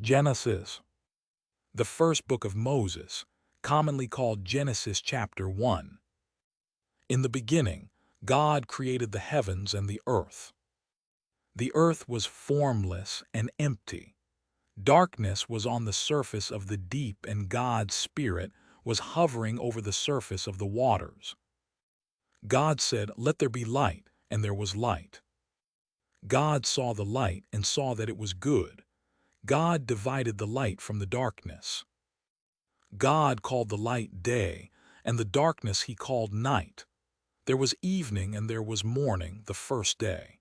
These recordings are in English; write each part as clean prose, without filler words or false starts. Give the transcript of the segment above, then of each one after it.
Genesis, the first book of Moses, commonly called Genesis chapter 1. In the beginning, God created the heavens and the earth. The earth was formless and empty. Darkness was on the surface of the deep, and God's Spirit was hovering over the surface of the waters. God said, "Let there be light," and there was light. God saw the light and saw that it was good. God divided the light from the darkness. God called the light day, and the darkness he called night. There was evening and there was morning the first day.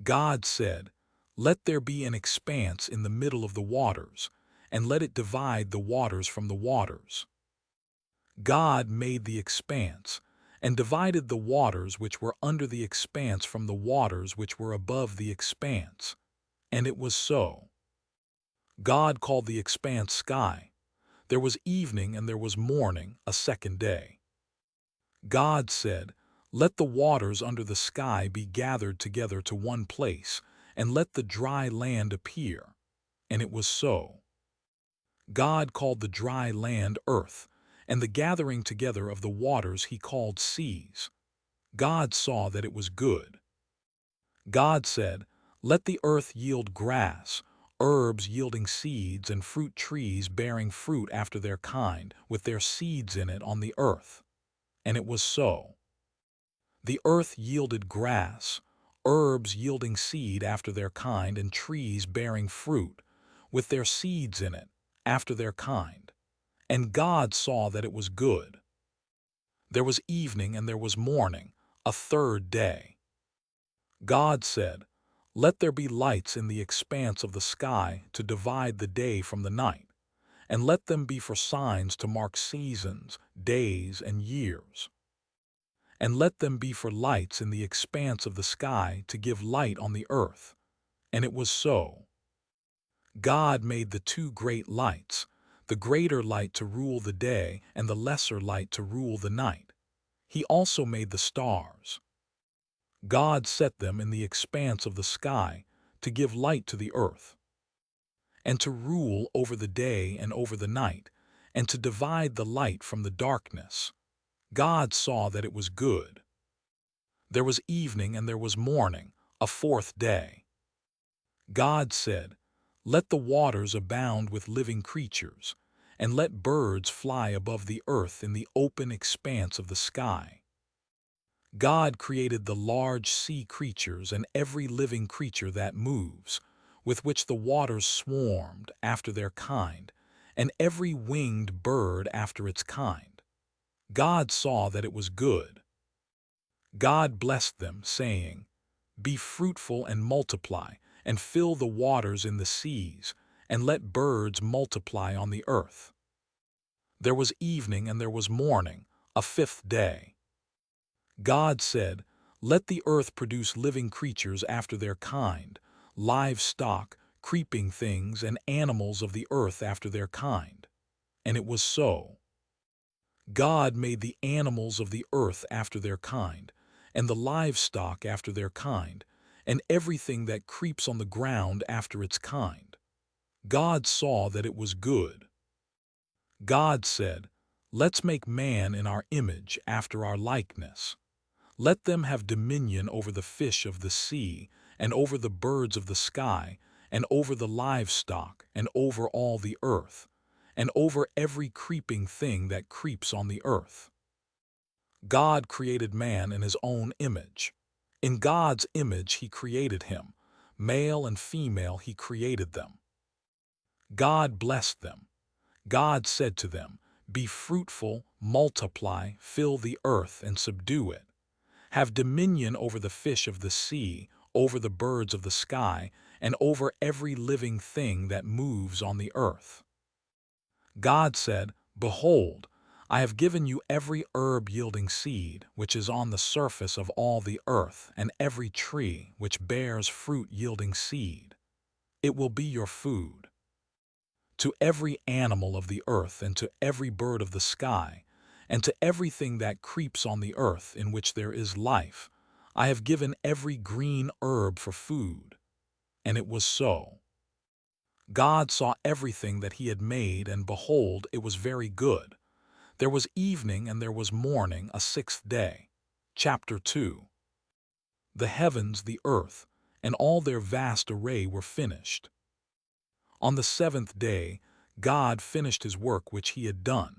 God said, "Let there be an expanse in the middle of the waters, and let it divide the waters from the waters." God made the expanse, and divided the waters which were under the expanse from the waters which were above the expanse. And it was so. God called the expanse sky. There was evening and there was morning a second day. God said, "Let the waters under the sky be gathered together to one place, and let the dry land appear." And it was so. God called the dry land earth, and the gathering together of the waters he called seas. God saw that it was good. God said, "Let the earth yield grass, herbs yielding seeds, and fruit trees bearing fruit after their kind, with their seeds in it on the earth." And it was so. The earth yielded grass, herbs yielding seed after their kind, and trees bearing fruit, with their seeds in it, after their kind. And God saw that it was good. There was evening and there was morning, a third day. God said, "Let there be lights in the expanse of the sky to divide the day from the night, and let them be for signs to mark seasons, days, and years. And let them be for lights in the expanse of the sky to give light on the earth." And it was so. God made the two great lights, the greater light to rule the day and the lesser light to rule the night. He also made the stars. God set them in the expanse of the sky to give light to the earth, and to rule over the day and over the night, and to divide the light from the darkness. God saw that it was good. There was evening and there was morning, a fourth day. God said, "Let the waters abound with living creatures, and let birds fly above the earth in the open expanse of the sky." God created the large sea creatures and every living creature that moves, with which the waters swarmed after their kind, and every winged bird after its kind. God saw that it was good. God blessed them, saying, "Be fruitful and multiply, and fill the waters in the seas, and let birds multiply on the earth." There was evening and there was morning, a fifth day. God said, "Let the earth produce living creatures after their kind, livestock, creeping things, and animals of the earth after their kind." And it was so. God made the animals of the earth after their kind, and the livestock after their kind, and everything that creeps on the ground after its kind. God saw that it was good. God said, "Let's make man in our image, after our likeness. Let them have dominion over the fish of the sea, and over the birds of the sky, and over the livestock, and over all the earth, and over every creeping thing that creeps on the earth." God created man in his own image. In God's image he created him. Male and female he created them. God blessed them. God said to them, "Be fruitful, multiply, fill the earth, and subdue it. Have dominion over the fish of the sea, over the birds of the sky, and over every living thing that moves on the earth." God said, "Behold, I have given you every herb yielding seed, which is on the surface of all the earth, and every tree which bears fruit yielding seed. It will be your food. To every animal of the earth, and to every bird of the sky, and to everything that creeps on the earth in which there is life, I have given every green herb for food." And it was so. God saw everything that he had made, and behold, it was very good. There was evening and there was morning, a sixth day. Chapter 2. The heavens, the earth, and all their vast array were finished. On the seventh day, God finished his work which he had done,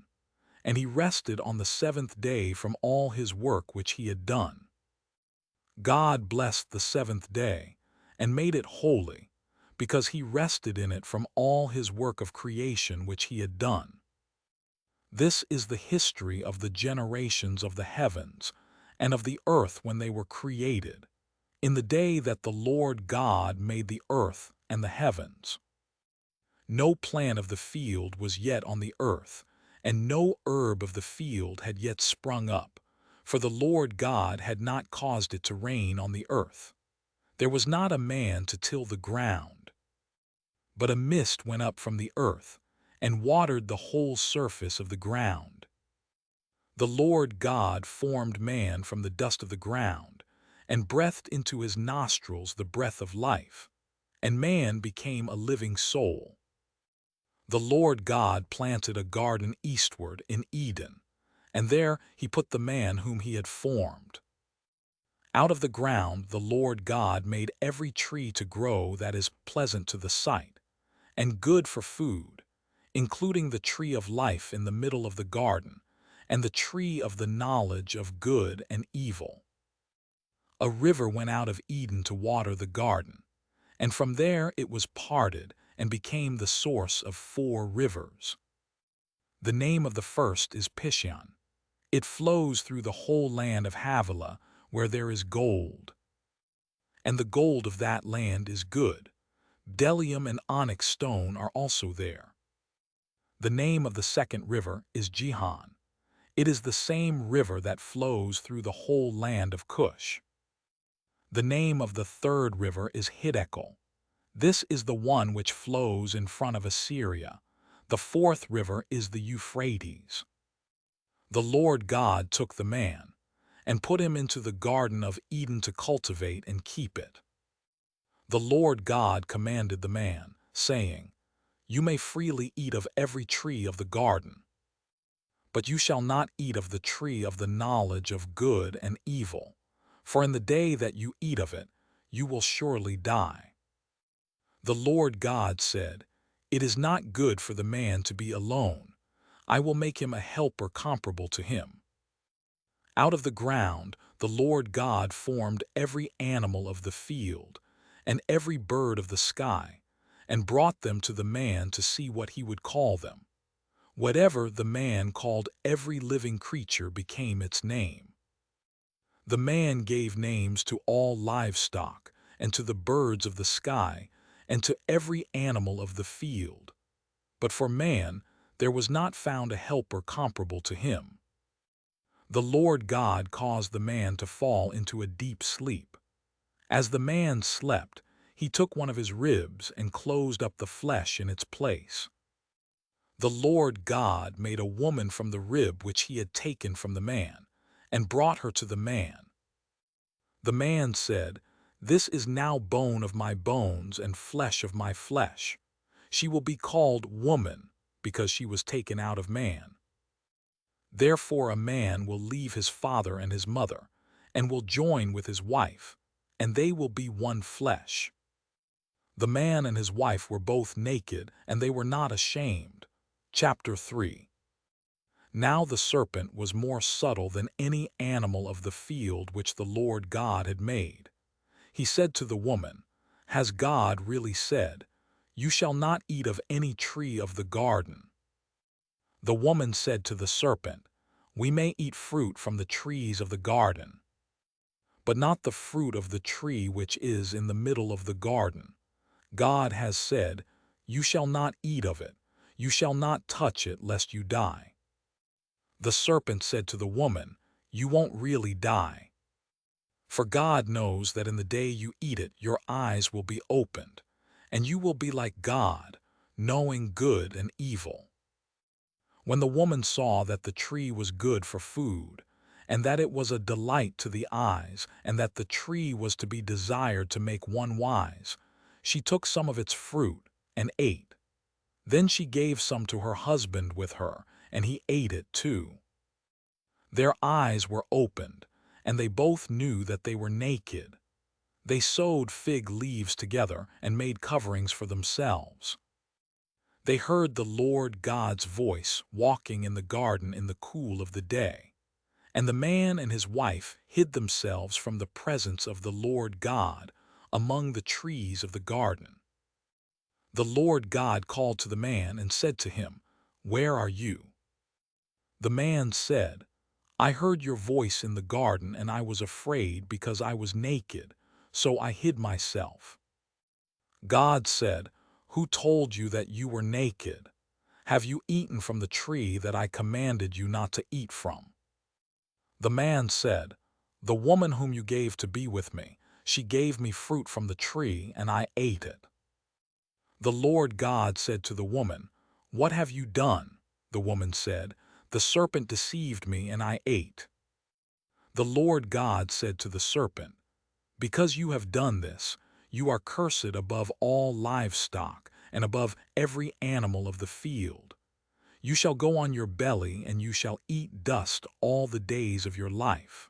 and he rested on the seventh day from all his work which he had done. God blessed the seventh day, and made it holy, because he rested in it from all his work of creation which he had done. This is the history of the generations of the heavens and of the earth when they were created, in the day that the Lord God made the earth and the heavens. No plant of the field was yet on the earth, and no herb of the field had yet sprung up, for the Lord God had not caused it to rain on the earth. There was not a man to till the ground. But a mist went up from the earth, and watered the whole surface of the ground. The Lord God formed man from the dust of the ground, and breathed into his nostrils the breath of life, and man became a living soul. The Lord God planted a garden eastward in Eden, and there he put the man whom he had formed. Out of the ground the Lord God made every tree to grow that is pleasant to the sight, and good for food, including the tree of life in the middle of the garden, and the tree of the knowledge of good and evil. A river went out of Eden to water the garden, and from there it was parted and became the source of 4 rivers. The name of the first is Pishon. It flows through the whole land of Havilah, where there is gold. And the gold of that land is good. Bdellium and onyx stone are also there. The name of the second river is Gihon. It is the same river that flows through the whole land of Cush. The name of the third river is Hiddekel. This is the one which flows in front of Assyria. The fourth river is the Euphrates. The Lord God took the man, and put him into the garden of Eden to cultivate and keep it. The Lord God commanded the man, saying, "You may freely eat of every tree of the garden, but you shall not eat of the tree of the knowledge of good and evil, for in the day that you eat of it, you will surely die." The Lord God said, "It is not good for the man to be alone. I will make him a helper comparable to him." Out of the ground the Lord God formed every animal of the field and every bird of the sky, and brought them to the man to see what he would call them. Whatever the man called every living creature became its name. The man gave names to all livestock, and to the birds of the sky, and to every animal of the field. But for man there was not found a helper comparable to him. The Lord God caused the man to fall into a deep sleep. As the man slept, he took one of his ribs and closed up the flesh in its place. The Lord God made a woman from the rib which he had taken from the man, and brought her to the man. The man said, "This is now bone of my bones and flesh of my flesh. She will be called woman, because she was taken out of man. Therefore a man will leave his father and his mother, and will join with his wife, and they will be one flesh." The man and his wife were both naked, and they were not ashamed. Chapter 3. Now the serpent was more subtle than any animal of the field which the Lord God had made. He said to the woman, "Has God really said, 'You shall not eat of any tree of the garden'?" The woman said to the serpent, "We may eat fruit from the trees of the garden, but not the fruit of the tree which is in the middle of the garden. God has said, 'You shall not eat of it, you shall not touch it lest you die.'" The serpent said to the woman, "You won't really die. For God knows that in the day you eat it, your eyes will be opened, and you will be like God, knowing good and evil." When the woman saw that the tree was good for food, and that it was a delight to the eyes, and that the tree was to be desired to make one wise, she took some of its fruit, and ate. Then she gave some to her husband with her, and he ate it too. Their eyes were opened, and they both knew that they were naked. They sewed fig leaves together and made coverings for themselves. They heard the Lord God's voice walking in the garden in the cool of the day. And the man and his wife hid themselves from the presence of the Lord God among the trees of the garden. The Lord God called to the man and said to him, "Where are you?" The man said, "I heard your voice in the garden, and I was afraid because I was naked, so I hid myself." God said, "Who told you that you were naked? Have you eaten from the tree that I commanded you not to eat from?" The man said, "The woman whom you gave to be with me, she gave me fruit from the tree, and I ate it." The Lord God said to the woman, "What have you done?" The woman said, "The serpent deceived me, and I ate." The Lord God said to the serpent, "Because you have done this, you are cursed above all livestock and above every animal of the field. You shall go on your belly, and you shall eat dust all the days of your life.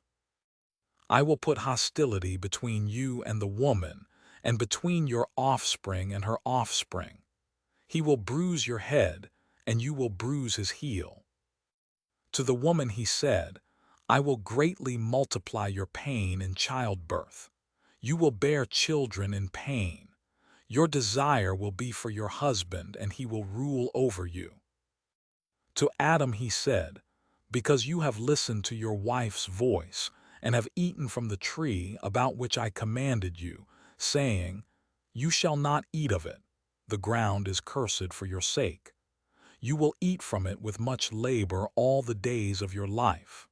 I will put hostility between you and the woman, and between your offspring and her offspring. He will bruise your head, and you will bruise his heel." To the woman he said, "I will greatly multiply your pain in childbirth. You will bear children in pain. Your desire will be for your husband, and he will rule over you." To Adam he said, "Because you have listened to your wife's voice, and have eaten from the tree about which I commanded you, saying, 'You shall not eat of it. The ground is cursed for your sake. You will eat from it with much labor all the days of your life.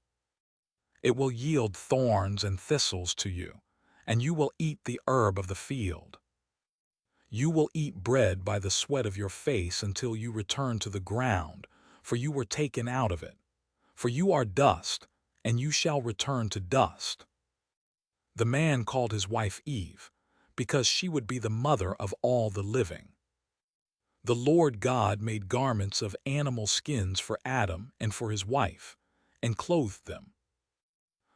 It will yield thorns and thistles to you, and you will eat the herb of the field. You will eat bread by the sweat of your face until you return to the ground, for you were taken out of it. For you are dust, and you shall return to dust." The man called his wife Eve, because she would be the mother of all the living. The Lord God made garments of animal skins for Adam and for his wife, and clothed them.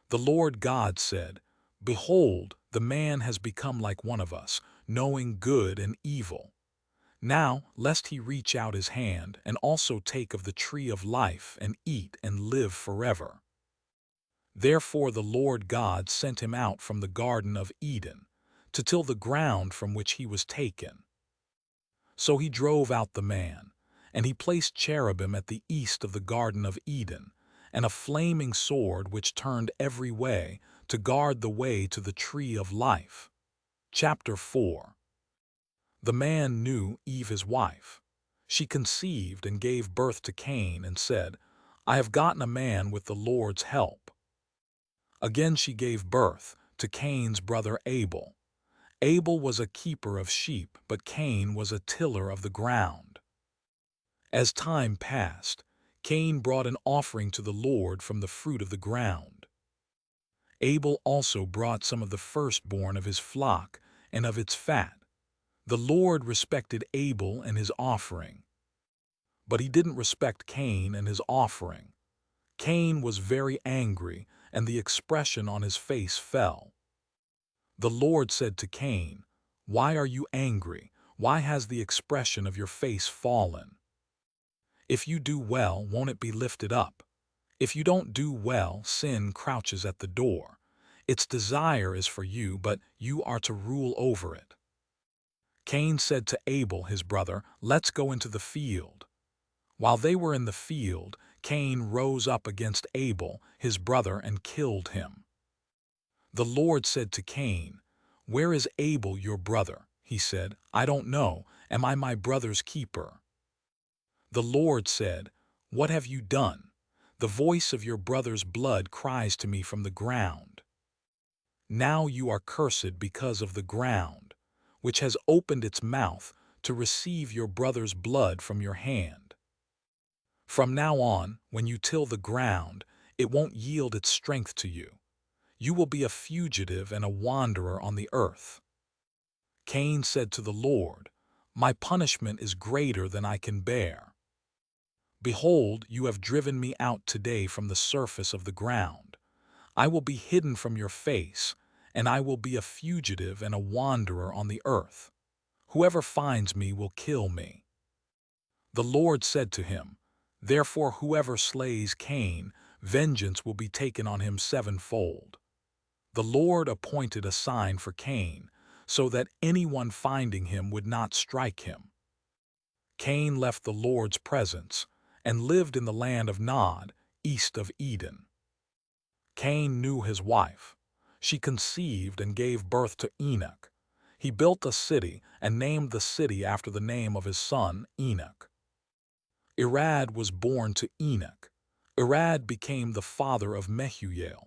The Lord God said, "Behold, the man has become like one of us, knowing good and evil. Now, lest he reach out his hand and also take of the tree of life and eat and live forever." Therefore the Lord God sent him out from the Garden of Eden, to till the ground from which he was taken. So he drove out the man, and he placed cherubim at the east of the Garden of Eden, and a flaming sword which turned every way, to guard the way to the tree of life. Chapter 4. The man knew Eve his wife. She conceived and gave birth to Cain, and said, "I have gotten a man with the Lord's help." Again she gave birth to Cain's brother Abel. Abel was a keeper of sheep, but Cain was a tiller of the ground. As time passed, Cain brought an offering to the Lord from the fruit of the ground. Abel also brought some of the firstborn of his flock and of its fat. The Lord respected Abel and his offering, but he didn't respect Cain and his offering. Cain was very angry, and the expression on his face fell. The Lord said to Cain, "Why are you angry? Why has the expression of your face fallen? If you do well, won't it be lifted up? If you don't do well, sin crouches at the door. Its desire is for you, but you are to rule over it." Cain said to Abel his brother, "Let's go into the field." While they were in the field, Cain rose up against Abel his brother and killed him. The Lord said to Cain, "Where is Abel your brother?" He said, "I don't know. Am I my brother's keeper?" The Lord said, "What have you done? The voice of your brother's blood cries to me from the ground. Now you are cursed because of the ground, which has opened its mouth to receive your brother's blood from your hand. From now on, when you till the ground, it won't yield its strength to you. You will be a fugitive and a wanderer on the earth." Cain said to the Lord, My punishment is greater than I can bear. Behold, you have driven me out today from the surface of the ground. I will be hidden from your face, and I will be a fugitive and a wanderer on the earth. Whoever finds me will kill me. The Lord said to him, Therefore whoever slays Cain, vengeance will be taken on him sevenfold. The Lord appointed a sign for Cain, so that anyone finding him would not strike him. Cain left the Lord's presence and lived in the land of Nod, east of Eden. Cain knew his wife. She conceived and gave birth to Enoch. He built a city and named the city after the name of his son, Enoch. Irad was born to Enoch. Irad became the father of Mehuel.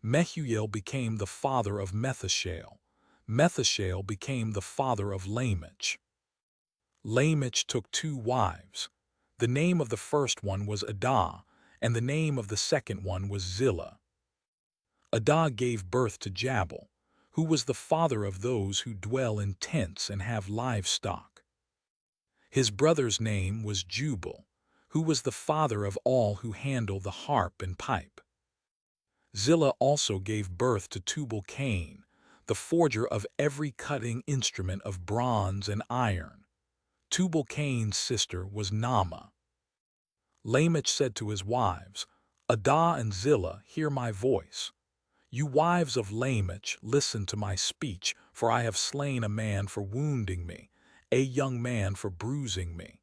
Mehuel became the father of Methushael. Methushael became the father of Lamech. Lamech took 2 wives. The name of the first one was Adah, and the name of the second one was Zillah. Adah gave birth to Jabal, who was the father of those who dwell in tents and have livestock. His brother's name was Jubal, who was the father of all who handle the harp and pipe. Zillah also gave birth to Tubal-Cain, the forger of every cutting instrument of bronze and iron. Tubal-Cain's sister was Naamah. Lamech said to his wives, Adah and Zillah, hear my voice. You wives of Lamech, listen to my speech, for I have slain a man for wounding me, a young man for bruising me.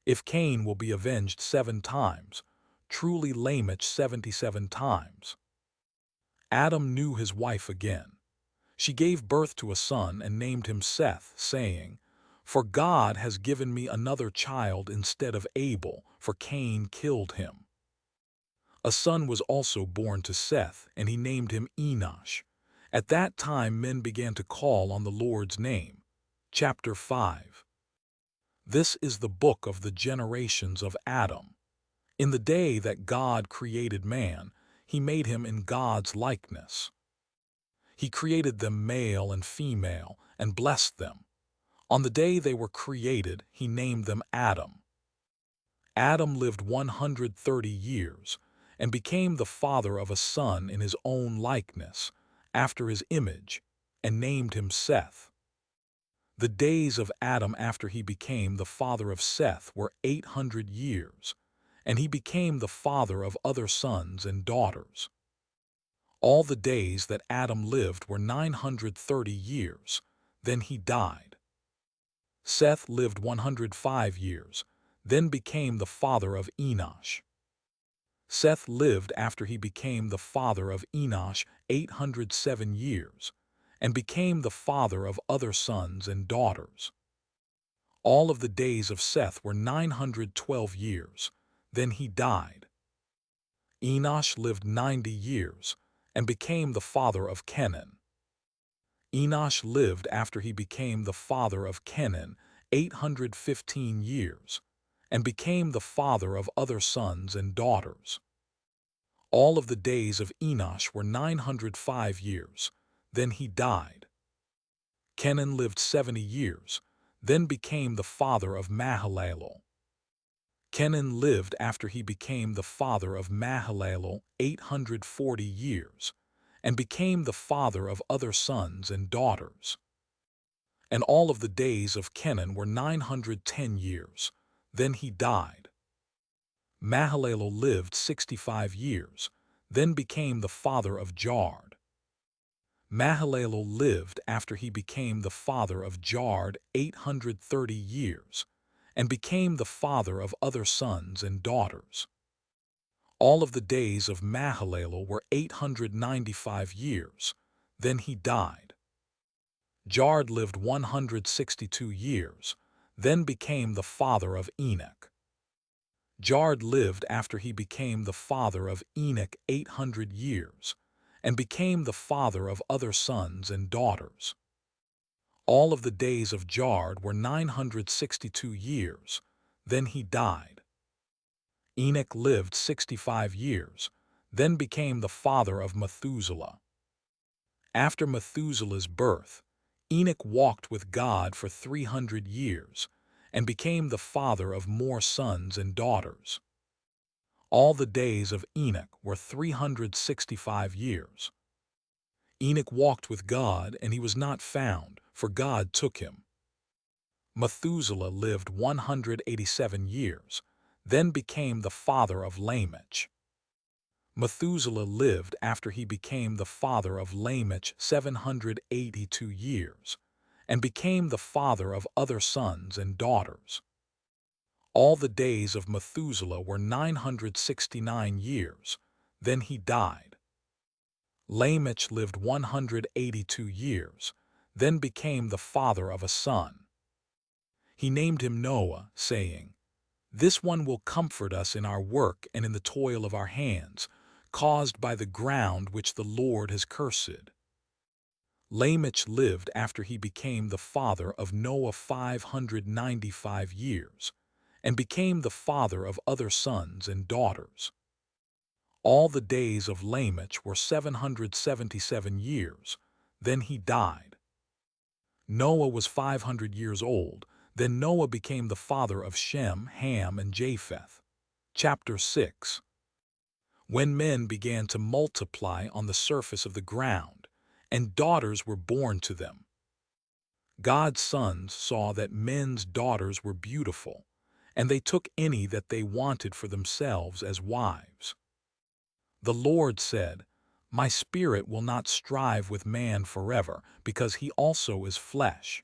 If Cain will be avenged 7 times, truly Lamech 77 times. Adam knew his wife again. She gave birth to a son and named him Seth, saying, For God has given me another child instead of Abel, for Cain killed him. A son was also born to Seth, and he named him Enosh. At that time men began to call on the Lord's name. Chapter 5. This is the book of the generations of Adam. In the day that God created man, he made him in God's likeness. He created them male and female, and blessed them. On the day they were created, he named them Adam. Adam lived 130 years, and became the father of a son in his own likeness, after his image, and named him Seth. The days of Adam after he became the father of Seth were 800 years, and he became the father of other sons and daughters. All the days that Adam lived were 930 years, then he died. Seth lived 105 years, then became the father of Enosh. Seth lived after he became the father of Enosh 807 years, and became the father of other sons and daughters. All of the days of Seth were 912 years, then he died. Enosh lived 90 years, and became the father of Kenan. Enosh lived after he became the father of Kenan 815 years, and became the father of other sons and daughters. All of the days of Enosh were 905 years, then he died. Kenan lived 70 years, then became the father of Mahalalel. Kenan lived after he became the father of Mahalalel 840 years, and became the father of other sons and daughters. And all of the days of Kenan were 910 years, then he died. Mahalalel lived 65 years, then became the father of Jard. Mahalalel lived after he became the father of Jard 830 years, and became the father of other sons and daughters. All of the days of Mahalalel were 895 years, then he died. Jard lived 162 years, then became the father of Enoch. Jard lived after he became the father of Enoch 800 years, and became the father of other sons and daughters. All of the days of Jard were 962 years, then he died. Enoch lived 65 years, then became the father of Methuselah. After Methuselah's birth, Enoch walked with God for 300 years and became the father of more sons and daughters. All the days of Enoch were 365 years. Enoch walked with God, and he was not found, for God took him. Methuselah lived 187 years, then became the father of Lamech. Methuselah lived after he became the father of Lamech 782 years, and became the father of other sons and daughters. All the days of Methuselah were 969 years, then he died. Lamech lived 182 years, then became the father of a son. He named him Noah, saying, "This one will comfort us in our work and in the toil of our hands, caused by the ground which the Lord has cursed." Lamech lived after he became the father of Noah 595 years, and became the father of other sons and daughters. All the days of Lamech were 777 years, then he died. Noah was 500 years old, then Noah became the father of Shem, Ham, and Japheth. Chapter 6. When men began to multiply on the surface of the ground, and daughters were born to them. God's sons saw that men's daughters were beautiful, and they took any that they wanted for themselves as wives. The Lord said, "My spirit will not strive with man forever, because he also is flesh.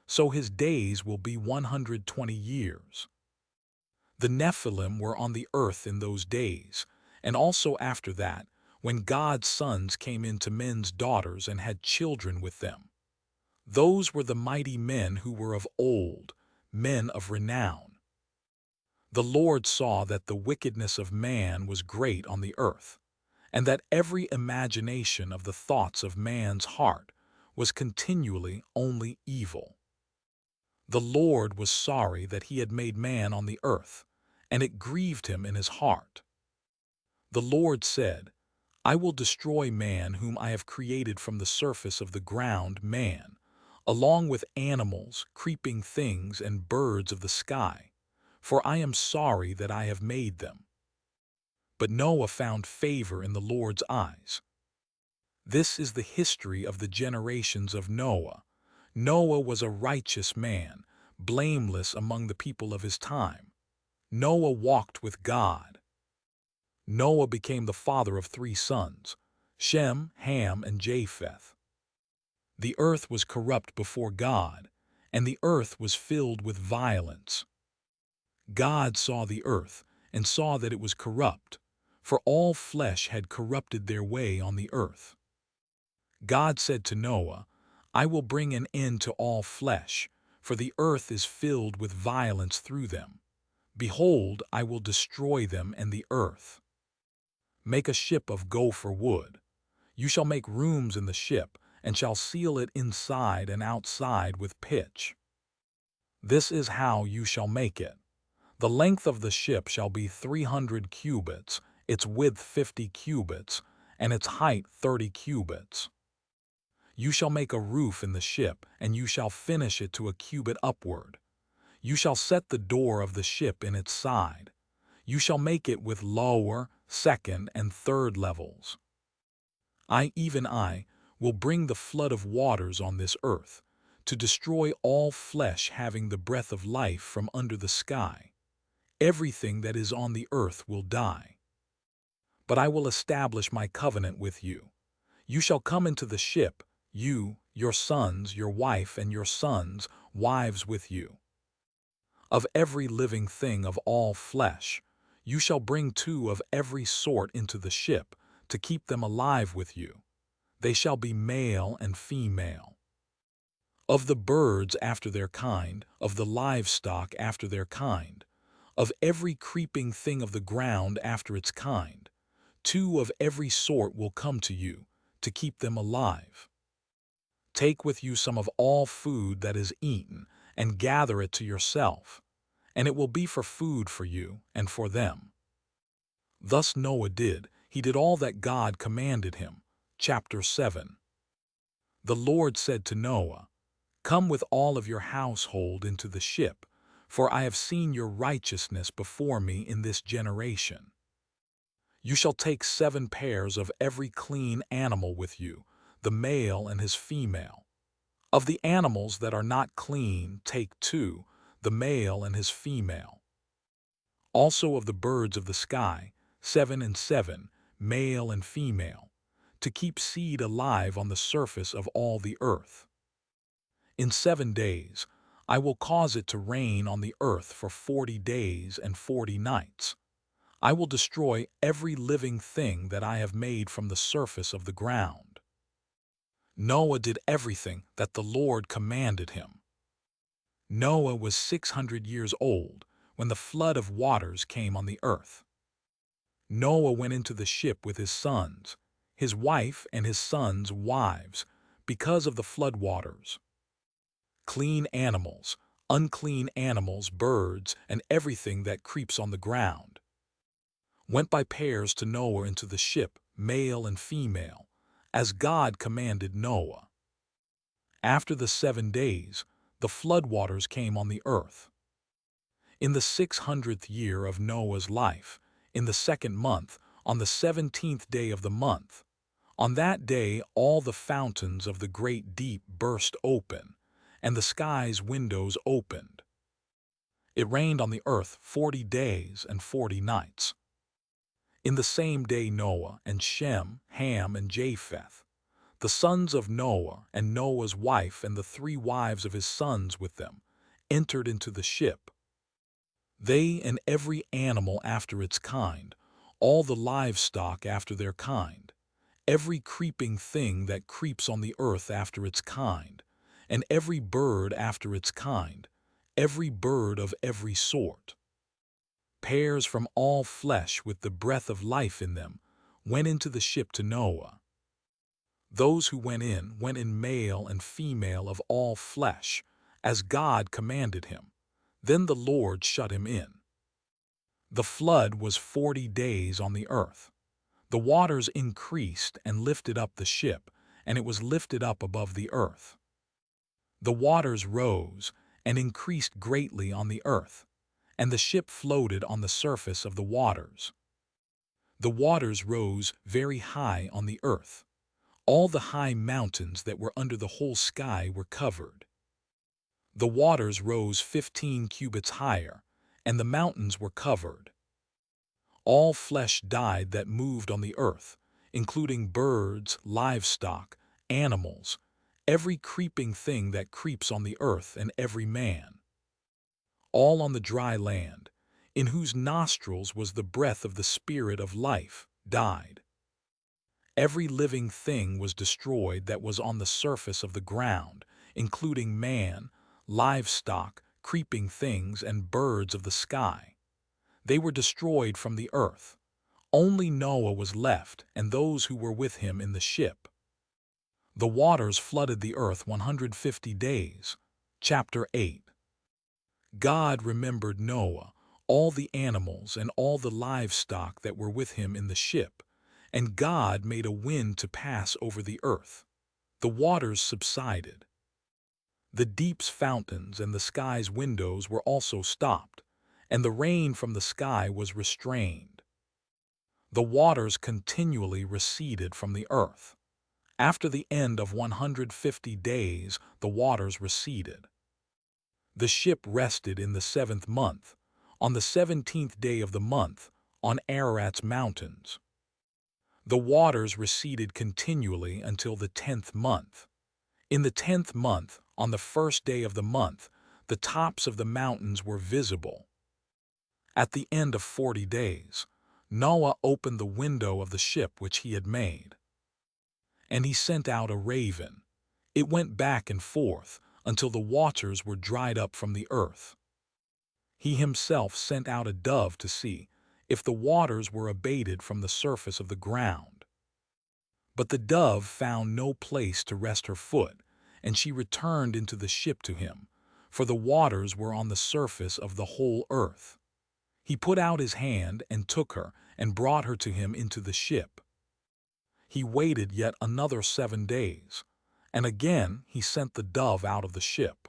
So his days will be 120 years. The Nephilim were on the earth in those days, and also after that, when God's sons came into men's daughters and had children with them. Those were the mighty men who were of old, men of renown. The Lord saw that the wickedness of man was great on the earth, and that every imagination of the thoughts of man's heart was continually only evil. The Lord was sorry that he had made man on the earth, and it grieved him in his heart. The Lord said, "I will destroy man whom I have created from the surface of the ground, man, along with animals, creeping things, and birds of the sky, for I am sorry that I have made them." But Noah found favor in the Lord's eyes. This is the history of the generations of Noah. Noah was a righteous man, blameless among the people of his time. Noah walked with God. Noah became the father of 3 sons, Shem, Ham, and Japheth. The earth was corrupt before God, and the earth was filled with violence. God saw the earth, and saw that it was corrupt, for all flesh had corrupted their way on the earth. God said to Noah, "I will bring an end to all flesh, for the earth is filled with violence through them. Behold, I will destroy them and the earth. Make a ship of gopher wood. You shall make rooms in the ship, and shall seal it inside and outside with pitch. This is how you shall make it. The length of the ship shall be 300 cubits, its width 50 cubits, and its height 30 cubits. You shall make a roof in the ship, and you shall finish it to a cubit upward. You shall set the door of the ship in its side. You shall make it with lower, second, and third levels. Even I, will bring the flood of waters on this earth, to destroy all flesh having the breath of life from under the sky. Everything that is on the earth will die. But I will establish my covenant with you. You shall come into the ship, you, your sons, your wife, and your sons' wives with you. Of every living thing of all flesh, you shall bring 2 of every sort into the ship, to keep them alive with you. They shall be male and female. Of the birds after their kind, of the livestock after their kind, of every creeping thing of the ground after its kind, 2 of every sort will come to you, to keep them alive. Take with you some of all food that is eaten, and gather it to yourself, and it will be for food for you and for them. Thus Noah did, he did all that God commanded him. Chapter 7. The Lord said to Noah, Come with all of your household into the ship, for I have seen your righteousness before me in this generation. You shall take 7 pairs of every clean animal with you, the male and his female. Of the animals that are not clean, take 2, the male and his female. Also of the birds of the sky, 7 and 7, male and female, to keep seed alive on the surface of all the earth. In 7 days I will cause it to rain on the earth for 40 days and 40 nights. I will destroy every living thing that I have made from the surface of the ground. Noah did everything that the Lord commanded him. Noah was 600 years old when the flood of waters came on the earth. Noah went into the ship with his sons, his wife and his sons' wives, because of the flood waters. Clean animals, unclean animals, birds, and everything that creeps on the ground went by pairs to Noah into the ship, male and female, as God commanded Noah. After the 7 days, the floodwaters came on the earth. In the 600th year of Noah's life, in the 2nd month, on the 17th day of the month, on that day all the fountains of the great deep burst open, and the sky's windows opened. It rained on the earth 40 days and 40 nights. In the same day Noah and Shem, Ham, and Japheth, the sons of Noah, and Noah's wife and the 3 wives of his sons with them, entered into the ship. They and every animal after its kind, all the livestock after their kind, every creeping thing that creeps on the earth after its kind, and every bird after its kind, every bird of every sort. Pairs from all flesh with the breath of life in them went into the ship to Noah. Those who went in male and female of all flesh, as God commanded him. Then the Lord shut him in. The flood was 40 days on the earth. The waters increased and lifted up the ship, and it was lifted up above the earth. The waters rose and increased greatly on the earth, and the ship floated on the surface of the waters. The waters rose very high on the earth. All the high mountains that were under the whole sky were covered. The waters rose 15 cubits higher, and the mountains were covered. All flesh died that moved on the earth, including birds, livestock, animals, every creeping thing that creeps on the earth, and every man. All on the dry land, in whose nostrils was the breath of the Spirit of life, died. Every living thing was destroyed that was on the surface of the ground, including man, livestock, creeping things, and birds of the sky. They were destroyed from the earth. Only Noah was left, and those who were with him in the ship. The waters flooded the earth 150 days. Chapter 8. God remembered Noah, all the animals and all the livestock that were with him in the ship, and God made a wind to pass over the earth. The waters subsided. The deep's fountains and the sky's windows were also stopped, and the rain from the sky was restrained. The waters continually receded from the earth. After the end of 150 days, the waters receded. The ship rested in the 7th month, on the 17th day of the month, on Ararat's mountains. The waters receded continually until the 10th month. In the 10th month, on the 1st day of the month, the tops of the mountains were visible. At the end of 40 days, Noah opened the window of the ship which he had made. And he sent out a raven. It went back and forth until the waters were dried up from the earth. He himself sent out a dove to see if the waters were abated from the surface of the ground. But the dove found no place to rest her foot, and she returned into the ship to him, for the waters were on the surface of the whole earth. He put out his hand and took her and brought her to him into the ship. He waited yet another 7 days. And again he sent the dove out of the ship.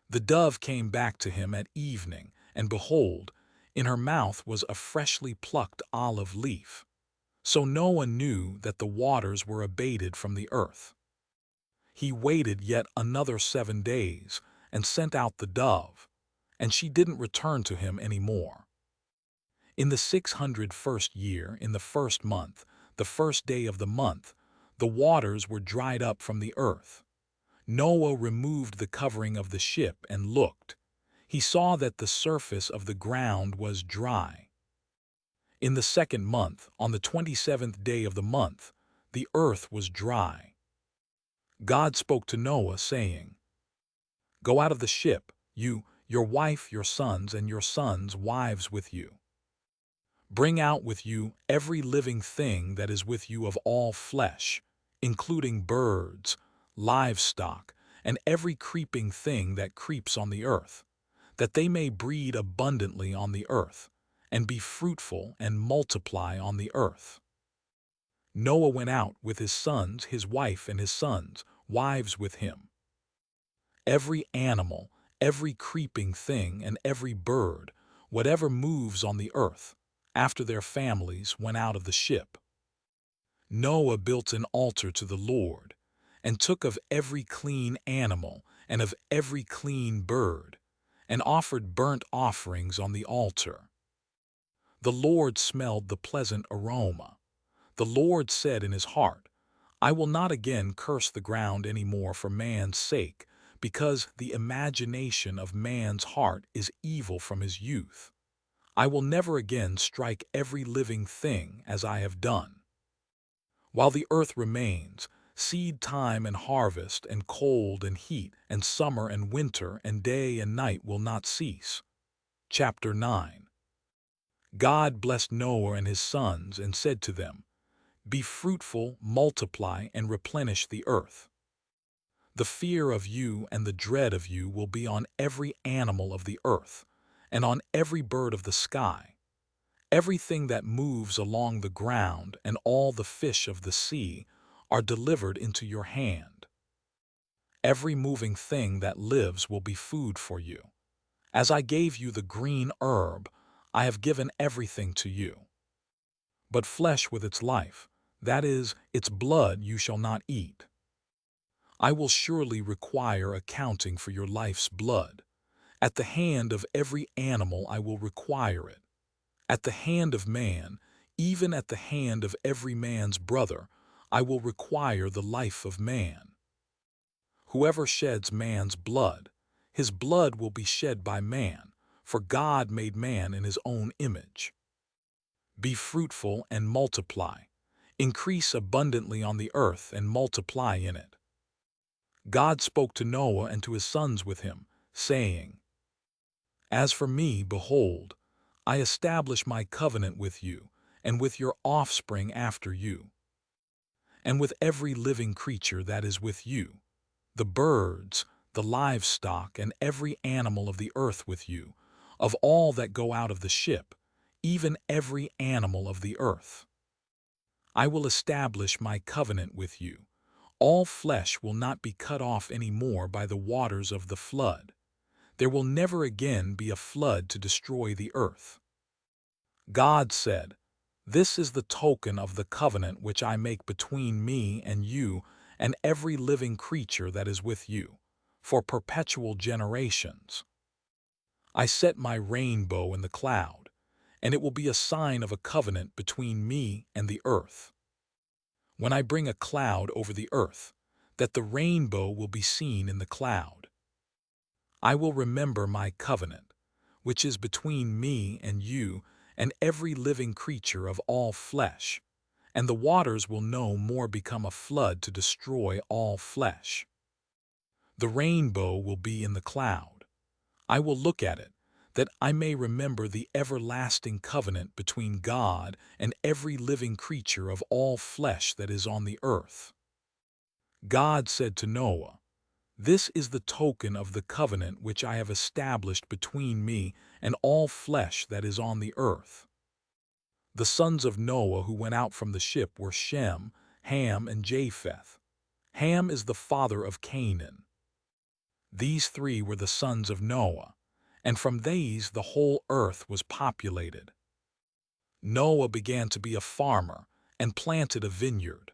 The dove came back to him at evening, and behold, in her mouth was a freshly plucked olive leaf. So Noah knew that the waters were abated from the earth. He waited yet another 7 days, and sent out the dove, and she didn't return to him any more. In the 601st year, in the first month, the first day of the month, the waters were dried up from the earth. Noah removed the covering of the ship and looked. He saw that the surface of the ground was dry. In the second month, on the 27th day of the month, the earth was dry. God spoke to Noah, saying, "Go out of the ship, you, your wife, your sons, and your sons' wives with you. Bring out with you every living thing that is with you of all flesh, including birds, livestock, and every creeping thing that creeps on the earth, that they may breed abundantly on the earth, and be fruitful and multiply on the earth." Noah went out with his sons, his wife, and his sons' wives with him. Every animal, every creeping thing, and every bird, whatever moves on the earth, after their families, went out of the ship. Noah built an altar to the Lord, and took of every clean animal and of every clean bird, and offered burnt offerings on the altar. The Lord smelled the pleasant aroma. The Lord said in his heart, "I will not again curse the ground any more for man's sake, because the imagination of man's heart is evil from his youth. I will never again strike every living thing as I have done. While the earth remains, seed time and harvest, and cold and heat, and summer and winter, and day and night will not cease." Chapter 9. God blessed Noah and his sons and said to them, "Be fruitful, multiply, and replenish the earth. The fear of you and the dread of you will be on every animal of the earth, and on every bird of the sky. Everything that moves along the ground and all the fish of the sea are delivered into your hand. Every moving thing that lives will be food for you. As I gave you the green herb, I have given everything to you. But flesh with its life, that is, its blood, you shall not eat. I will surely require accounting for your life's blood. At the hand of every animal I will require it. At the hand of man, even at the hand of every man's brother, I will require the life of man. Whoever sheds man's blood, his blood will be shed by man, for God made man in his own image. Be fruitful and multiply. Increase abundantly on the earth and multiply in it." God spoke to Noah and to his sons with him, saying, "As for me, behold, I establish my covenant with you, and with your offspring after you, and with every living creature that is with you, the birds, the livestock, and every animal of the earth with you, of all that go out of the ship, even every animal of the earth. I will establish my covenant with you. All flesh will not be cut off any more by the waters of the flood. There will never again be a flood to destroy the earth." God said, "This is the token of the covenant which I make between me and you and every living creature that is with you, for perpetual generations. I set my rainbow in the cloud, and it will be a sign of a covenant between me and the earth. When I bring a cloud over the earth, that the rainbow will be seen in the cloud. I will remember my covenant, which is between me and you and every living creature of all flesh, and the waters will no more become a flood to destroy all flesh. The rainbow will be in the cloud. I will look at it, that I may remember the everlasting covenant between God and every living creature of all flesh that is on the earth." God said to Noah, "This is the token of the covenant which I have established between me and all flesh that is on the earth." The sons of Noah who went out from the ship were Shem, Ham, and Japheth. Ham is the father of Canaan. These three were the sons of Noah, and from these the whole earth was populated. Noah began to be a farmer and planted a vineyard.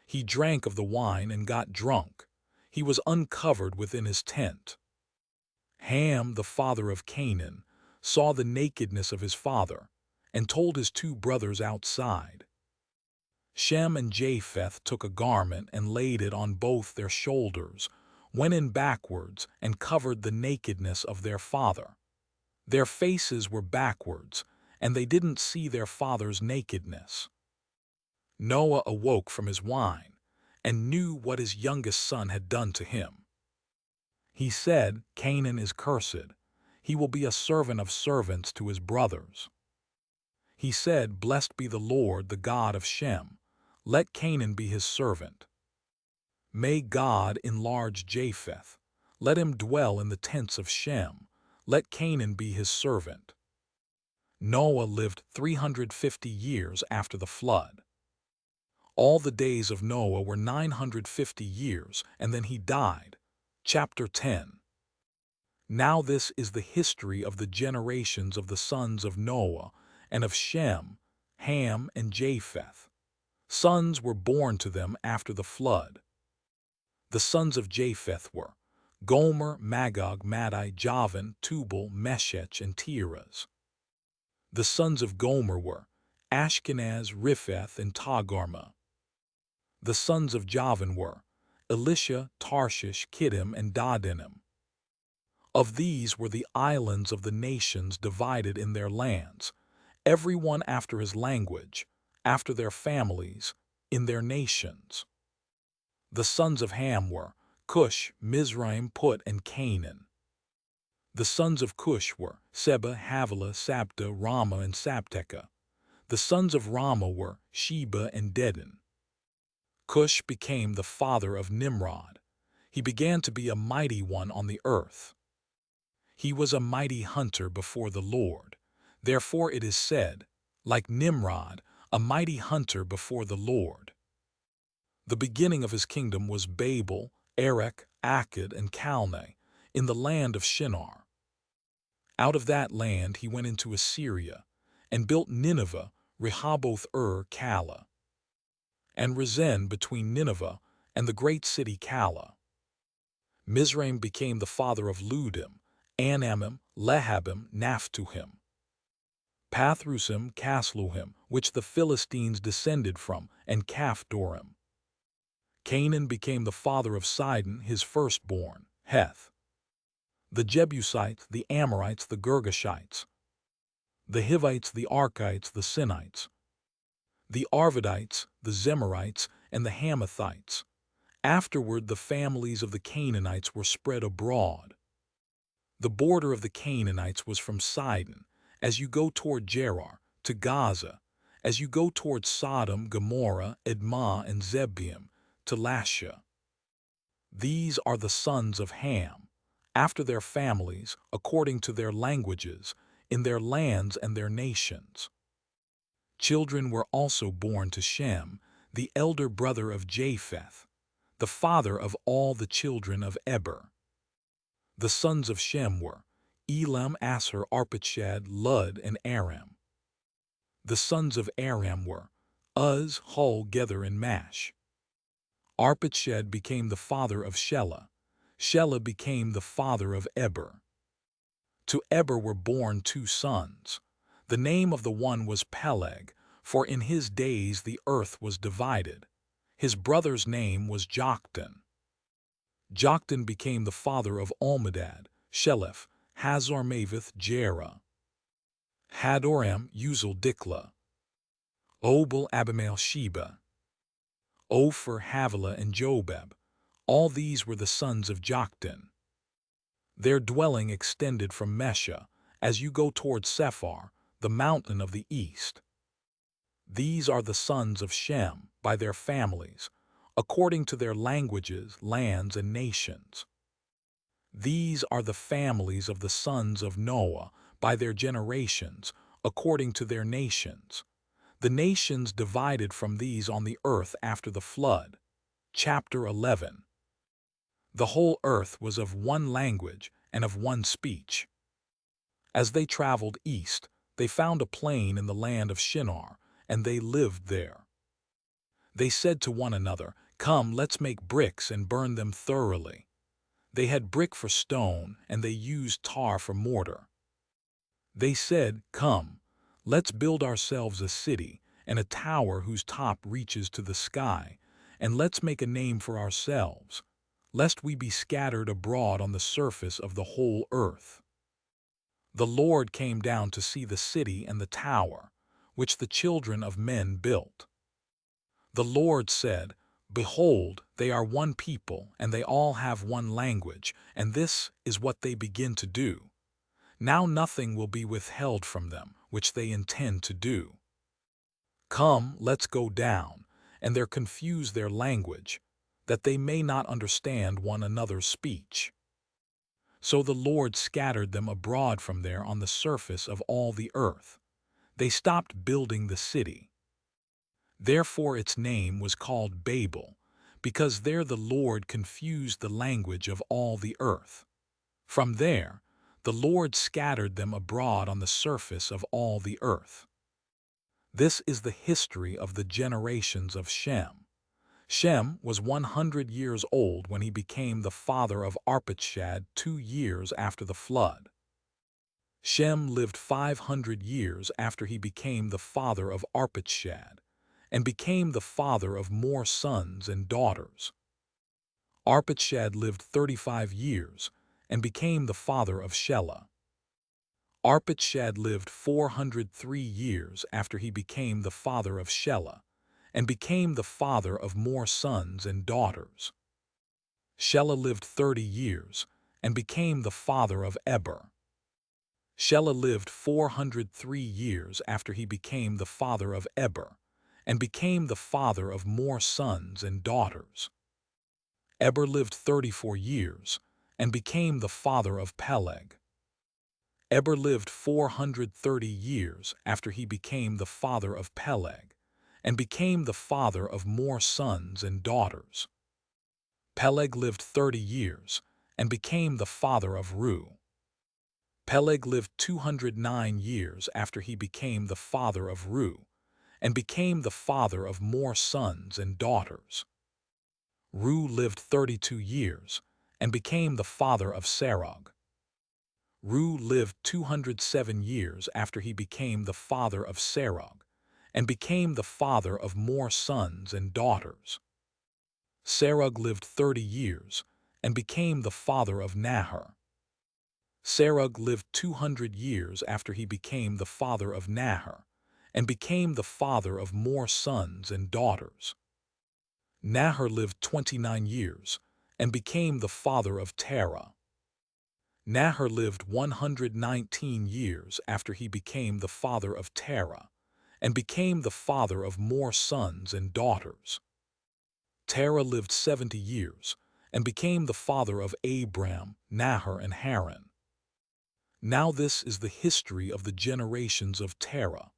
He drank of the wine and got drunk. He was uncovered within his tent. Ham, the father of Canaan, saw the nakedness of his father and told his two brothers outside. Shem and Japheth took a garment and laid it on both their shoulders, went in backwards and covered the nakedness of their father. Their faces were backwards, and they didn't see their father's nakedness. Noah awoke from his wine and knew what his youngest son had done to him. He said, "Canaan is cursed. He will be a servant of servants to his brothers." He said, "Blessed be the Lord, the God of Shem. Let Canaan be his servant. May God enlarge Japheth. Let him dwell in the tents of Shem. Let Canaan be his servant." Noah lived 350 years after the flood. All the days of Noah were 950 years, and then he died. Chapter 10. Now this is the history of the generations of the sons of Noah, and of Shem, Ham, and Japheth. Sons were born to them after the flood. The sons of Japheth were Gomer, Magog, Madai, Javan, Tubal, Meshech, and Tiras. The sons of Gomer were Ashkenaz, Ripheth, and Togarmah. The sons of Javan were Elisha, Tarshish, Kittim, and Dadanim. Of these were the islands of the nations divided in their lands, every one after his language, after their families, in their nations. The sons of Ham were Cush, Mizraim, Put, and Canaan. The sons of Cush were Seba, Havilah, Sabta, Rama, and Sabteca. The sons of Rama were Sheba and Dedan. Cush became the father of Nimrod. He began to be a mighty one on the earth. He was a mighty hunter before the Lord. Therefore it is said, like Nimrod, a mighty hunter before the Lord. The beginning of his kingdom was Babel, Erech, Akkad, and Calneh, in the land of Shinar. Out of that land he went into Assyria, and built Nineveh, Rehoboth Calah, and Rezin between Nineveh and the great city Calah. Mizraim became the father of Ludim, Anamim, Lehabim, Naphtuhim. Pathrusim, Casluhim, which the Philistines descended from, and Caphdorim. Canaan became the father of Sidon, his firstborn, Heth. The Jebusites, the Amorites, the Girgashites. The Hivites, the Archites, the Sinites. The Arvadites, the Zemarites, and the Hamathites. Afterward the families of the Canaanites were spread abroad. The border of the Canaanites was from Sidon, as you go toward Gerar, to Gaza, as you go toward Sodom, Gomorrah, Admah, and Zebbaim, to Lasha. These are the sons of Ham, after their families, according to their languages, in their lands and their nations. Children were also born to Shem, the elder brother of Japheth, the father of all the children of Eber. The sons of Shem were Elam, Asher, Arpachshad, Lud, and Aram. The sons of Aram were Uz, Hul, Gether, and Mash. Arpachshad became the father of Shelah. Shelah became the father of Eber. To Eber were born two sons. The name of the one was Peleg, for in his days the earth was divided. His brother's name was Joktan. Joktan became the father of Almodad, Sheleph, Hazarmaveth, Jerah. Hadoram, Uzal, Dikla. Obal, Abimael, Sheba. Ophir, Havilah, and Jobab. All these were the sons of Joktan. Their dwelling extended from Mesha, as you go toward Sephar, the mountain of the east. These are the sons of Shem, by their families, according to their languages, lands, and nations. These are the families of the sons of Noah, by their generations, according to their nations. The nations divided from these on the earth after the flood. Chapter 11. The whole earth was of one language and of one speech. As they traveled east, they found a plain in the land of Shinar, and they lived there. They said to one another, "Come, let's make bricks and burn them thoroughly." They had brick for stone, and they used tar for mortar. They said, "Come, let's build ourselves a city, and a tower whose top reaches to the sky, and let's make a name for ourselves, lest we be scattered abroad on the surface of the whole earth." The Lord came down to see the city and the tower, which the children of men built. The Lord said, "Behold, they are one people, and they all have one language, and this is what they begin to do. Now nothing will be withheld from them, which they intend to do. Come, let's go down, and there confuse their language, that they may not understand one another's speech." So the Lord scattered them abroad from there on the surface of all the earth. They stopped building the city. Therefore its name was called Babel, because there the Lord confused the language of all the earth. From there, the Lord scattered them abroad on the surface of all the earth. This is the history of the generations of Shem. Shem was 100 years old when he became the father of Arpachshad 2 years after the flood. Shem lived 500 years after he became the father of Arpachshad, and became the father of more sons and daughters. Arpachshad lived 35 years, and became the father of Shelah. Arpachshad lived 403 years after he became the father of Shelah, and became the father of more sons and daughters. Shelah lived 30 years, and became the father of Eber. Shelah lived 403 years after he became the father of Eber, and became the father of more sons and daughters. Eber lived 34 years, and became the father of Peleg. Eber lived 430 years after he became the father of Peleg, and became the father of more sons and daughters. Peleg lived 30 years, and became the father of Reu. Peleg lived 209 years after he became the father of Reu, and became the father of more sons and daughters. Reu lived 32 years, and became the father of Serug. Reu lived 207 years after he became the father of Serug, and became the father of more sons and daughters. Serug lived 30 years, and became the father of Nahor. Serug lived 200 years after he became the father of Nahor, and became the father of more sons and daughters. Nahor lived 29 years, and became the father of Terah. Nahor lived 119 years after he became the father of Terah, and became the father of more sons and daughters. Terah lived 70 years, and became the father of Abram, Nahor, and Haran. Now this is the history of the generations of Terah.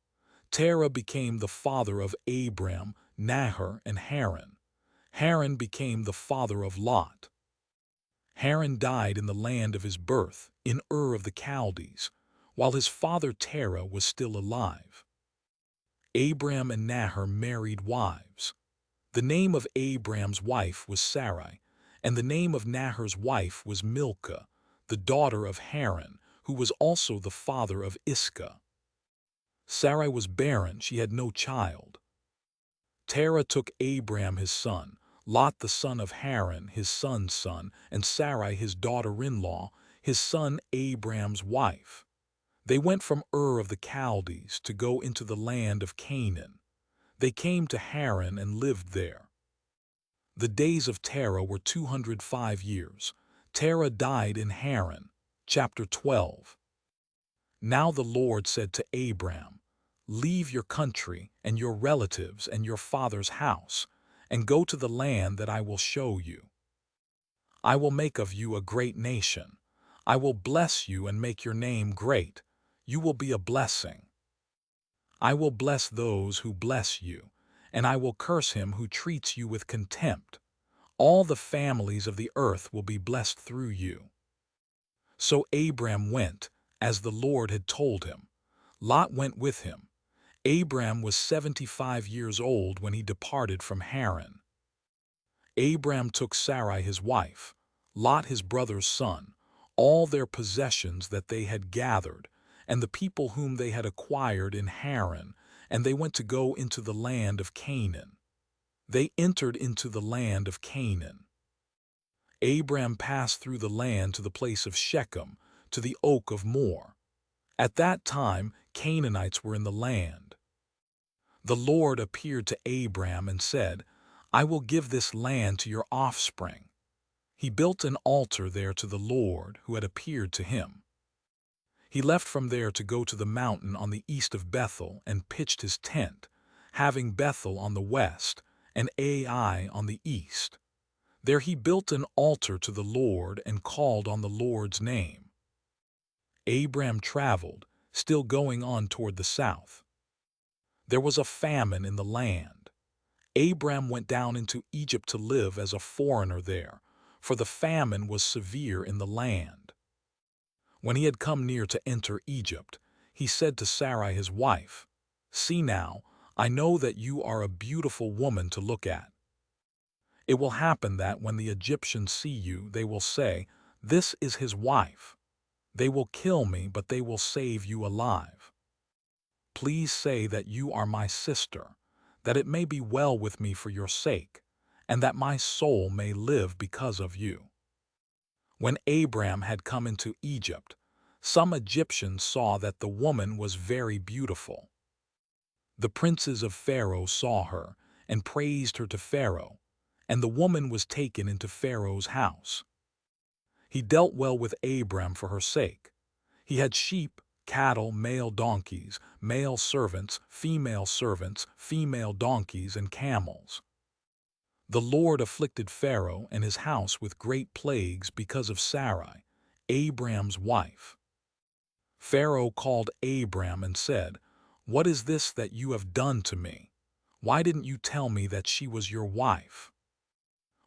Terah became the father of Abram, Nahor, and Haran. Haran became the father of Lot. Haran died in the land of his birth, in Ur of the Chaldees, while his father Terah was still alive. Abram and Nahor married wives. The name of Abram's wife was Sarai, and the name of Nahor's wife was Milcah, the daughter of Haran, who was also the father of Iscah. Sarai was barren, she had no child. Terah took Abram his son, Lot the son of Haran his son's son, and Sarai his daughter-in-law, his son Abram's wife. They went from Ur of the Chaldees to go into the land of Canaan. They came to Haran and lived there. The days of Terah were 205 years. Terah died in Haran. Chapter 12. Now the Lord said to Abram, "Leave your country and your relatives and your father's house, and go to the land that I will show you. I will make of you a great nation. I will bless you and make your name great. You will be a blessing. I will bless those who bless you, and I will curse him who treats you with contempt. All the families of the earth will be blessed through you." So Abram went, as the Lord had told him. Lot went with him. Abram was 75 years old when he departed from Haran. Abram took Sarai his wife, Lot his brother's son, all their possessions that they had gathered, and the people whom they had acquired in Haran, and they went to go into the land of Canaan. They entered into the land of Canaan. Abram passed through the land to the place of Shechem, to the oak of Moreh. At that time Canaanites were in the land. The Lord appeared to Abram and said, "I will give this land to your offspring." He built an altar there to the Lord who had appeared to him. He left from there to go to the mountain on the east of Bethel and pitched his tent, having Bethel on the west and Ai on the east. There he built an altar to the Lord and called on the Lord's name. Abram traveled, still going on toward the south. There was a famine in the land. Abram went down into Egypt to live as a foreigner there, for the famine was severe in the land. When he had come near to enter Egypt, he said to Sarai his wife, "See now, I know that you are a beautiful woman to look at. It will happen that when the Egyptians see you, they will say, 'This is his wife.' They will kill me, but they will save you alive. Please say that you are my sister, that it may be well with me for your sake, and that my soul may live because of you." When Abram had come into Egypt, some Egyptians saw that the woman was very beautiful. The princes of Pharaoh saw her and praised her to Pharaoh, and the woman was taken into Pharaoh's house. He dealt well with Abram for her sake. He had sheep, cattle, male donkeys, male servants, female donkeys, and camels. The Lord afflicted Pharaoh and his house with great plagues because of Sarai, Abram's wife. Pharaoh called Abram and said, "What is this that you have done to me? Why didn't you tell me that she was your wife?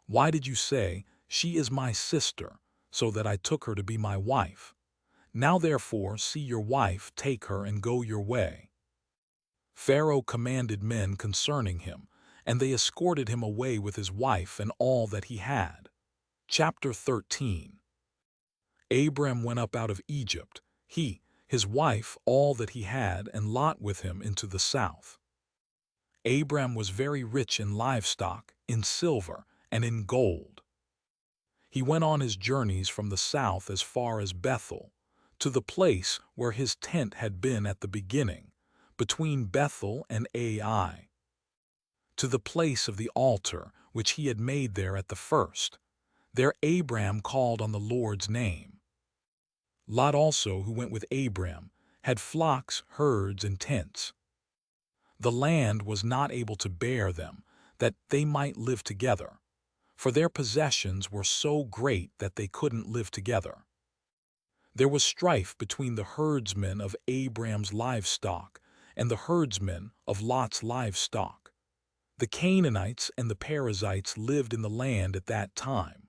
Why did you say, 'She is my sister,' so that I took her to be my wife? Now therefore see your wife, take her, and go your way." Pharaoh commanded men concerning him, and they escorted him away with his wife and all that he had. Chapter 13. Abram went up out of Egypt, he, his wife, all that he had, and Lot with him into the south. Abram was very rich in livestock, in silver, and in gold. He went on his journeys from the south as far as Bethel, to the place where his tent had been at the beginning, between Bethel and Ai, to the place of the altar which he had made there at the first. There Abram called on the Lord's name. Lot also, who went with Abram, had flocks, herds, and tents. The land was not able to bear them, that they might live together, for their possessions were so great that they couldn't live together. There was strife between the herdsmen of Abram's livestock and the herdsmen of Lot's livestock. The Canaanites and the Perizzites lived in the land at that time.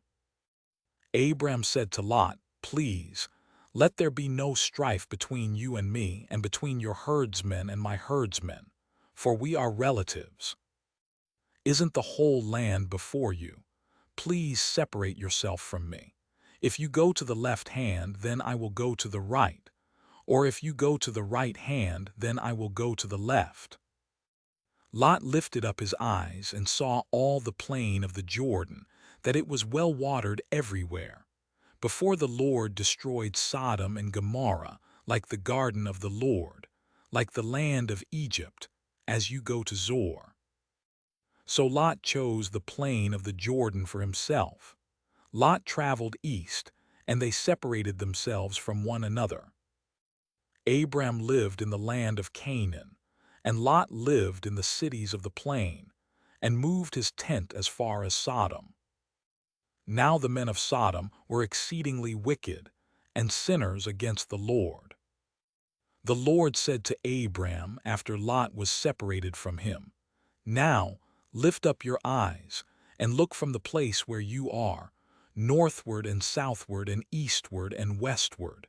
Abram said to Lot, "Please, let there be no strife between you and me, and between your herdsmen and my herdsmen, for we are relatives. Isn't the whole land before you? Please separate yourself from me. If you go to the left hand, then I will go to the right, or if you go to the right hand, then I will go to the left." Lot lifted up his eyes and saw all the plain of the Jordan, that it was well watered everywhere, before the Lord destroyed Sodom and Gomorrah, like the garden of the Lord, like the land of Egypt, as you go to Zoar. So Lot chose the plain of the Jordan for himself. Lot traveled east, and they separated themselves from one another. Abram lived in the land of Canaan, and Lot lived in the cities of the plain, and moved his tent as far as Sodom. Now the men of Sodom were exceedingly wicked, and sinners against the Lord. The Lord said to Abram after Lot was separated from him, "Now lift up your eyes, and look from the place where you are, northward and southward and eastward and westward.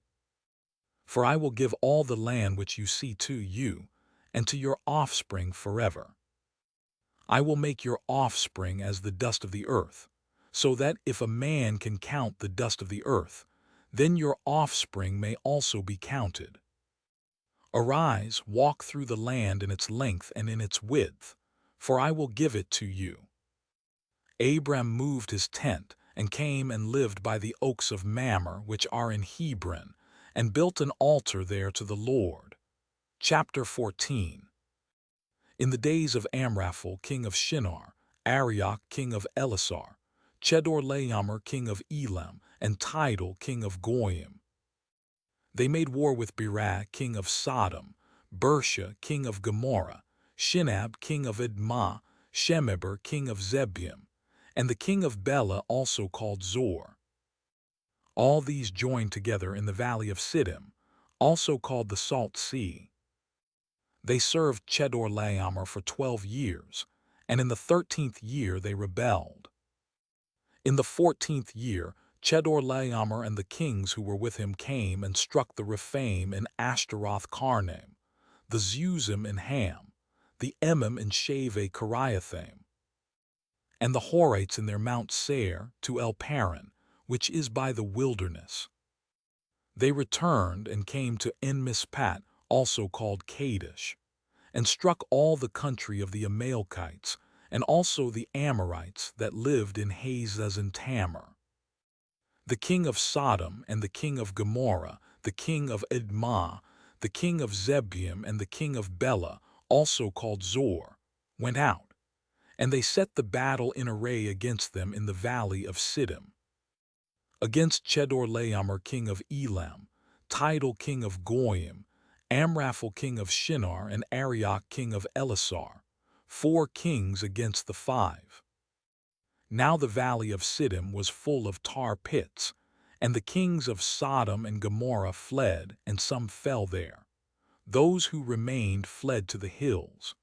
For I will give all the land which you see to you, and to your offspring forever. I will make your offspring as the dust of the earth, so that if a man can count the dust of the earth, then your offspring may also be counted. Arise, walk through the land in its length and in its width, for I will give it to you. Abram moved his tent, and came and lived by the oaks of Mamre which are in Hebron, and built an altar there to the Lord. Chapter 14. In the days of Amraphel king of Shinar, Arioch king of Elasar, Chedorlaomer king of Elam, and Tidal king of Goyim, they made war with Berah king of Sodom, Bersha king of Gomorrah, Shinab king of Admah, Shemeber king of Zebim, and the king of Bela also called Zor. All these joined together in the valley of Siddim, also called the Salt Sea. They served Chedorlaomer for 12 years, and in the 13th year they rebelled. In the 14th year, Chedorlaomer and the kings who were with him came and struck the Rephaim in Ashtaroth Karnaim, the Zuzim in Ham, the Emim in Shaveh Kiriathaim, and the Horites in their Mount Seir to El Paran, which is by the wilderness. They returned and came to En-Mishpat, also called Kadesh, and struck all the country of the Amalekites, and also the Amorites that lived in Hazaz and Tamar. The king of Sodom and the king of Gomorrah, the king of Admah, the king of Zebim and the king of Bela, also called Zor, went out, and they set the battle in array against them in the valley of Siddim. Against Chedorlaomer king of Elam, Tidal king of Goyim, Amraphel king of Shinar, and Arioch king of Elasar, 4 kings against the 5. Now the valley of Siddim was full of tar pits, and the kings of Sodom and Gomorrah fled, and some fell there. Those who remained fled to the hills.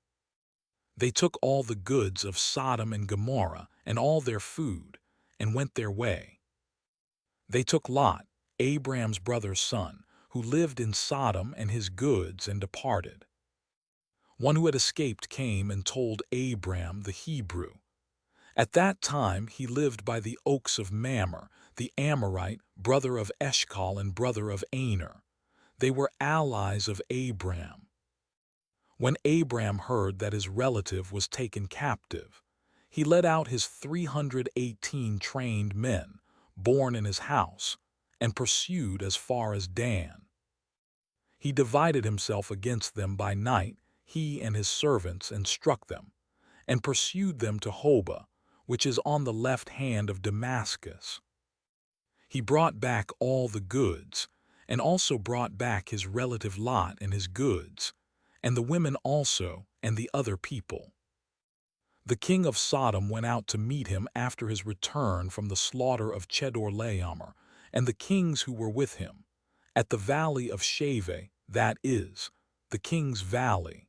They took all the goods of Sodom and Gomorrah, and all their food, and went their way. They took Lot, Abram's brother's son, who lived in Sodom, and his goods, and departed. One who had escaped came and told Abram the Hebrew. At that time he lived by the oaks of Mamre, the Amorite, brother of Eshcol and brother of Aner. They were allies of Abram. When Abram heard that his relative was taken captive, he led out his 318 trained men, born in his house, and pursued as far as Dan. He divided himself against them by night, he and his servants, and struck them, and pursued them to Hobah, which is on the left hand of Damascus. He brought back all the goods, and also brought back his relative Lot and his goods, and the women also, and the other people. The king of Sodom went out to meet him after his return from the slaughter of Chedorlaomer, and the kings who were with him, at the valley of Shaveh, that is, the king's valley.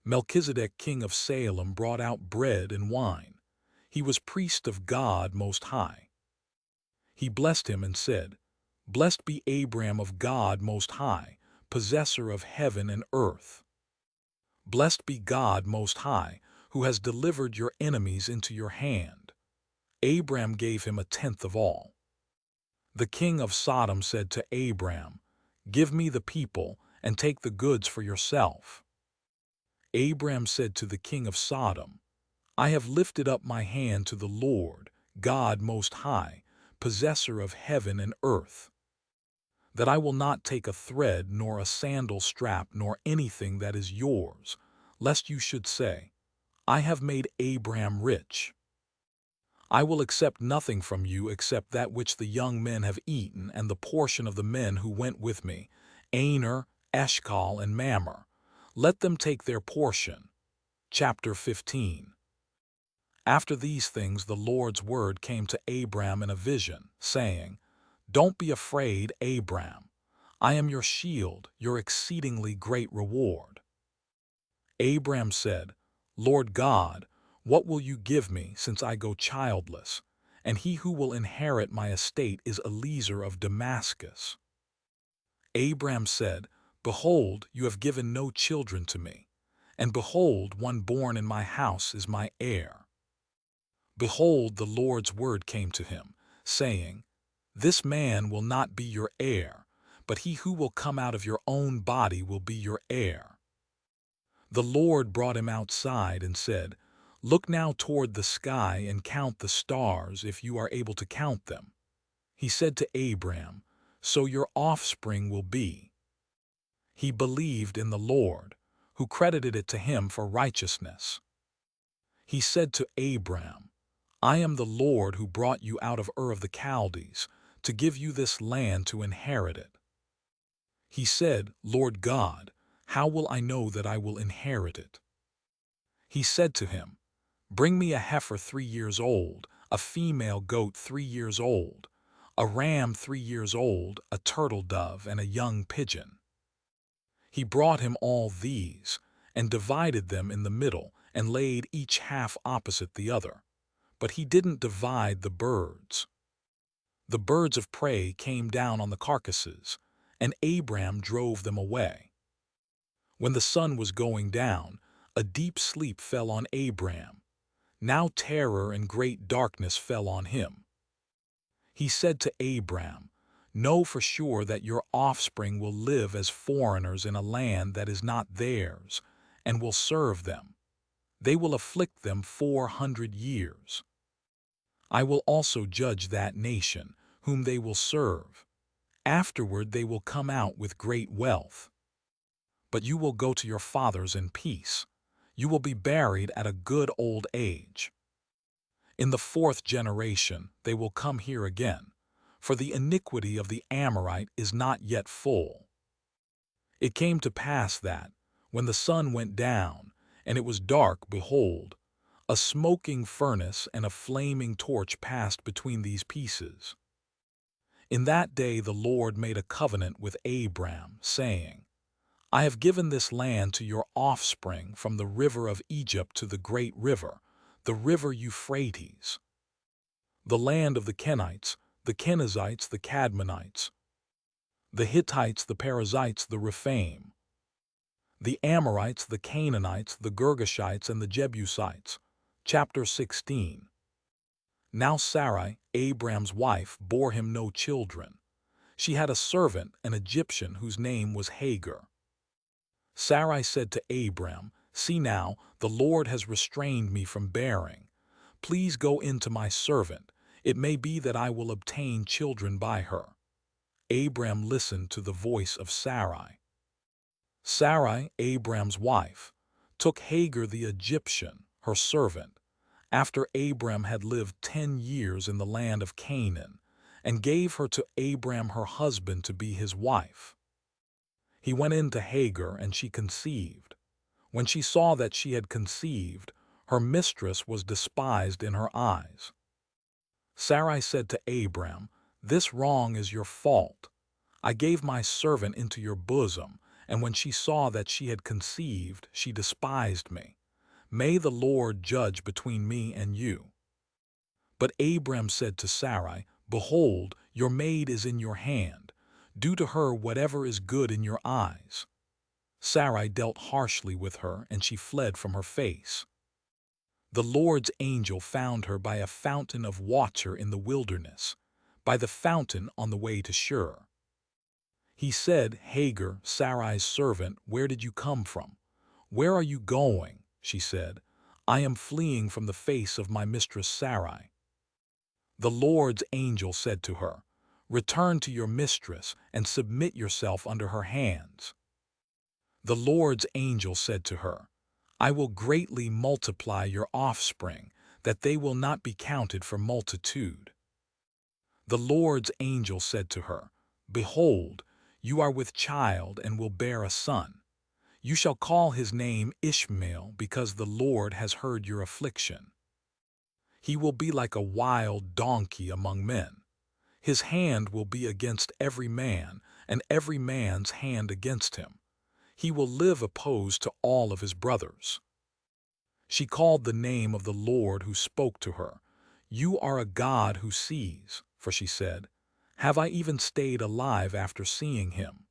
Melchizedek king of Salem brought out bread and wine. He was priest of God Most High. He blessed him and said, Blessed be Abram of God Most High, possessor of heaven and earth. Blessed be God Most High, who has delivered your enemies into your hand. Abram gave him 1/10 of all. The king of Sodom said to Abram, Give me the people, and take the goods for yourself. Abram said to the king of Sodom, I have lifted up my hand to the Lord, God Most High, possessor of heaven and earth, that I will not take a thread nor a sandal strap nor anything that is yours, lest you should say, I have made Abram rich. I will accept nothing from you except that which the young men have eaten and the portion of the men who went with me, Aner, Eshcol, and Mamre. Let them take their portion. Chapter 15. After these things the Lord's word came to Abram in a vision, saying, Don't be afraid, Abram. I am your shield, your exceedingly great reward. Abram said, Lord God, What will you give me, since I go childless? And he who will inherit my estate is Eliezer of Damascus. Abram said, Behold, you have given no children to me, and behold, one born in my house is my heir. Behold, the Lord's word came to him, saying, This man will not be your heir, but he who will come out of your own body will be your heir. The Lord brought him outside and said, Look now toward the sky and count the stars, if you are able to count them. He said to Abram, So your offspring will be. He believed in the Lord, who credited it to him for righteousness. He said to Abram, I am the Lord who brought you out of Ur of the Chaldees, to give you this land to inherit it. He said, Lord God, how will I know that I will inherit it? He said to him, Bring me a heifer 3 years old, a female goat 3 years old, a ram 3 years old, a turtle dove, and a young pigeon. He brought him all these, and divided them in the middle, and laid each half opposite the other. But he didn't divide the birds. The birds of prey came down on the carcasses, and Abram drove them away. When the sun was going down, a deep sleep fell on Abram. Now terror and great darkness fell on him. He said to Abram, Know for sure that your offspring will live as foreigners in a land that is not theirs, and will serve them. They will afflict them 400 years. I will also judge that nation, whom they will serve. Afterward they will come out with great wealth. But you will go to your fathers in peace. You will be buried at a good old age. In the 4th generation they will come here again, for the iniquity of the Amorite is not yet full. It came to pass that, when the sun went down, and it was dark, behold, a smoking furnace and a flaming torch passed between these pieces. In that day the Lord made a covenant with Abram, saying, I have given this land to your offspring from the river of Egypt to the great river, the river Euphrates, the land of the Kenites, the Kenizzites, the Cadmonites, the Hittites, the Perizzites, the Rephaim, the Amorites, the Canaanites, the Girgashites, and the Jebusites. Chapter 16. Now Sarai, Abram's wife, bore him no children. She had a servant, an Egyptian, whose name was Hagar. Sarai said to Abram, See now, the Lord has restrained me from bearing. Please go in to my servant. It may be that I will obtain children by her. Abram listened to the voice of Sarai. Sarai, Abram's wife, took Hagar the Egyptian, her servant, after Abram had lived 10 years in the land of Canaan, and gave her to Abram her husband to be his wife. He went in to Hagar, and she conceived. When she saw that she had conceived, her mistress was despised in her eyes. Sarai said to Abram, This wrong is your fault. I gave my servant into your bosom, and when she saw that she had conceived, she despised me. May the Lord judge between me and you. But Abram said to Sarai, Behold, your maid is in your hand. Do to her whatever is good in your eyes. Sarai dealt harshly with her, and she fled from her face. The Lord's angel found her by a fountain of water in the wilderness, by the fountain on the way to Shur. He said, Hagar, Sarai's servant, where did you come from? Where are you going? She said, I am fleeing from the face of my mistress Sarai. The Lord's angel said to her, Return to your mistress and submit yourself under her hands. The Lord's angel said to her, I will greatly multiply your offspring, that they will not be counted for multitude. The Lord's angel said to her, Behold, you are with child and will bear a son. You shall call his name Ishmael, because the Lord has heard your affliction. He will be like a wild donkey among men. His hand will be against every man, and every man's hand against him. He will live opposed to all of his brothers. She called the name of the Lord who spoke to her. "You are a God who sees," for she said, "Have I even stayed alive after seeing him?"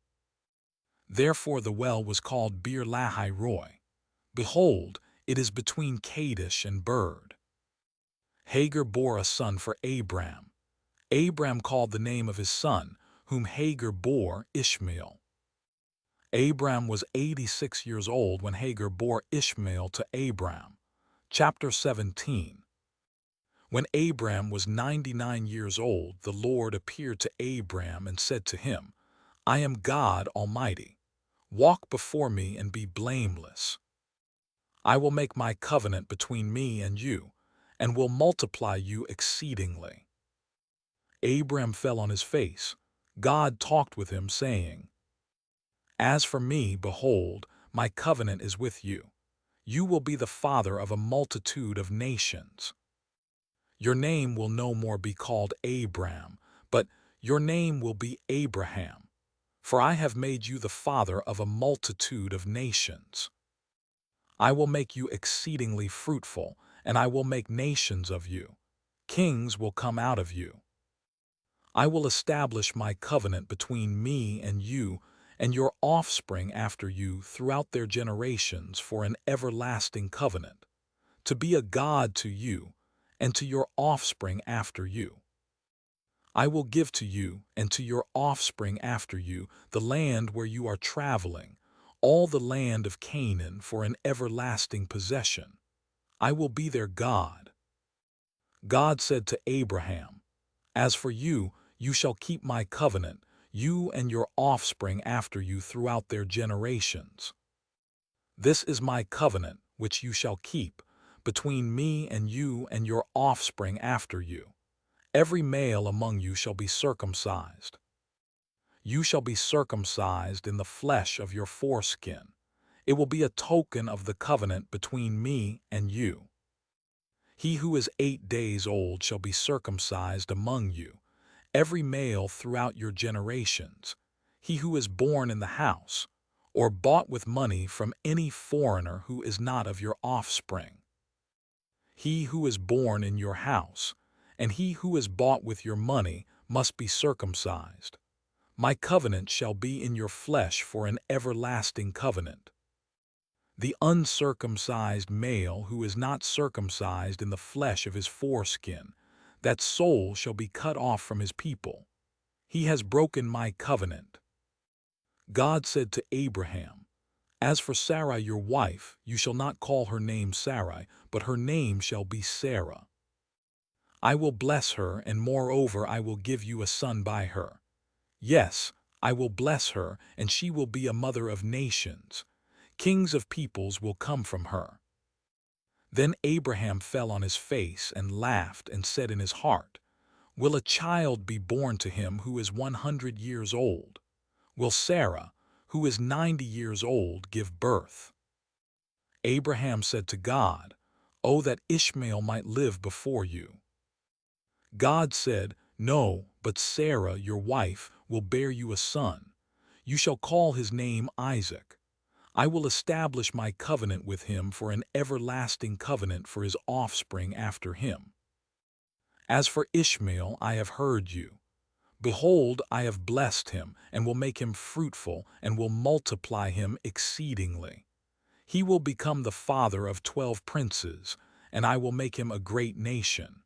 Therefore the well was called Bir Lahai Roi. Behold, it is between Kadesh and Bird. Hagar bore a son for Abram. Abram called the name of his son, whom Hagar bore, Ishmael. Abram was 86 years old when Hagar bore Ishmael to Abram. Chapter 17. When Abram was 99 years old, the Lord appeared to Abram and said to him, "I am God Almighty. Walk before me and be blameless. I will make my covenant between me and you, and will multiply you exceedingly." Abram fell on his face. God talked with him, saying, "As for me, behold, my covenant is with you. You will be the father of a multitude of nations. Your name will no more be called Abram, but your name will be Abraham, for I have made you the father of a multitude of nations. I will make you exceedingly fruitful, and I will make nations of you. Kings will come out of you. I will establish my covenant between me and you and your offspring after you throughout their generations for an everlasting covenant, to be a God to you and to your offspring after you. I will give to you and to your offspring after you the land where you are traveling, all the land of Canaan for an everlasting possession. I will be their God." God said to Abraham, "As for you, you shall keep my covenant, you and your offspring after you throughout their generations. This is my covenant which you shall keep, between me and your offspring after you. Every male among you shall be circumcised. You shall be circumcised in the flesh of your foreskin. It will be a token of the covenant between me and you. He who is 8 days old shall be circumcised among you, every male throughout your generations. He who is born in the house, or bought with money from any foreigner who is not of your offspring. He who is born in your house, and he who is bought with your money must be circumcised. My covenant shall be in your flesh for an everlasting covenant. The uncircumcised male who is not circumcised in the flesh of his foreskin, that soul shall be cut off from his people. He has broken my covenant." God said to Abraham, "As for Sarai your wife, you shall not call her name Sarai, but her name shall be Sarah. I will bless her, and moreover I will give you a son by her. Yes, I will bless her, and she will be a mother of nations. Kings of peoples will come from her." Then Abraham fell on his face and laughed and said in his heart, "Will a child be born to him who is 100 years old? Will Sarah, who is 90 years old, give birth?" Abraham said to God, "Oh, that Ishmael might live before you." God said, "No, but Sarah, your wife, will bear you a son. You shall call his name Isaac. I will establish my covenant with him for an everlasting covenant for his offspring after him. As for Ishmael, I have heard you. Behold, I have blessed him, and will make him fruitful, and will multiply him exceedingly. He will become the father of 12 princes, and I will make him a great nation.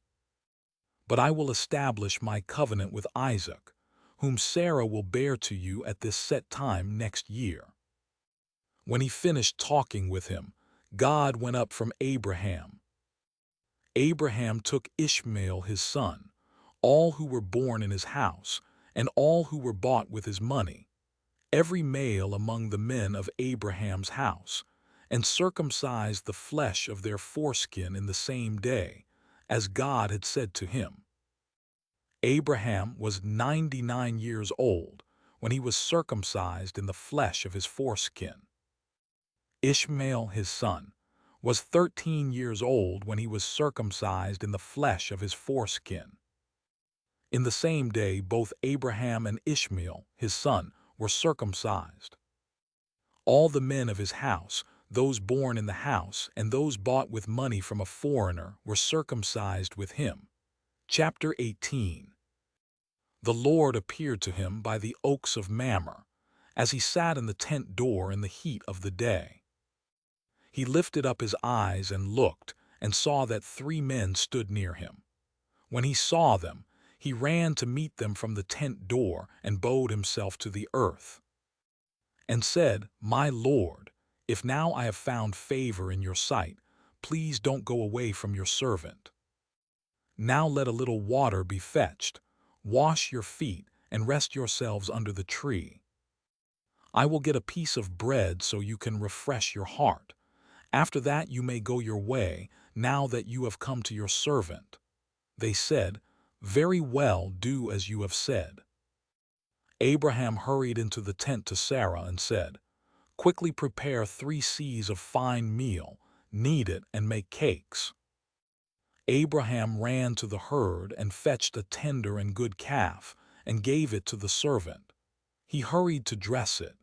But I will establish my covenant with Isaac, whom Sarah will bear to you at this set time next year." When he finished talking with him, God went up from Abraham. Abraham took Ishmael his son, all who were born in his house, and all who were bought with his money, every male among the men of Abraham's house, and circumcised the flesh of their foreskin in the same day, as God had said to him. Abraham was 99 years old when he was circumcised in the flesh of his foreskin. Ishmael his son was 13 years old when he was circumcised in the flesh of his foreskin. In the same day both Abraham and Ishmael his son were circumcised. All the men of his house, those born in the house and those bought with money from a foreigner were circumcised with him. Chapter 18. The Lord appeared to him by the oaks of Mamre, as he sat in the tent door in the heat of the day. He lifted up his eyes and looked, and saw that 3 men stood near him. When he saw them, he ran to meet them from the tent door and bowed himself to the earth, and said, "My Lord, if now I have found favor in your sight, please don't go away from your servant. Now let a little water be fetched, wash your feet, and rest yourselves under the tree. I will get a piece of bread so you can refresh your heart. After that you may go your way, now that you have come to your servant." They said, "Very well, do as you have said." Abraham hurried into the tent to Sarah and said, "Quickly prepare 3 seahs of fine meal, knead it, and make cakes." Abraham ran to the herd and fetched a tender and good calf, and gave it to the servant. He hurried to dress it.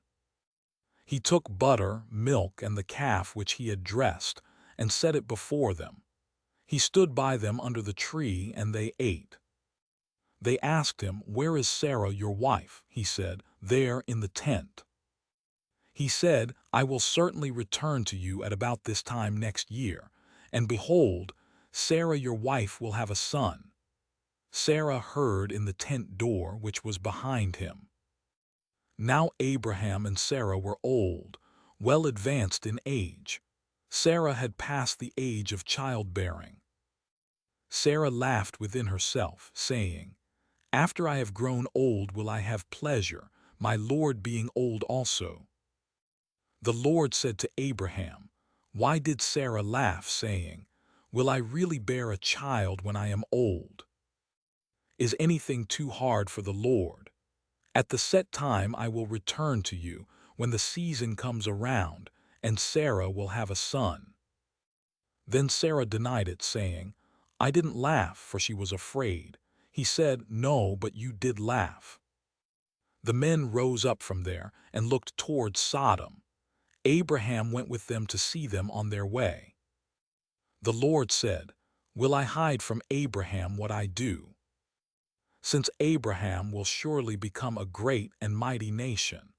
He took butter, milk, and the calf which he had dressed, and set it before them. He stood by them under the tree, and they ate. They asked him, "Where is Sarah your wife?" He said, "There in the tent." He said, "I will certainly return to you at about this time next year, and behold, Sarah your wife will have a son." Sarah heard in the tent door which was behind him. Now Abraham and Sarah were old, well advanced in age. Sarah had passed the age of childbearing. Sarah laughed within herself, saying, "After I have grown old will I have pleasure, my Lord being old also." The Lord said to Abraham, "Why did Sarah laugh, saying, 'Will I really bear a child when I am old?' Is anything too hard for the Lord? At the set time I will return to you, when the season comes around, and Sarah will have a son." Then Sarah denied it, saying, "I didn't laugh," for she was afraid. He said, "No, but you did laugh." The men rose up from there and looked toward Sodom. Abraham went with them to see them on their way. The Lord said, "Will I hide from Abraham what I do? Since Abraham will surely become a great and mighty nation,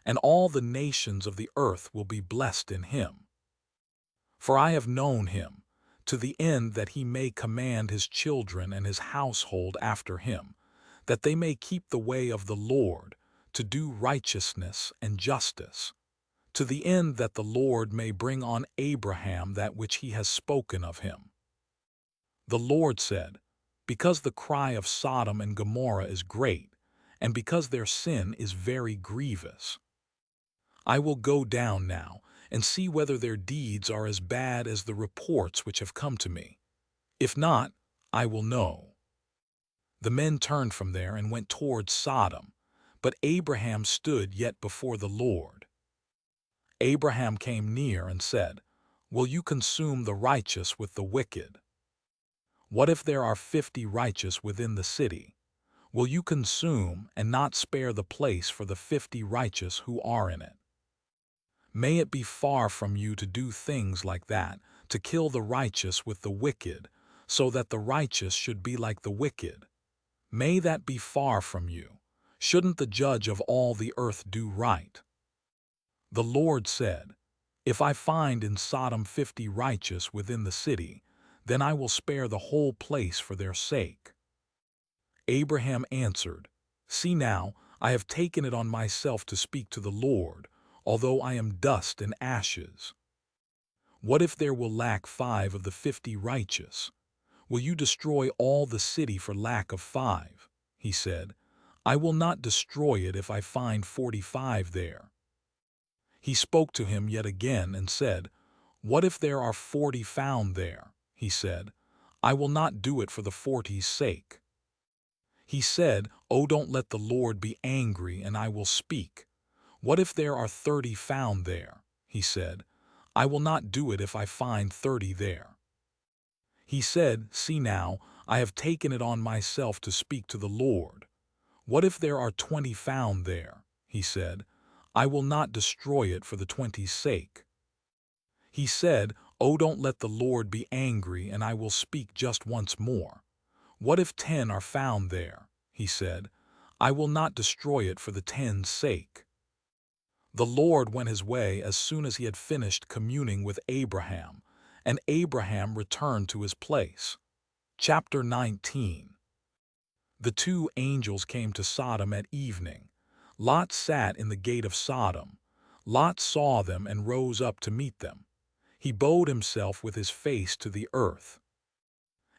and all the nations of the earth will be blessed in him. For I have known him, to the end that he may command his children and his household after him, that they may keep the way of the Lord, to do righteousness and justice, to the end that the Lord may bring on Abraham that which he has spoken of him." The Lord said, "Because the cry of Sodom and Gomorrah is great, and because their sin is very grievous, I will go down now and see whether their deeds are as bad as the reports which have come to me. If not, I will know." The men turned from there and went towards Sodom, but Abraham stood yet before the Lord. Abraham came near and said, "Will you consume the righteous with the wicked? What if there are 50 righteous within the city? Will you consume and not spare the place for the 50 righteous who are in it? May it be far from you to do things like that, to kill the righteous with the wicked, so that the righteous should be like the wicked. May that be far from you. Shouldn't the judge of all the earth do right?" The Lord said, "If I find in Sodom 50 righteous within the city, then I will spare the whole place for their sake." Abraham answered, "See now, I have taken it on myself to speak to the Lord, although I am dust and ashes. What if there will lack 5 of the 50 righteous? Will you destroy all the city for lack of 5? He said, "I will not destroy it if I find 45 there." He spoke to him yet again and said, "What if there are 40 found there?" He said, "I will not do it for the 40's sake." He said, "Oh, don't let the Lord be angry, and I will speak. What if there are 30 found there?" He said, "I will not do it if I find 30 there." He said, "See now, I have taken it on myself to speak to the Lord. What if there are 20 found there?" He said, "I will not destroy it for the 20's sake." He said, "Oh, don't let the Lord be angry, and I will speak just once more. What if 10 are found there?" He said. "I will not destroy it for the 10's sake." The Lord went his way as soon as he had finished communing with Abraham, and Abraham returned to his place. Chapter 19. The two angels came to Sodom at evening. Lot sat in the gate of Sodom. Lot saw them and rose up to meet them. He bowed himself with his face to the earth.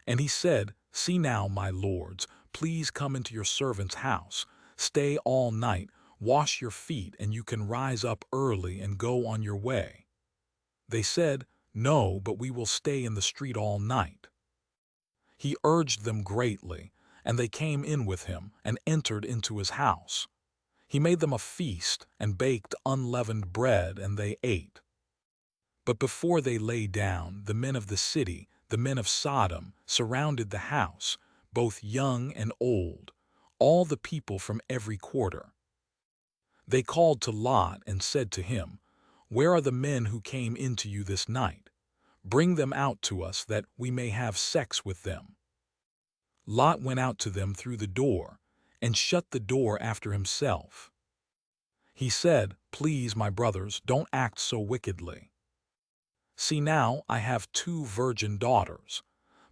And he said, "See now, my lords, please come into your servant's house. Stay all night, wash your feet, and you can rise up early and go on your way." They said, "No, but we will stay in the street all night." He urged them greatly, and they came in with him and entered into his house. He made them a feast and baked unleavened bread, and they ate. But before they lay down, the men of the city, the men of Sodom, surrounded the house, both young and old, all the people from every quarter. They called to Lot and said to him, "Where are the men who came into you this night? Bring them out to us that we may have sex with them." Lot went out to them through the door and shut the door after himself. He said, "Please, my brothers, don't act so wickedly. See now, I have 2 virgin daughters.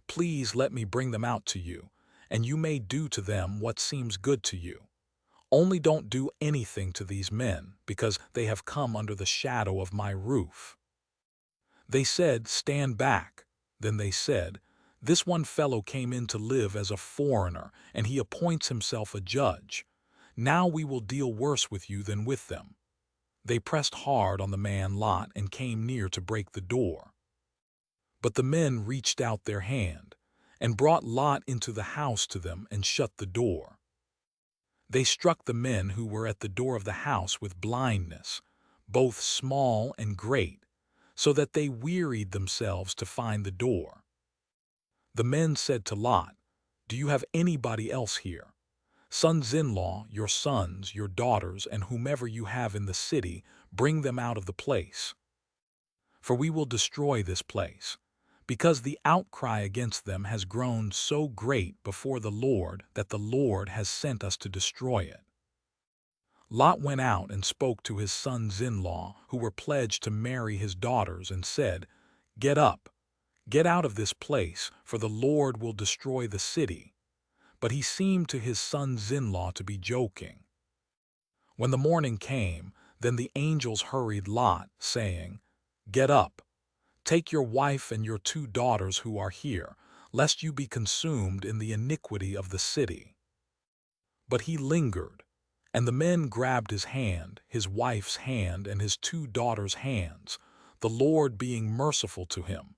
Please let me bring them out to you, and you may do to them what seems good to you. Only don't do anything to these men, because they have come under the shadow of my roof." They said, "Stand back." Then they said, "This one fellow came in to live as a foreigner, and he appoints himself a judge. Now we will deal worse with you than with them." They pressed hard on the man Lot and came near to break the door. But the men reached out their hand and brought Lot into the house to them and shut the door. They struck the men who were at the door of the house with blindness, both small and great, so that they wearied themselves to find the door. The men said to Lot, "Do you have anybody else here? Sons-in-law, your sons, your daughters, and whomever you have in the city, bring them out of the place. For we will destroy this place, because the outcry against them has grown so great before the Lord that the Lord has sent us to destroy it." Lot went out and spoke to his sons-in-law, who were pledged to marry his daughters, and said, "Get up, get out of this place, for the Lord will destroy the city." But he seemed to his sons-in-law to be joking. When the morning came, then the angels hurried Lot, saying, "Get up, take your wife and your 2 daughters who are here, lest you be consumed in the iniquity of the city." But he lingered, and the men grabbed his hand, his wife's hand, and his 2 daughters' hands, the Lord being merciful to him,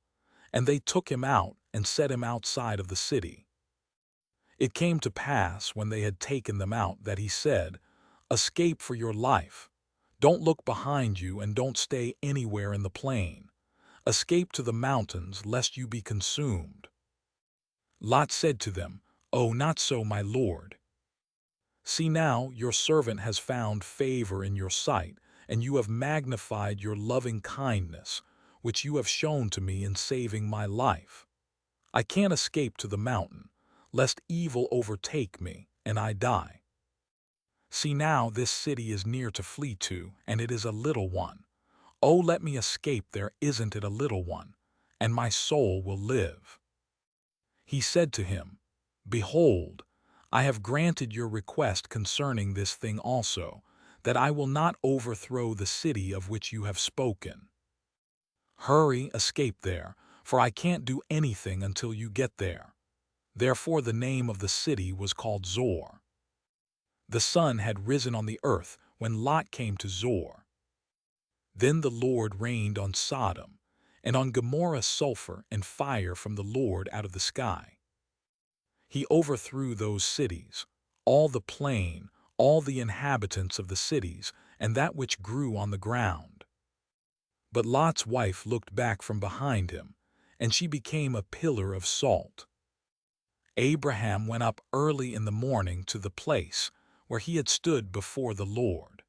and they took him out and set him outside of the city. It came to pass, when they had taken them out, that he said, "Escape for your life. Don't look behind you, and don't stay anywhere in the plain. Escape to the mountains, lest you be consumed." Lot said to them, "Oh, not so, my lord. See now, your servant has found favor in your sight, and you have magnified your loving kindness, which you have shown to me in saving my life. I can't escape to the mountain, lest evil overtake me, and I die. See now, this city is near to flee to, and it is a little one. Oh, let me escape there, isn't it a little one, and my soul will live." He said to him, "Behold, I have granted your request concerning this thing also, that I will not overthrow the city of which you have spoken. Hurry, escape there, for I can't do anything until you get there." Therefore the name of the city was called Zor. The sun had risen on the earth when Lot came to Zor. Then the Lord rained on Sodom, and on Gomorrah sulfur and fire from the Lord out of the sky. He overthrew those cities, all the plain, all the inhabitants of the cities, and that which grew on the ground. But Lot's wife looked back from behind him, and she became a pillar of salt. Abraham went up early in the morning to the place where he had stood before the Lord.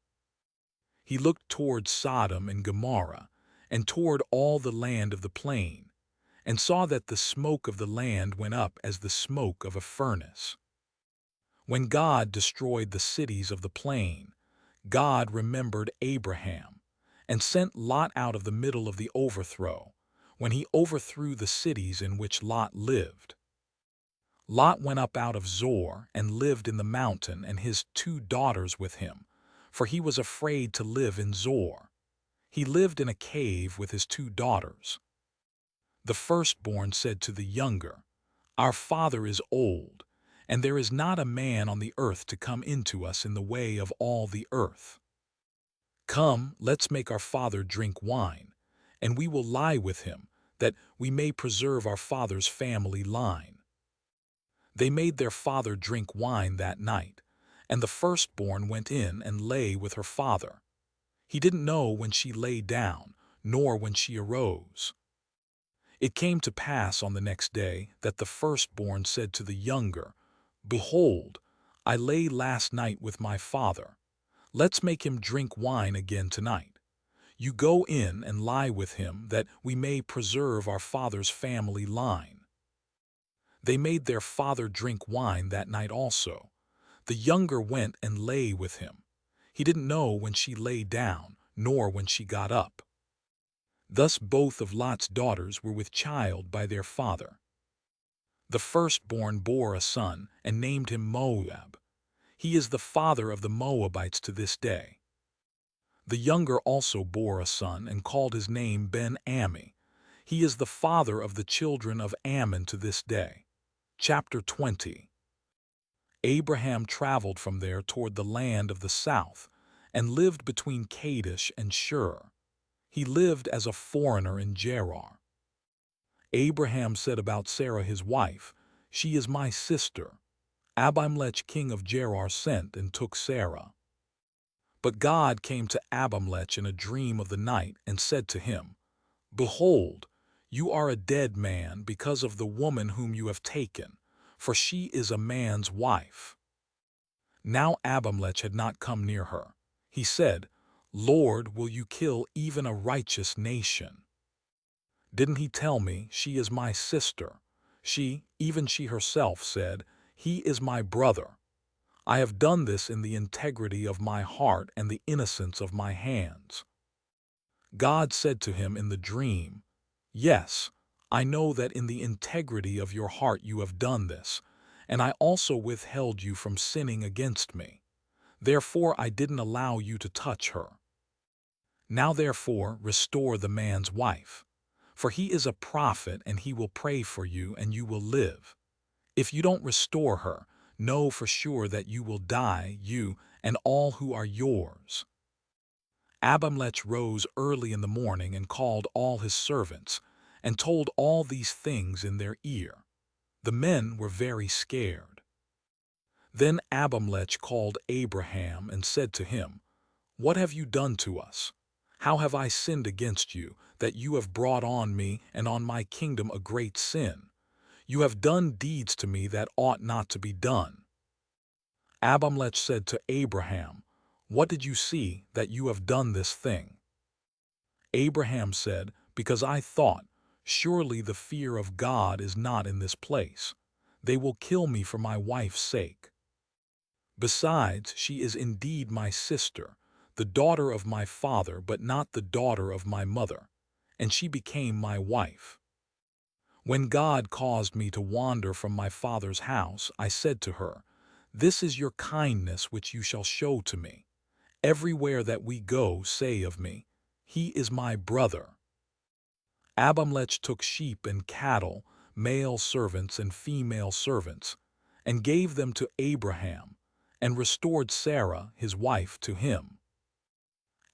He looked towards Sodom and Gomorrah, and toward all the land of the plain, and saw that the smoke of the land went up as the smoke of a furnace. When God destroyed the cities of the plain, God remembered Abraham, and sent Lot out of the middle of the overthrow, when he overthrew the cities in which Lot lived. Lot went up out of Zoar and lived in the mountain, and his 2 daughters with him, for he was afraid to live in Zoar. He lived in a cave with his 2 daughters. The firstborn said to the younger, "Our father is old, and there is not a man on the earth to come into us in the way of all the earth. Come, let's make our father drink wine, and we will lie with him, that we may preserve our father's family line." They made their father drink wine that night, and the firstborn went in and lay with her father. He didn't know when she lay down, nor when she arose. It came to pass on the next day that the firstborn said to the younger, "Behold, I lay last night with my father. Let's make him drink wine again tonight. You go in and lie with him, that we may preserve our father's family line." They made their father drink wine that night also. The younger went and lay with him. He didn't know when she lay down, nor when she got up. Thus both of Lot's daughters were with child by their father. The firstborn bore a son, and named him Moab. He is the father of the Moabites to this day. The younger also bore a son, and called his name Ben-Ammi. He is the father of the children of Ammon to this day. Chapter 20. Abraham traveled from there toward the land of the south, and lived between Kadesh and Shur. He lived as a foreigner in Gerar. Abraham said about Sarah his wife, "She is my sister." Abimelech king of Gerar sent and took Sarah. But God came to Abimelech in a dream of the night and said to him, "Behold, you are a dead man because of the woman whom you have taken, for she is a man's wife." Now Abimelech had not come near her. He said, "Lord, will you kill even a righteous nation? Didn't he tell me she is my sister?" She, even she herself, said, "He is my brother." I have done this in the integrity of my heart and the innocence of my hands. God said to him in the dream, "Yes, I know that in the integrity of your heart you have done this, and I also withheld you from sinning against me. Therefore I didn't allow you to touch her. Now therefore restore the man's wife, for he is a prophet, and he will pray for you and you will live. If you don't restore her, know for sure that you will die, you and all who are yours." Abimelech rose early in the morning and called all his servants, and told all these things in their ear. The men were very scared. Then Abimelech called Abraham and said to him, "What have you done to us? How have I sinned against you, that you have brought on me and on my kingdom a great sin? You have done deeds to me that ought not to be done." Abimelech said to Abraham, "What did you see that you have done this thing?" Abraham said, "Because I thought, surely the fear of God is not in this place. They will kill me for my wife's sake. Besides, she is indeed my sister, the daughter of my father, but not the daughter of my mother, and she became my wife. When God caused me to wander from my father's house, I said to her, 'This is your kindness which you shall show to me. Everywhere that we go, say of me, he is my brother.' Abimelech took sheep and cattle, male servants and female servants, and gave them to Abraham, and restored Sarah, his wife, to him.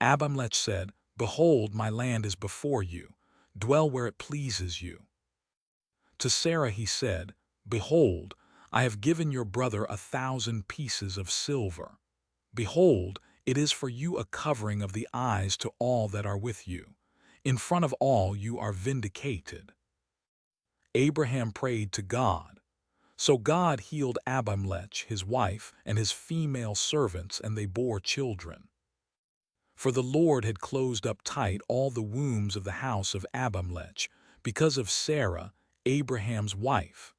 Abimelech said, 'Behold, my land is before you. Dwell where it pleases you.' To Sarah he said, 'Behold, I have given your brother 1,000 pieces of silver. Behold, it is for you a covering of the eyes to all that are with you. In front of all you are vindicated.' Abraham prayed to God. So God healed Abimelech, his wife, and his female servants, and they bore children. For the Lord had closed up tight all the wombs of the house of Abimelech because of Sarah, Abraham's wife.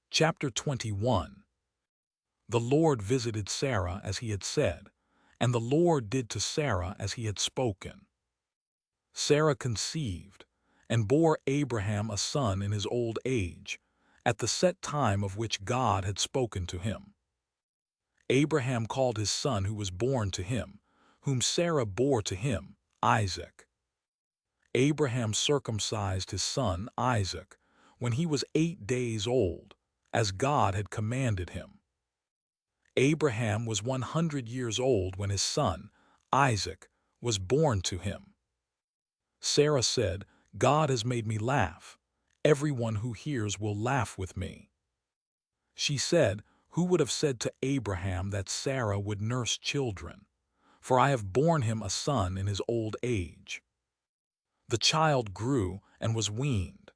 Chapter 21. The Lord visited Sarah as he had said, and the Lord did to Sarah as he had spoken. Sarah conceived, and bore Abraham a son in his old age, at the set time of which God had spoken to him. Abraham called his son who was born to him, whom Sarah bore to him, Isaac. Abraham circumcised his son Isaac when he was 8 days old, as God had commanded him. Abraham was 100 years old when his son, Isaac, was born to him. Sarah said, God has made me laugh. Everyone who hears will laugh with me. She said, who would have said to Abraham that Sarah would nurse children? For I have borne him a son in his old age. The child grew and was weaned.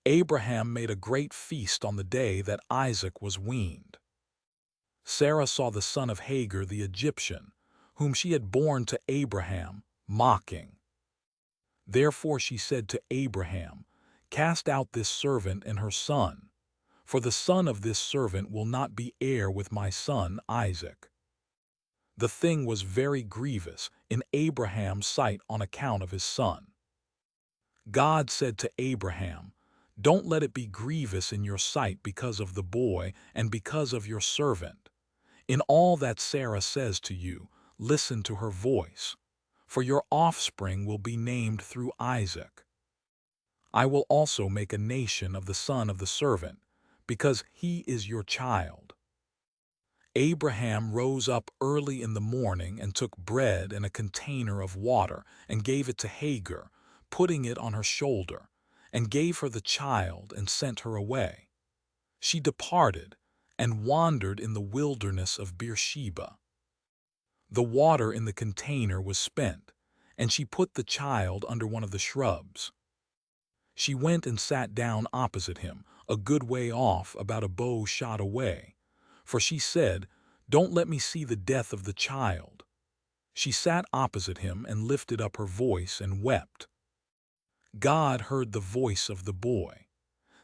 Abraham made a great feast on the day that Isaac was weaned. Sarah saw the son of Hagar the Egyptian, whom she had borne to Abraham, mocking. Therefore she said to Abraham, cast out this servant and her son, for the son of this servant will not be heir with my son Isaac. The thing was very grievous in Abraham's sight on account of his son. God said to Abraham, don't let it be grievous in your sight because of the boy and because of your servant. In all that Sarah says to you, listen to her voice, for your offspring will be named through Isaac. I will also make a nation of the son of the servant, because he is your child. Abraham rose up early in the morning and took bread and a container of water and gave it to Hagar, putting it on her shoulder, and gave her the child and sent her away. She departed and wandered in the wilderness of Beersheba. The water in the container was spent, and she put the child under one of the shrubs. She went and sat down opposite him, a good way off, about a bow shot away, for she said, don't let me see the death of the child. She sat opposite him and lifted up her voice and wept. God heard the voice of the boy.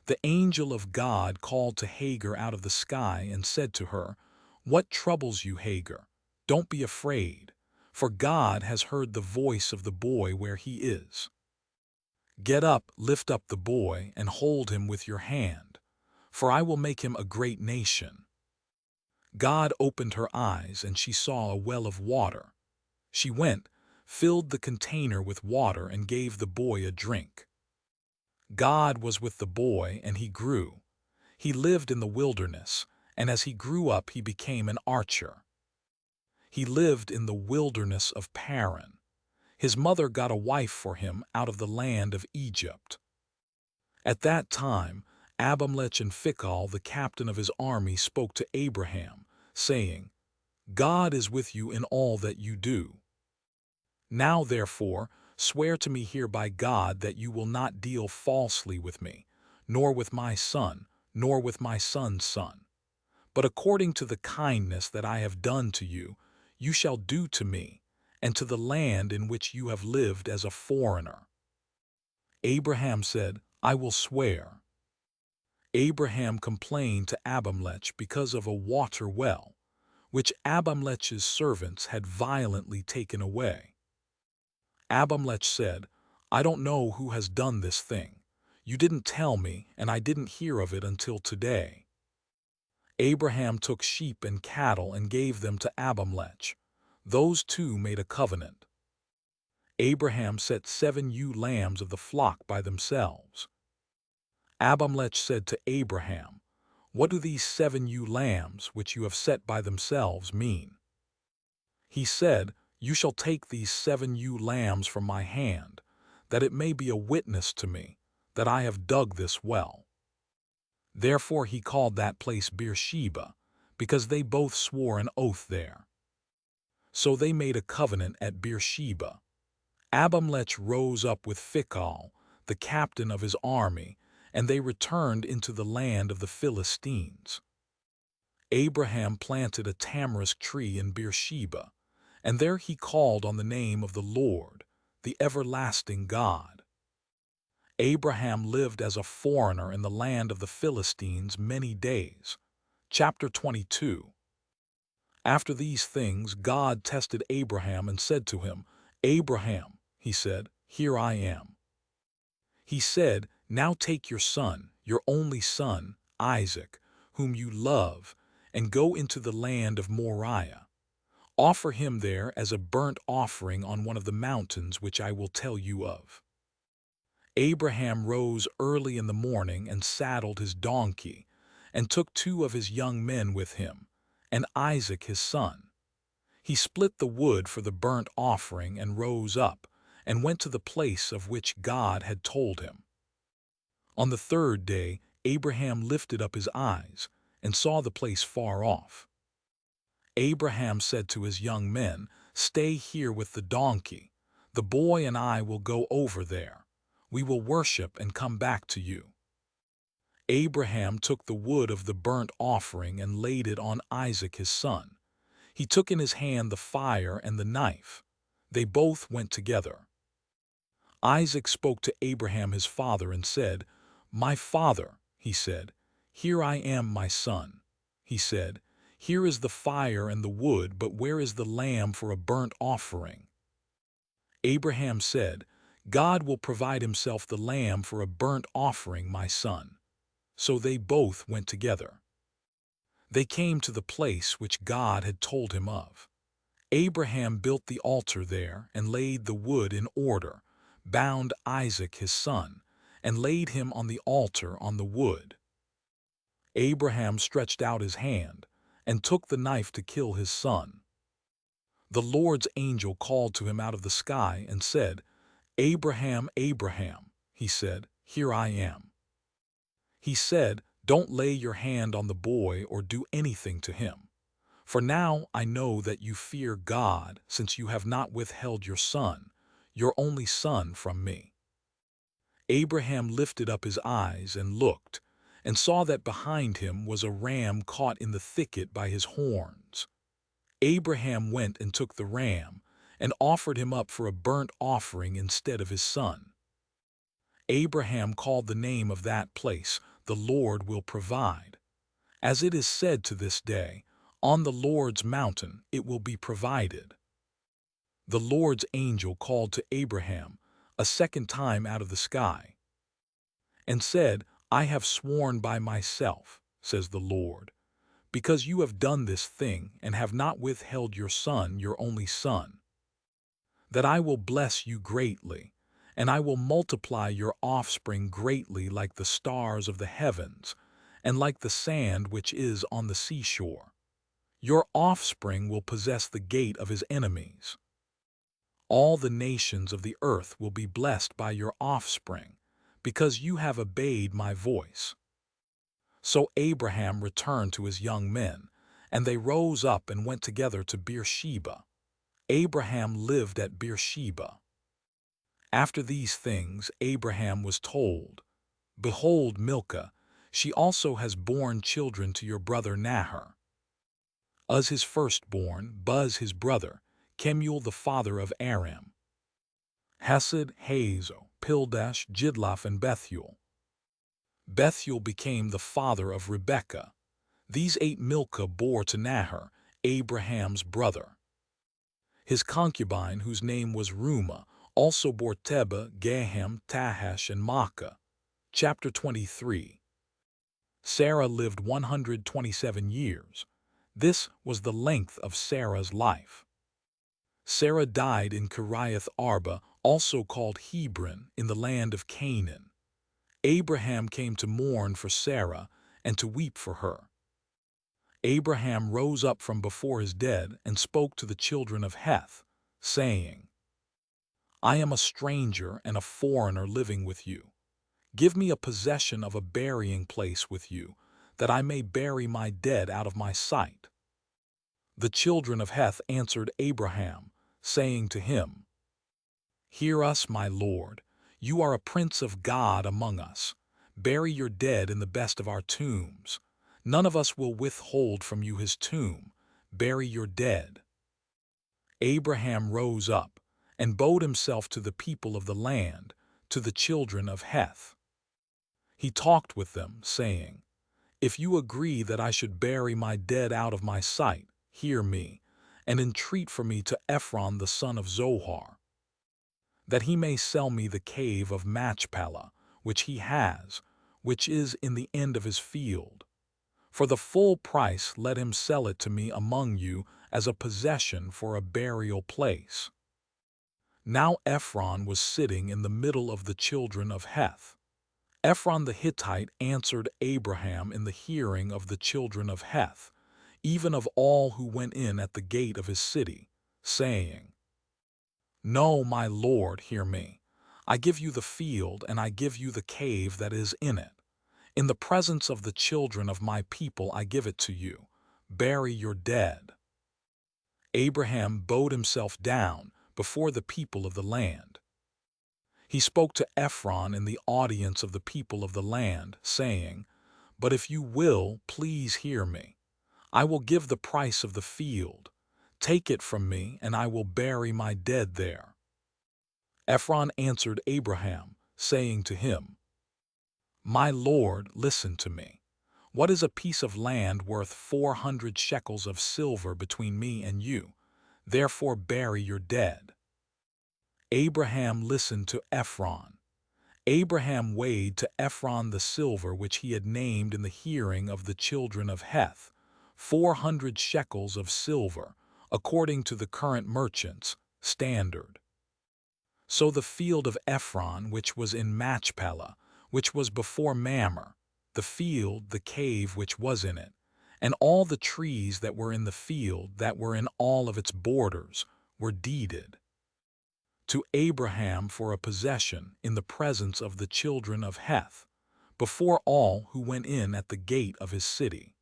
The angel of God called to Hagar out of the sky and said to her, what troubles you, Hagar? Don't be afraid, for God has heard the voice of the boy where he is. Get up, lift up the boy, and hold him with your hand, for I will make him a great nation. God opened her eyes, and she saw a well of water. She went, filled the container with water, and gave the boy a drink. God was with the boy, and he grew. He lived in the wilderness, and as he grew up he became an archer. He lived in the wilderness of Paran. His mother got a wife for him out of the land of Egypt. At that time, Abimelech and Phicol, the captain of his army, spoke to Abraham, saying, God is with you in all that you do. Now, therefore, swear to me here by God that you will not deal falsely with me, nor with my son, nor with my son's son. But according to the kindness that I have done to you, you shall do to me, and to the land in which you have lived as a foreigner. Abraham said, I will swear. Abraham complained to Abimelech because of a water well, which Abimelech's servants had violently taken away. Abimelech said, I don't know who has done this thing. You didn't tell me, and I didn't hear of it until today. Abraham took sheep and cattle and gave them to Abimelech. Those two made a covenant. Abraham set 7 ewe lambs of the flock by themselves. Abimelech said to Abraham, what do these 7 ewe lambs which you have set by themselves mean? He said, you shall take these 7 ewe lambs from my hand, that it may be a witness to me that I have dug this well. Therefore he called that place Beersheba, because they both swore an oath there. So they made a covenant at Beersheba. Abimelech rose up with Phicol, the captain of his army, and they returned into the land of the Philistines. Abraham planted a tamarisk tree in Beersheba, and there he called on the name of the Lord, the everlasting God. Abraham lived as a foreigner in the land of the Philistines many days. Chapter 22. After these things, God tested Abraham and said to him, "Abraham," he said, "here I am." He said, "Now take your son, your only son, Isaac, whom you love, and go into the land of Moriah. Offer him there as a burnt offering on one of the mountains which I will tell you of." Abraham rose early in the morning and saddled his donkey, and took 2 of his young men with him, and Isaac his son. He split the wood for the burnt offering and rose up, and went to the place of which God had told him. On the 3rd day, Abraham lifted up his eyes, and saw the place far off. Abraham said to his young men, "Stay here with the donkey. The boy and I will go over there. We will worship and come back to you." Abraham took the wood of the burnt offering and laid it on Isaac his son. He took in his hand the fire and the knife. They both went together. Isaac spoke to Abraham his father and said, "My father," he said. "Here I am, my son." He said, "Here is the fire and the wood, but where is the lamb for a burnt offering?" Abraham said, "God will provide himself the lamb for a burnt offering, my son." So they both went together. They came to the place which God had told him of. Abraham built the altar there and laid the wood in order, bound Isaac his son, and laid him on the altar on the wood. Abraham stretched out his hand and took the knife to kill his son. The Lord's angel called to him out of the sky and said, "Abraham, Abraham." He said, "Here I am." He said, "Don't lay your hand on the boy or do anything to him. For now I know that you fear God, since you have not withheld your son, your only son, from me." Abraham lifted up his eyes and looked, and saw that behind him was a ram caught in the thicket by his horns. Abraham went and took the ram, and offered him up for a burnt offering instead of his son. Abraham called the name of that place, "The Lord will provide." As it is said to this day, "On the Lord's mountain it will be provided." The Lord's angel called to Abraham a second time out of the sky, and said, "I have sworn by myself, says the Lord, because you have done this thing and have not withheld your son, your only son, that I will bless you greatly, and I will multiply your offspring greatly like the stars of the heavens, and like the sand which is on the seashore. Your offspring will possess the gate of his enemies. All the nations of the earth will be blessed by your offspring, because you have obeyed my voice." So Abraham returned to his young men, and they rose up and went together to Beersheba. Abraham lived at Beersheba. After these things Abraham was told, "Behold Milcah, she also has borne children to your brother Nahor." Uz his firstborn, Buz his brother, Kemuel the father of Aram, Hesed, Hazo, Pildash, Jidlaph, and Bethuel. Bethuel became the father of Rebekah. These 8 Milcah bore to Nahor, Abraham's brother. His concubine, whose name was Reumah, also bore Tebah, Gahem, Tahash, and Maachah. Chapter 23. Sarah lived 127 years. This was the length of Sarah's life. Sarah died in Kiriath Arba, also called Hebron, in the land of Canaan. Abraham came to mourn for Sarah and to weep for her. Abraham rose up from before his dead and spoke to the children of Heth, saying, "I am a stranger and a foreigner living with you. Give me a possession of a burying place with you, that I may bury my dead out of my sight." The children of Heth answered Abraham, saying to him, "Hear us, my lord. You are a prince of God among us. Bury your dead in the best of our tombs. None of us will withhold from you his tomb. Bury your dead." Abraham rose up and bowed himself to the people of the land, to the children of Heth. He talked with them, saying, "If you agree that I should bury my dead out of my sight, hear me, and entreat for me to Ephron the son of Zohar, that he may sell me the cave of Machpelah, which he has, which is in the end of his field. For the full price let him sell it to me among you as a possession for a burial place." Now Ephron was sitting in the middle of the children of Heth. Ephron the Hittite answered Abraham in the hearing of the children of Heth, even of all who went in at the gate of his city, saying, "No, my lord, hear me. I give you the field, and I give you the cave that is in it. In the presence of the children of my people I give it to you. Bury your dead." Abraham bowed himself down before the people of the land. He spoke to Ephron in the audience of the people of the land, saying, "But if you will, please hear me. I will give the price of the field. Take it from me, and I will bury my dead there." Ephron answered Abraham, saying to him, "My lord, listen to me. What is a piece of land worth 400 shekels of silver between me and you? Therefore bury your dead." Abraham listened to Ephron. Abraham weighed to Ephron the silver which he had named in the hearing of the children of Heth, 400 shekels of silver, according to the current merchant's standard. So the field of Ephron, which was in Machpelah, which was before Mamre, the field, the cave which was in it, and all the trees that were in the field that were in all of its borders, were deeded to Abraham for a possession in the presence of the children of Heth, before all who went in at the gate of his city.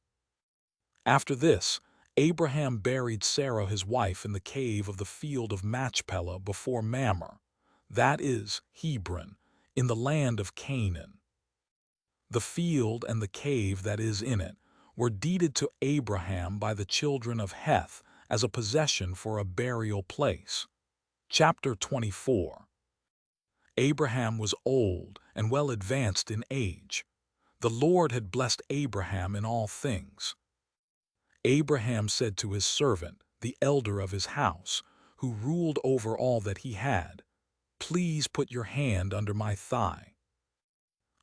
After this, Abraham buried Sarah his wife in the cave of the field of Machpelah before Mamre, that is, Hebron, in the land of Canaan. The field and the cave that is in it were deeded to Abraham by the children of Heth as a possession for a burial place. Chapter 24. Abraham was old and well advanced in age. The Lord had blessed Abraham in all things. Abraham said to his servant, the elder of his house, who ruled over all that he had, "Please put your hand under my thigh.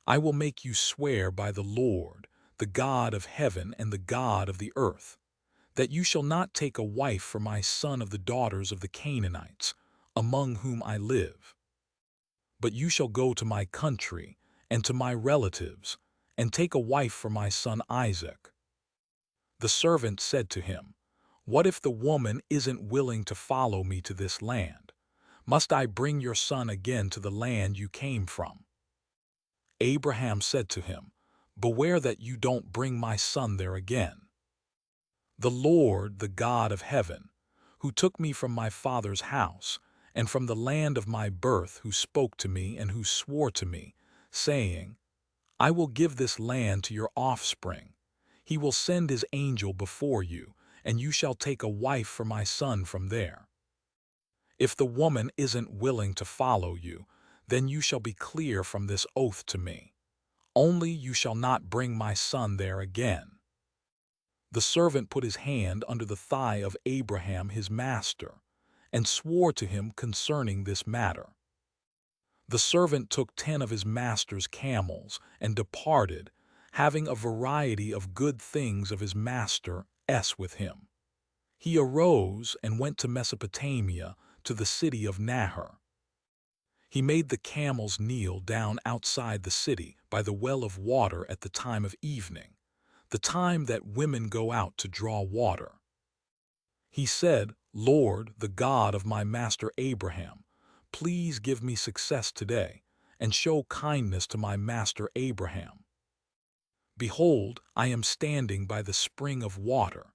I will make you swear by the Lord, the God of heaven and the God of the earth, that you shall not take a wife for my son of the daughters of the Canaanites, among whom I live. But you shall go to my country and to my relatives, and take a wife for my son Isaac." The servant said to him, "What if the woman isn't willing to follow me to this land? Must I bring your son again to the land you came from?" Abraham said to him, "Beware that you don't bring my son there again. The Lord, the God of heaven, who took me from my father's house, and from the land of my birth, who spoke to me and who swore to me, saying, 'I will give this land to your offspring.' He will send his angel before you, and you shall take a wife for my son from there. If the woman isn't willing to follow you, then you shall be clear from this oath to me. Only you shall not bring my son there again." The servant put his hand under the thigh of Abraham his master, and swore to him concerning this matter. The servant took 10 of his master's camels and departed, having a variety of good things of his master's with him. He arose and went to Mesopotamia, to the city of Nahor. He made the camels kneel down outside the city by the well of water at the time of evening, the time that women go out to draw water. He said, "Lord, the God of my master Abraham, please give me success today, and show kindness to my master Abraham. Behold, I am standing by the spring of water.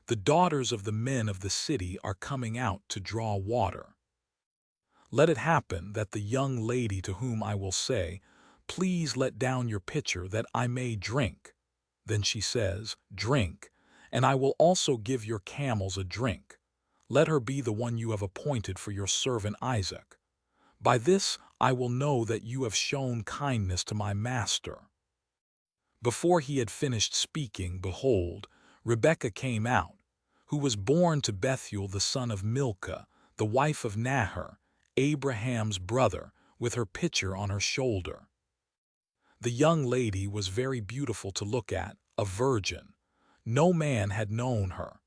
The daughters of the men of the city are coming out to draw water. Let it happen that the young lady to whom I will say, 'Please let down your pitcher that I may drink,' then she says, 'Drink, and I will also give your camels a drink.' Let her be the one you have appointed for your servant Isaac. By this I will know that you have shown kindness to my master." Before he had finished speaking, behold, Rebekah came out, who was born to Bethuel the son of Milcah, the wife of Nahor, Abraham's brother, with her pitcher on her shoulder. The young lady was very beautiful to look at, a virgin. No man had known her.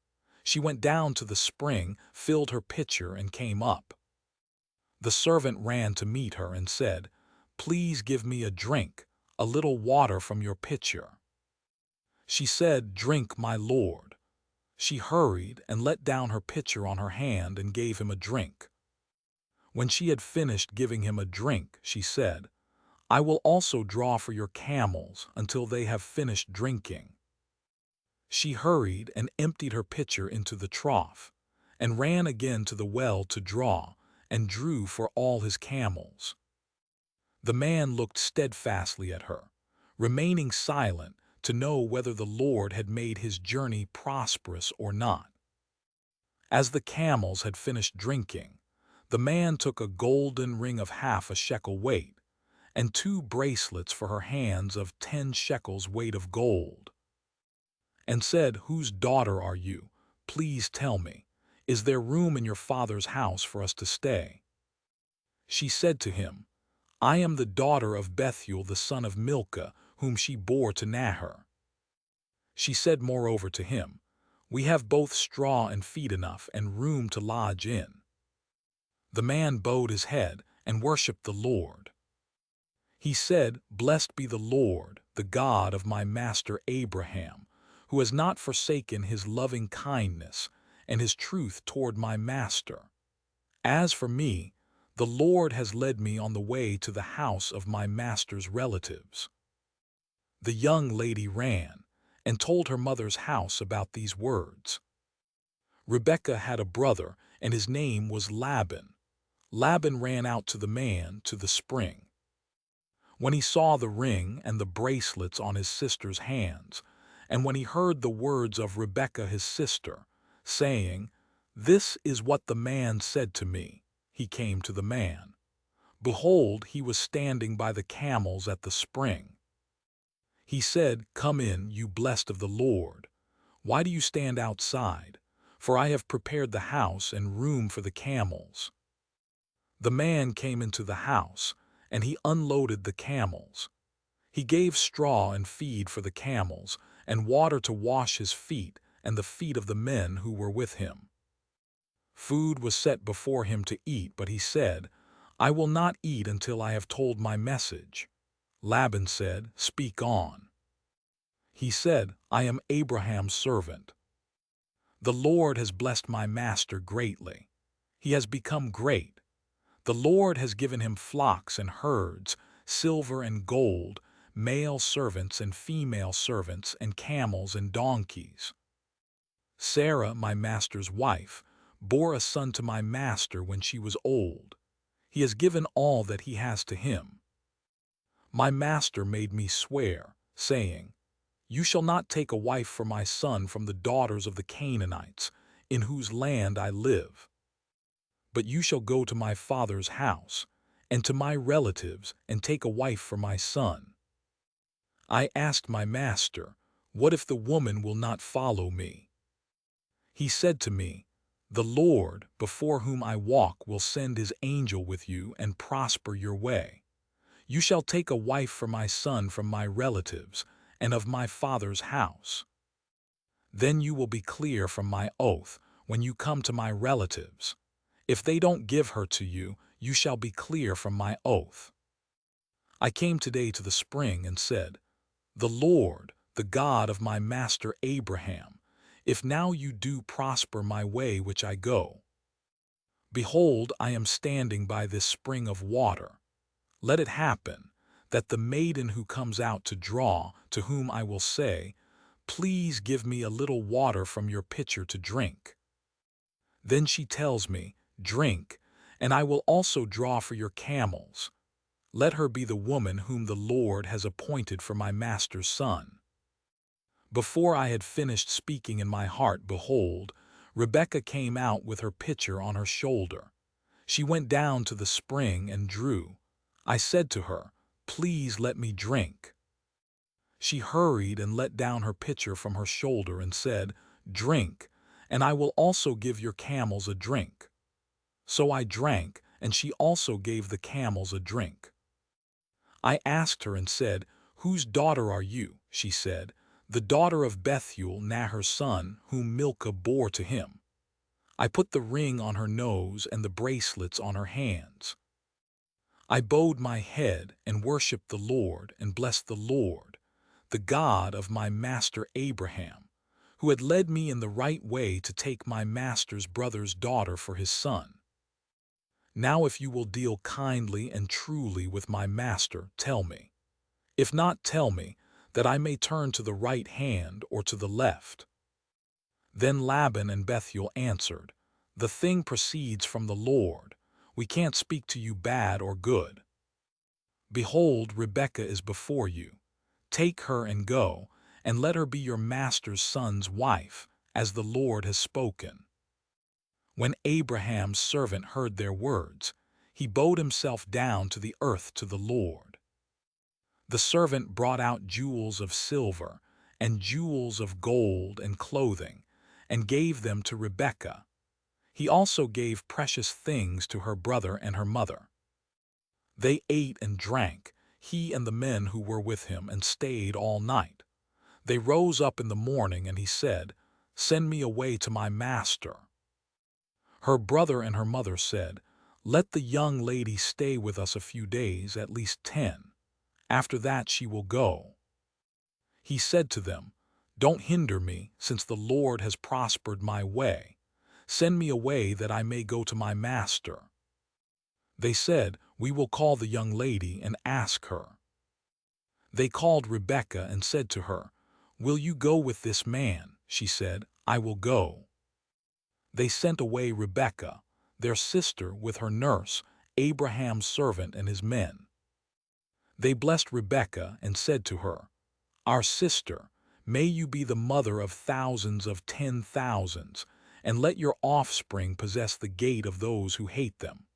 She went down to the spring, filled her pitcher, and came up. The servant ran to meet her and said, "Please give me a drink, a little water from your pitcher." She said, "Drink, my lord." She hurried and let down her pitcher on her hand and gave him a drink. When she had finished giving him a drink, she said, "I will also draw for your camels until they have finished drinking." She hurried and emptied her pitcher into the trough, and ran again to the well to draw, and drew for all his camels. The man looked steadfastly at her, remaining silent to know whether the Lord had made his journey prosperous or not. As the camels had finished drinking, the man took a golden ring of half a shekel weight, and 2 bracelets for her hands of 10 shekels weight of gold, and said, "Whose daughter are you? Please tell me. Is there room in your father's house for us to stay?" She said to him, "I am the daughter of Bethuel the son of Milcah, whom she bore to Nahor." She said moreover to him, "We have both straw and feed enough and room to lodge in." The man bowed his head and worshipped the Lord. He said, "Blessed be the Lord, the God of my master Abraham, who has not forsaken his loving kindness and his truth toward my master. As for me, the Lord has led me on the way to the house of my master's relatives." The young lady ran and told her mother's house about these words. Rebekah had a brother, and his name was Laban. Laban ran out to the man to the spring. When he saw the ring and the bracelets on his sister's hands, and when he heard the words of Rebekah his sister, saying, "This is what the man said to me," he came to the man. Behold, he was standing by the camels at the spring. He said, "Come in, you blessed of the Lord. Why do you stand outside? For I have prepared the house and room for the camels." The man came into the house, and he unloaded the camels. He gave straw and feed for the camels, and water to wash his feet and the feet of the men who were with him. Food was set before him to eat, but he said, "I will not eat until I have told my message." Laban said, "Speak on." He said, "I am Abraham's servant. The Lord has blessed my master greatly. He has become great. The Lord has given him flocks and herds, silver and gold, male servants and female servants, and camels and donkeys. Sarah, my master's wife, bore a son to my master when she was old. He has given all that he has to him. My master made me swear, saying, 'You shall not take a wife for my son from the daughters of the Canaanites, in whose land I live. But you shall go to my father's house, and to my relatives, and take a wife for my son.' I asked my master, 'What if the woman will not follow me?' He said to me, 'The Lord, before whom I walk, will send his angel with you and prosper your way. You shall take a wife for my son from my relatives and of my father's house. Then you will be clear from my oath when you come to my relatives. If they don't give her to you, you shall be clear from my oath.' I came today to the spring and said, 'The Lord, the God of my master Abraham, if now you do prosper my way which I go. Behold, I am standing by this spring of water. Let it happen that the maiden who comes out to draw, to whom I will say, "Please give me a little water from your pitcher to drink." Then she tells me, "Drink, and I will also draw for your camels." Let her be the woman whom the Lord has appointed for my master's son." Before I had finished speaking in my heart, behold, Rebekah came out with her pitcher on her shoulder. She went down to the spring and drew. I said to her, "Please let me drink." She hurried and let down her pitcher from her shoulder and said, "Drink, and I will also give your camels a drink." So I drank, and she also gave the camels a drink. I asked her and said, "Whose daughter are you?" She said, "The daughter of Bethuel, Nahor's son, whom Milcah bore to him." I put the ring on her nose and the bracelets on her hands. I bowed my head and worshipped the Lord and blessed the Lord, the God of my master Abraham, who had led me in the right way to take my master's brother's daughter for his son. Now if you will deal kindly and truly with my master, tell me. If not, tell me, that I may turn to the right hand or to the left." Then Laban and Bethuel answered, "The thing proceeds from the Lord. We can't speak to you bad or good. Behold, Rebekah is before you. Take her and go, and let her be your master's son's wife, as the Lord has spoken." When Abraham's servant heard their words, he bowed himself down to the earth to the Lord. The servant brought out jewels of silver and jewels of gold and clothing, and gave them to Rebekah. He also gave precious things to her brother and her mother. They ate and drank, he and the men who were with him, and stayed all night. They rose up in the morning, and he said, "Send me away to my master." Her brother and her mother said, "Let the young lady stay with us a few days, at least 10. After that she will go." He said to them, "Don't hinder me, since the Lord has prospered my way. Send me away that I may go to my master." They said, "We will call the young lady and ask her." They called Rebekah and said to her, "Will you go with this man?" She said, "I will go." They sent away Rebekah, their sister, with her nurse, Abraham's servant and his men. They blessed Rebekah and said to her, "Our sister, may you be the mother of thousands of 10,000s, and let your offspring possess the gate of those who hate them."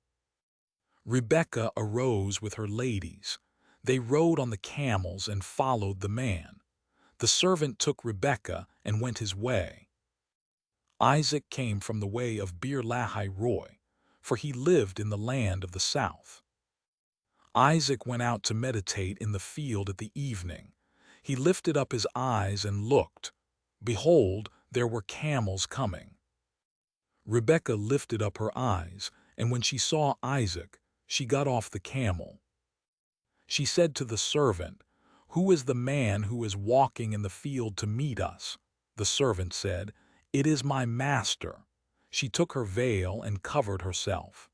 Rebekah arose with her ladies. They rode on the camels and followed the man. The servant took Rebekah and went his way. Isaac came from the way of Beer-lahai-roi, for he lived in the land of the south. Isaac went out to meditate in the field at the evening. He lifted up his eyes and looked. Behold, there were camels coming. Rebekah lifted up her eyes, and when she saw Isaac, she got off the camel. She said to the servant, "Who is the man who is walking in the field to meet us?" The servant said, "It is my master." She took her veil and covered herself.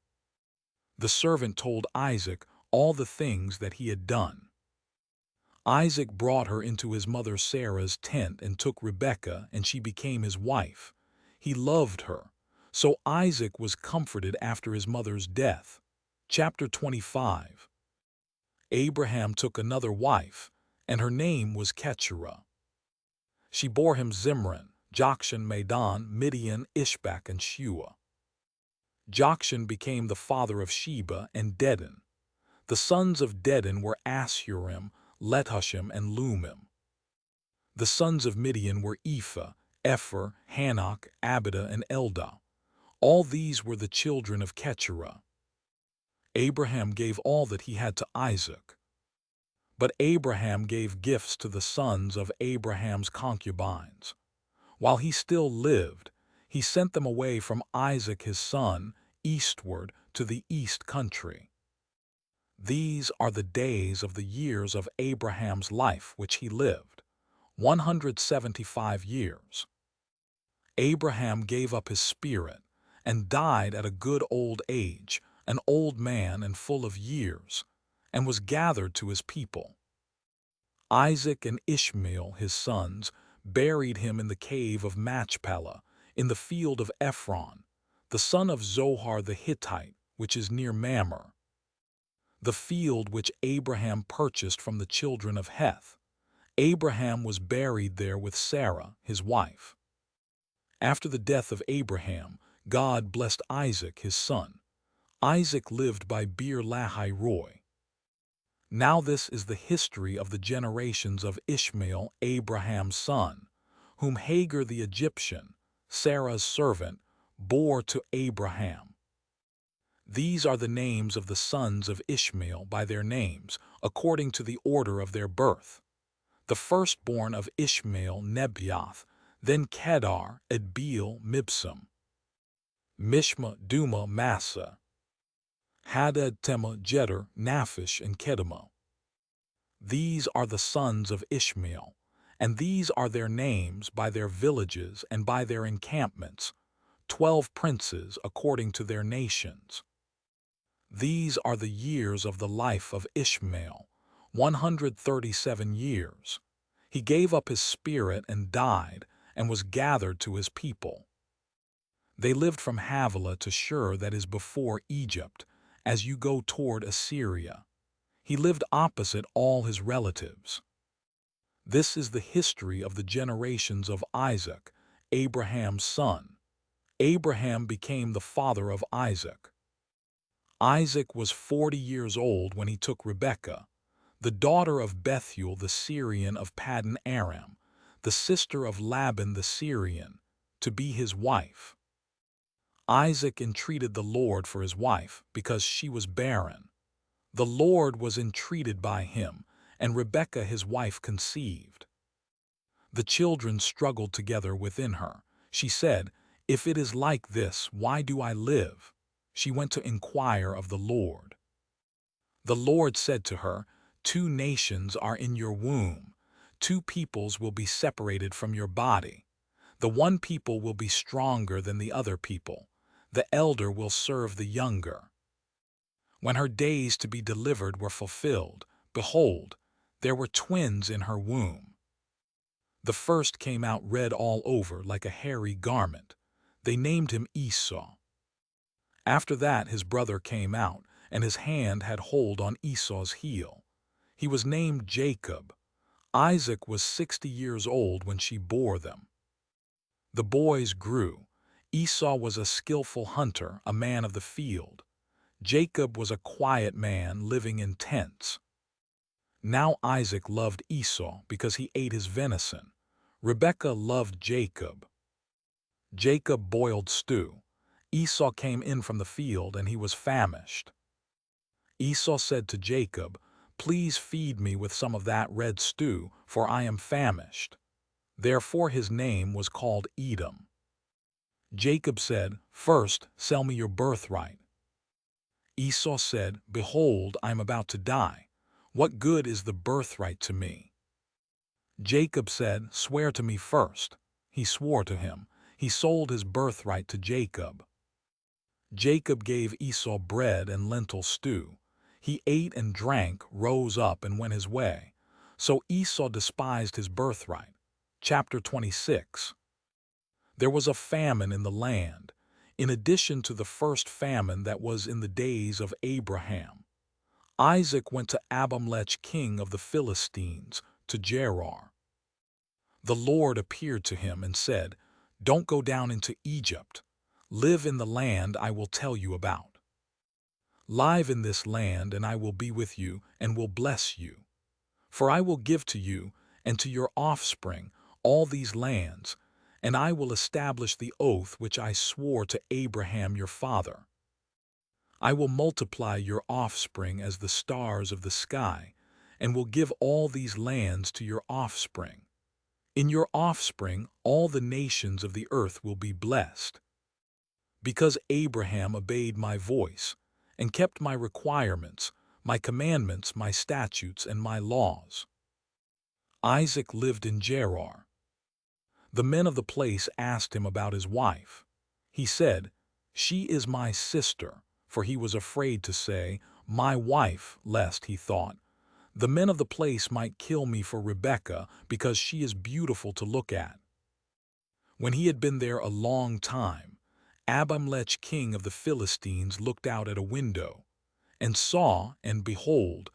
The servant told Isaac all the things that he had done. Isaac brought her into his mother Sarah's tent and took Rebekah, and she became his wife. He loved her. So Isaac was comforted after his mother's death. Chapter 25. Abraham took another wife, and her name was Keturah. She bore him Zimran, Jokshan, Medan, Midian, Ishbak, and Shua. Jokshan became the father of Sheba and Dedan. The sons of Dedan were Ashurim, Letushim, and Lumim. The sons of Midian were Ephah, Epher, Hanok, Abida, and Eldah. All these were the children of Keturah. Abraham gave all that he had to Isaac. But Abraham gave gifts to the sons of Abraham's concubines. While he still lived, he sent them away from Isaac his son, eastward to the east country. These are the days of the years of Abraham's life which he lived, 175 years. Abraham gave up his spirit and died at a good old age, an old man and full of years, and was gathered to his people. Isaac and Ishmael, his sons, buried him in the cave of Machpelah, in the field of Ephron, the son of Zohar the Hittite, which is near Mamre, the field which Abraham purchased from the children of Heth. Abraham was buried there with Sarah, his wife. After the death of Abraham, God blessed Isaac, his son. Isaac lived by Beer Lahai Roy. Now this is the history of the generations of Ishmael, Abraham's son, whom Hagar the Egyptian, Sarah's servant, bore to Abraham. These are the names of the sons of Ishmael by their names, according to the order of their birth. The firstborn of Ishmael, Nebaioth, then Kedar, Adbeel, Mibsam, Mishma, Duma, Massa, Hadad, Tema, Jeter, Naphish, and Kedema. These are the sons of Ishmael, and these are their names by their villages and by their encampments, 12 princes according to their nations. These are the years of the life of Ishmael, 137 years. He gave up his spirit and died, and was gathered to his people. They lived from Havilah to Shur, that is before Egypt, as you go toward Assyria. He lived opposite all his relatives. This is the history of the generations of Isaac, Abraham's son. Abraham became the father of Isaac. Isaac was 40 years old when he took Rebekah, the daughter of Bethuel the Syrian of Paddan Aram, the sister of Laban the Syrian, to be his wife. Isaac entreated the Lord for his wife because she was barren. The Lord was entreated by him, and Rebekah his wife conceived. The children struggled together within her. She said, "If it is like this, why do I live?" She went to inquire of the Lord. The Lord said to her, "Two nations are in your womb. Two peoples will be separated from your body. The one people will be stronger than the other people. The elder will serve the younger." When her days to be delivered were fulfilled, behold, there were twins in her womb. The first came out red all over like a hairy garment. They named him Esau. After that his brother came out, and his hand had hold on Esau's heel. He was named Jacob. Isaac was 60 years old when she bore them. The boys grew. Esau was a skillful hunter, a man of the field. Jacob was a quiet man living in tents. Now Isaac loved Esau because he ate his venison. Rebekah loved Jacob. Jacob boiled stew. Esau came in from the field, and he was famished. Esau said to Jacob, "Please feed me with some of that red stew, for I am famished." Therefore his name was called Edom. Jacob said, "First, sell me your birthright." Esau said, "Behold, I am about to die. What good is the birthright to me?" Jacob said, "Swear to me first." He swore to him. He sold his birthright to Jacob. Jacob gave Esau bread and lentil stew. He ate and drank, rose up, and went his way. So Esau despised his birthright. Chapter 26. There was a famine in the land, in addition to the first famine that was in the days of Abraham. Isaac went to Abimelech, king of the Philistines, to Gerar. The Lord appeared to him and said, "Don't go down into Egypt. Live in the land I will tell you about. Live in this land, and I will be with you and will bless you. For I will give to you and to your offspring all these lands, and I will establish the oath which I swore to Abraham your father. I will multiply your offspring as the stars of the sky, and will give all these lands to your offspring. In your offspring all the nations of the earth will be blessed. Because Abraham obeyed my voice, and kept my requirements, my commandments, my statutes, and my laws." Isaac lived in Gerar. The men of the place asked him about his wife. He said, "She is my sister," for he was afraid to say, "My wife," lest, he thought, the men of the place might kill me for Rebekah, because she is beautiful to look at. When he had been there a long time, Abimelech, king of the Philistines, looked out at a window, and saw, and behold,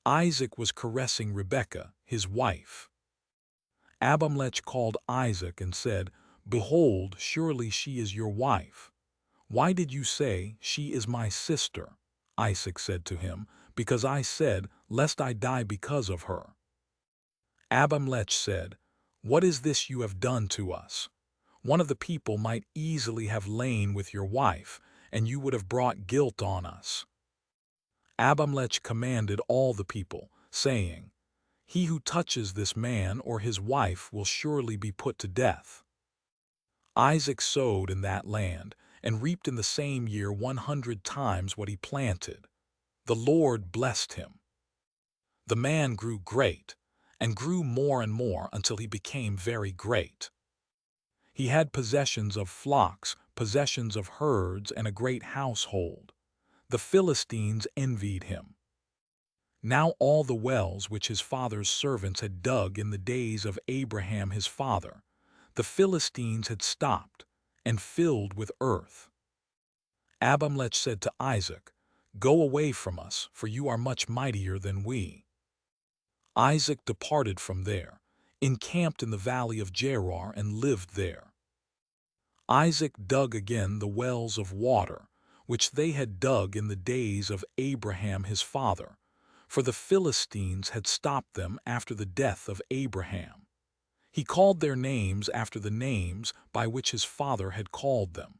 Isaac was caressing Rebekah, his wife. Abimelech called Isaac and said, "Behold, surely she is your wife. Why did you say, 'She is my sister'?" Isaac said to him, "Because I said, 'Lest I die because of her.'" Abimelech said, "What is this you have done to us? One of the people might easily have lain with your wife, and you would have brought guilt on us." Abimelech commanded all the people, saying, "He who touches this man or his wife will surely be put to death." Isaac sowed in that land, and reaped in the same year 100 times what he planted. The Lord blessed him. The man grew great, and grew more and more until he became very great. He had possessions of flocks, possessions of herds, and a great household. The Philistines envied him. Now all the wells which his father's servants had dug in the days of Abraham his father, the Philistines had stopped, and filled with earth. Abimelech said to Isaac, "Go away from us, for you are much mightier than we." Isaac departed from there, encamped in the valley of Gerar, and lived there. Isaac dug again the wells of water, which they had dug in the days of Abraham his father, for the Philistines had stopped them after the death of Abraham. He called their names after the names by which his father had called them.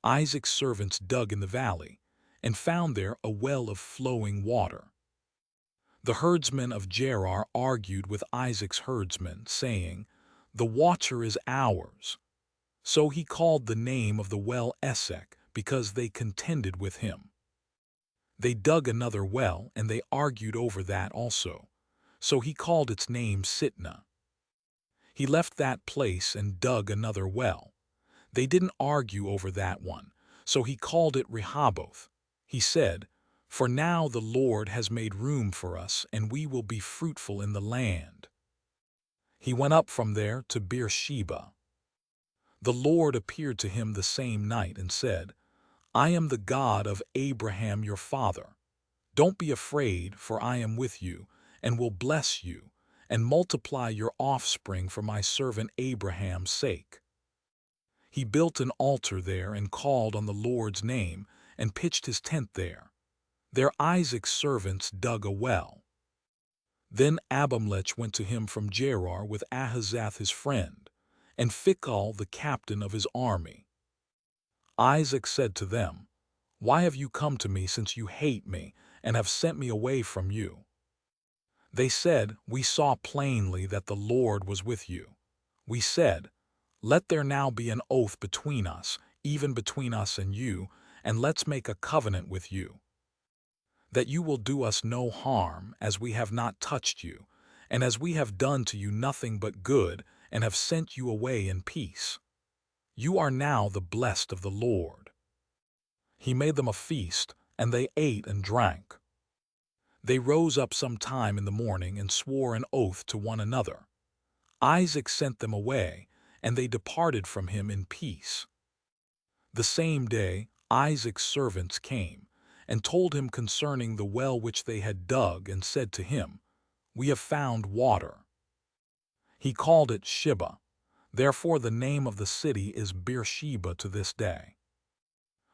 Isaac's servants dug in the valley, and found there a well of flowing water. The herdsmen of Gerar argued with Isaac's herdsmen, saying, "The water is ours." So he called the name of the well Esek, because they contended with him. They dug another well, and they argued over that also. So he called its name Sitnah. He left that place and dug another well. They didn't argue over that one, so he called it Rehoboth. He said, "For now the Lord has made room for us, and we will be fruitful in the land." He went up from there to Beersheba. The Lord appeared to him the same night and said, "I am the God of Abraham your father. Don't be afraid, for I am with you, and will bless you, and multiply your offspring for my servant Abraham's sake." He built an altar there and called on the Lord's name, and pitched his tent there. There Isaac's servants dug a well. Then Abimelech went to him from Gerar with Ahazath his friend, and Phicol the captain of his army. Isaac said to them, "Why have you come to me, since you hate me, and have sent me away from you?" They said, "We saw plainly that the Lord was with you." We said, "Let there now be an oath between us, even between us and you, and let's make a covenant with you, that you will do us no harm, as we have not touched you, and as we have done to you nothing but good, and have sent you away in peace. You are now the blessed of the Lord." He made them a feast, and they ate and drank. They rose up some time in the morning and swore an oath to one another. Isaac sent them away, and they departed from him in peace. The same day Isaac's servants came, and told him concerning the well which they had dug, and said to him, "We have found water." He called it Shibah. Therefore the name of the city is Beersheba to this day.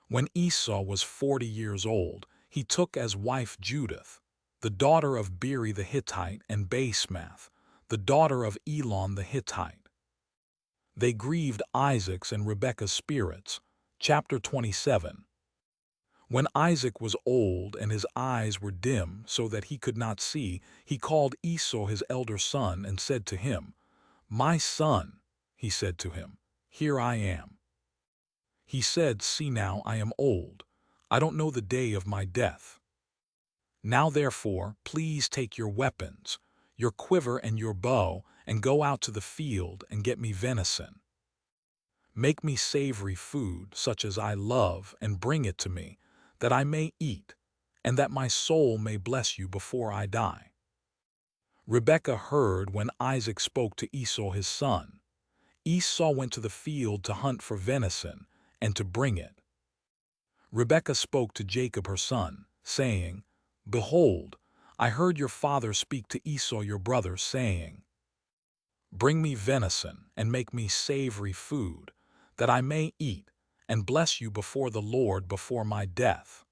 When Esau was 40 years old, he took as wife Judith, the daughter of Beeri the Hittite, and Basemath, the daughter of Elon the Hittite. They grieved Isaac's and Rebekah's spirits. Chapter 27. When Isaac was old and his eyes were dim so that he could not see, he called Esau his elder son and said to him, "My son," he said to him, "here I am." He said, "See now, I am old. I don't know the day of my death. Now therefore, please take your weapons, your quiver and your bow, and go out to the field and get me venison. Make me savory food, such as I love, and bring it to me, that I may eat, and that my soul may bless you before I die." Rebekah heard when Isaac spoke to Esau his son. Esau went to the field to hunt for venison, and to bring it. Rebekah spoke to Jacob her son, saying, "Behold, I heard your father speak to Esau your brother, saying, Bring me venison and make me savory food, that I may eat, and bless you before the Lord before my death.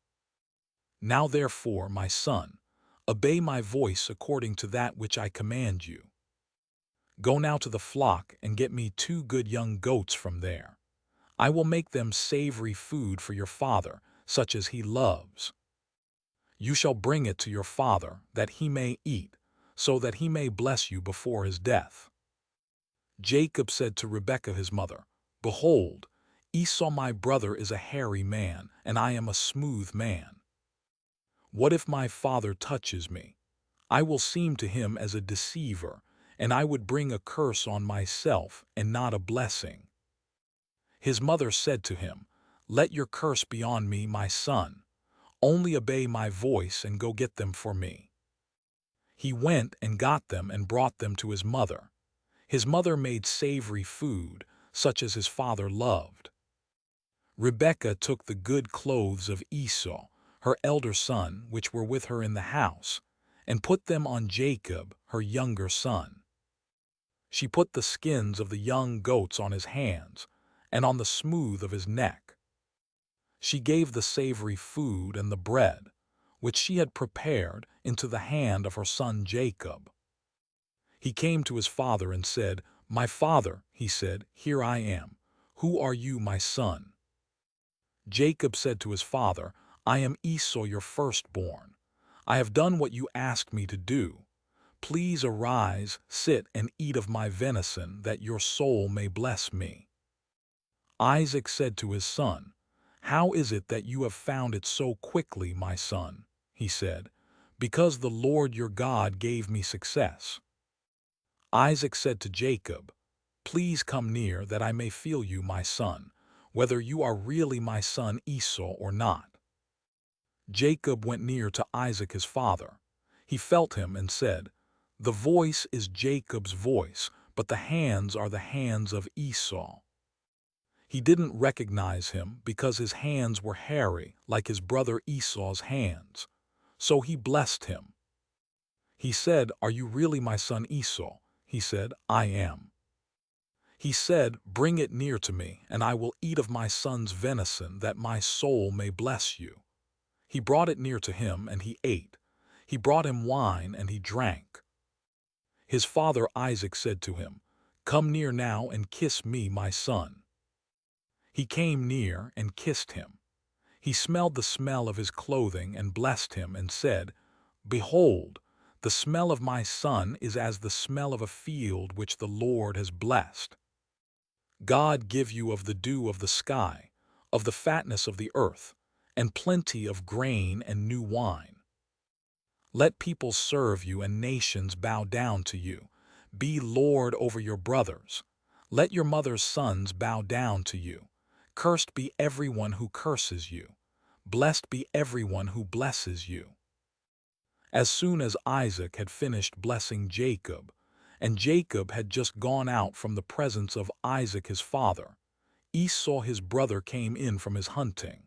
Now therefore, my son, obey my voice according to that which I command you. Go now to the flock and get me 2 good young goats from there. I will make them savory food for your father, such as he loves. You shall bring it to your father, that he may eat, so that he may bless you before his death. Jacob said to Rebekah his mother, Behold, Esau my brother is a hairy man, and I am a smooth man. What if my father touches me? I will seem to him as a deceiver, and I would bring a curse on myself and not a blessing. His mother said to him, Let your curse be on me, my son. Only obey my voice and go get them for me. He went and got them and brought them to his mother. His mother made savory food, such as his father loved. Rebekah took the good clothes of Esau, her elder son, which were with her in the house, and put them on Jacob, her younger son. She put the skins of the young goats on his hands, and on the smooth of his neck. She gave the savory food and the bread, which she had prepared, into the hand of her son Jacob. He came to his father and said, My father, he said, Here I am. Who are you, my son? Jacob said to his father, I am Esau your firstborn. I have done what you asked me to do. Please arise, sit and eat of my venison, that your soul may bless me. Isaac said to his son, How is it that you have found it so quickly, my son? He said, Because the Lord your God gave me success. Isaac said to Jacob, Please come near, that I may feel you, my son, whether you are really my son Esau or not. Jacob went near to Isaac his father. He felt him and said, The voice is Jacob's voice, but the hands are the hands of Esau. He didn't recognize him because his hands were hairy like his brother Esau's hands. So he blessed him. He said, Are you really my son Esau? He said, I am. He said, Bring it near to me, and I will eat of my son's venison, that my soul may bless you. He brought it near to him, and he ate. He brought him wine, and he drank. His father Isaac said to him, Come near now and kiss me, my son. He came near and kissed him. He smelled the smell of his clothing and blessed him and said, Behold, the smell of my son is as the smell of a field which the Lord has blessed. God give you of the dew of the sky, of the fatness of the earth, and plenty of grain and new wine. Let peoples serve you and nations bow down to you. Be Lord over your brothers. Let your mother's sons bow down to you. Cursed be everyone who curses you. Blessed be everyone who blesses you. As soon as Isaac had finished blessing Jacob, and Jacob had just gone out from the presence of Isaac his father, Esau his brother came in from his hunting.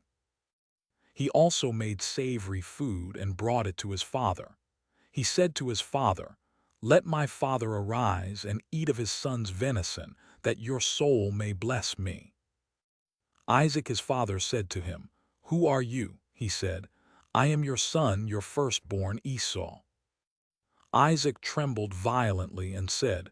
He also made savory food and brought it to his father. He said to his father, Let my father arise and eat of his son's venison, that your soul may bless me. Isaac his father said to him, Who are you? He said, I am your son, your firstborn Esau. Isaac trembled violently and said,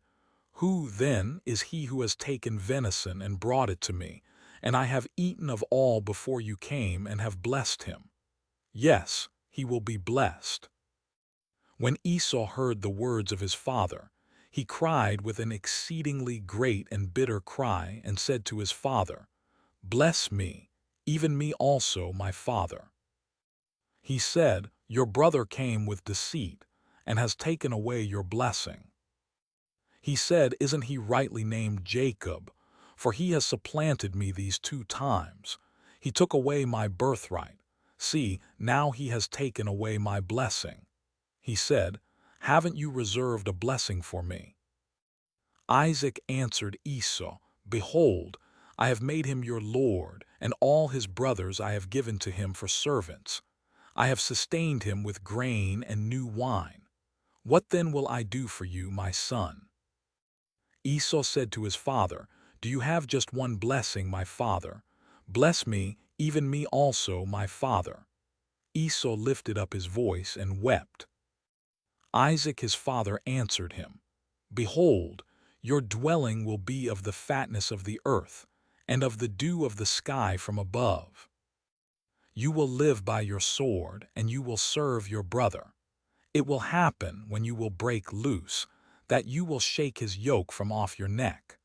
Who, then, is he who has taken venison and brought it to me, and I have eaten of all before you came and have blessed him? Yes, he will be blessed. When Esau heard the words of his father, he cried with an exceedingly great and bitter cry and said to his father, Bless me, even me also, my father. He said, Your brother came with deceit and has taken away your blessing. He said, Isn't he rightly named Jacob? For he has supplanted me these 2 times. He took away my birthright. See, now he has taken away my blessing. He said, Haven't you reserved a blessing for me? Isaac answered Esau, Behold, I have made him your lord, and all his brothers I have given to him for servants. I have sustained him with grain and new wine. What then will I do for you, my son? Esau said to his father, "Do you have just one blessing, my father? Bless me, even me also, my father." Esau lifted up his voice and wept. Isaac his father answered him, "Behold, your dwelling will be of the fatness of the earth, and of the dew of the sky from above. You will live by your sword, and you will serve your brother. It will happen when you will break loose, that you will shake his yoke from off your neck."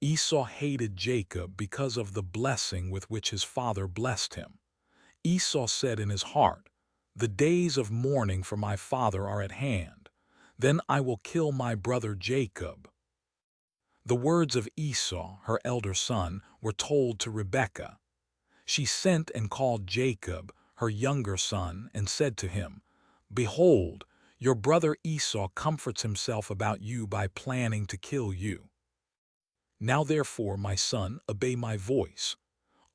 Esau hated Jacob because of the blessing with which his father blessed him. Esau said in his heart, "The days of mourning for my father are at hand. Then I will kill my brother Jacob." The words of Esau, her elder son, were told to Rebekah. She sent and called Jacob, her younger son, and said to him, "Behold, your brother Esau comforts himself about you by planning to kill you. Now therefore, my son, obey my voice.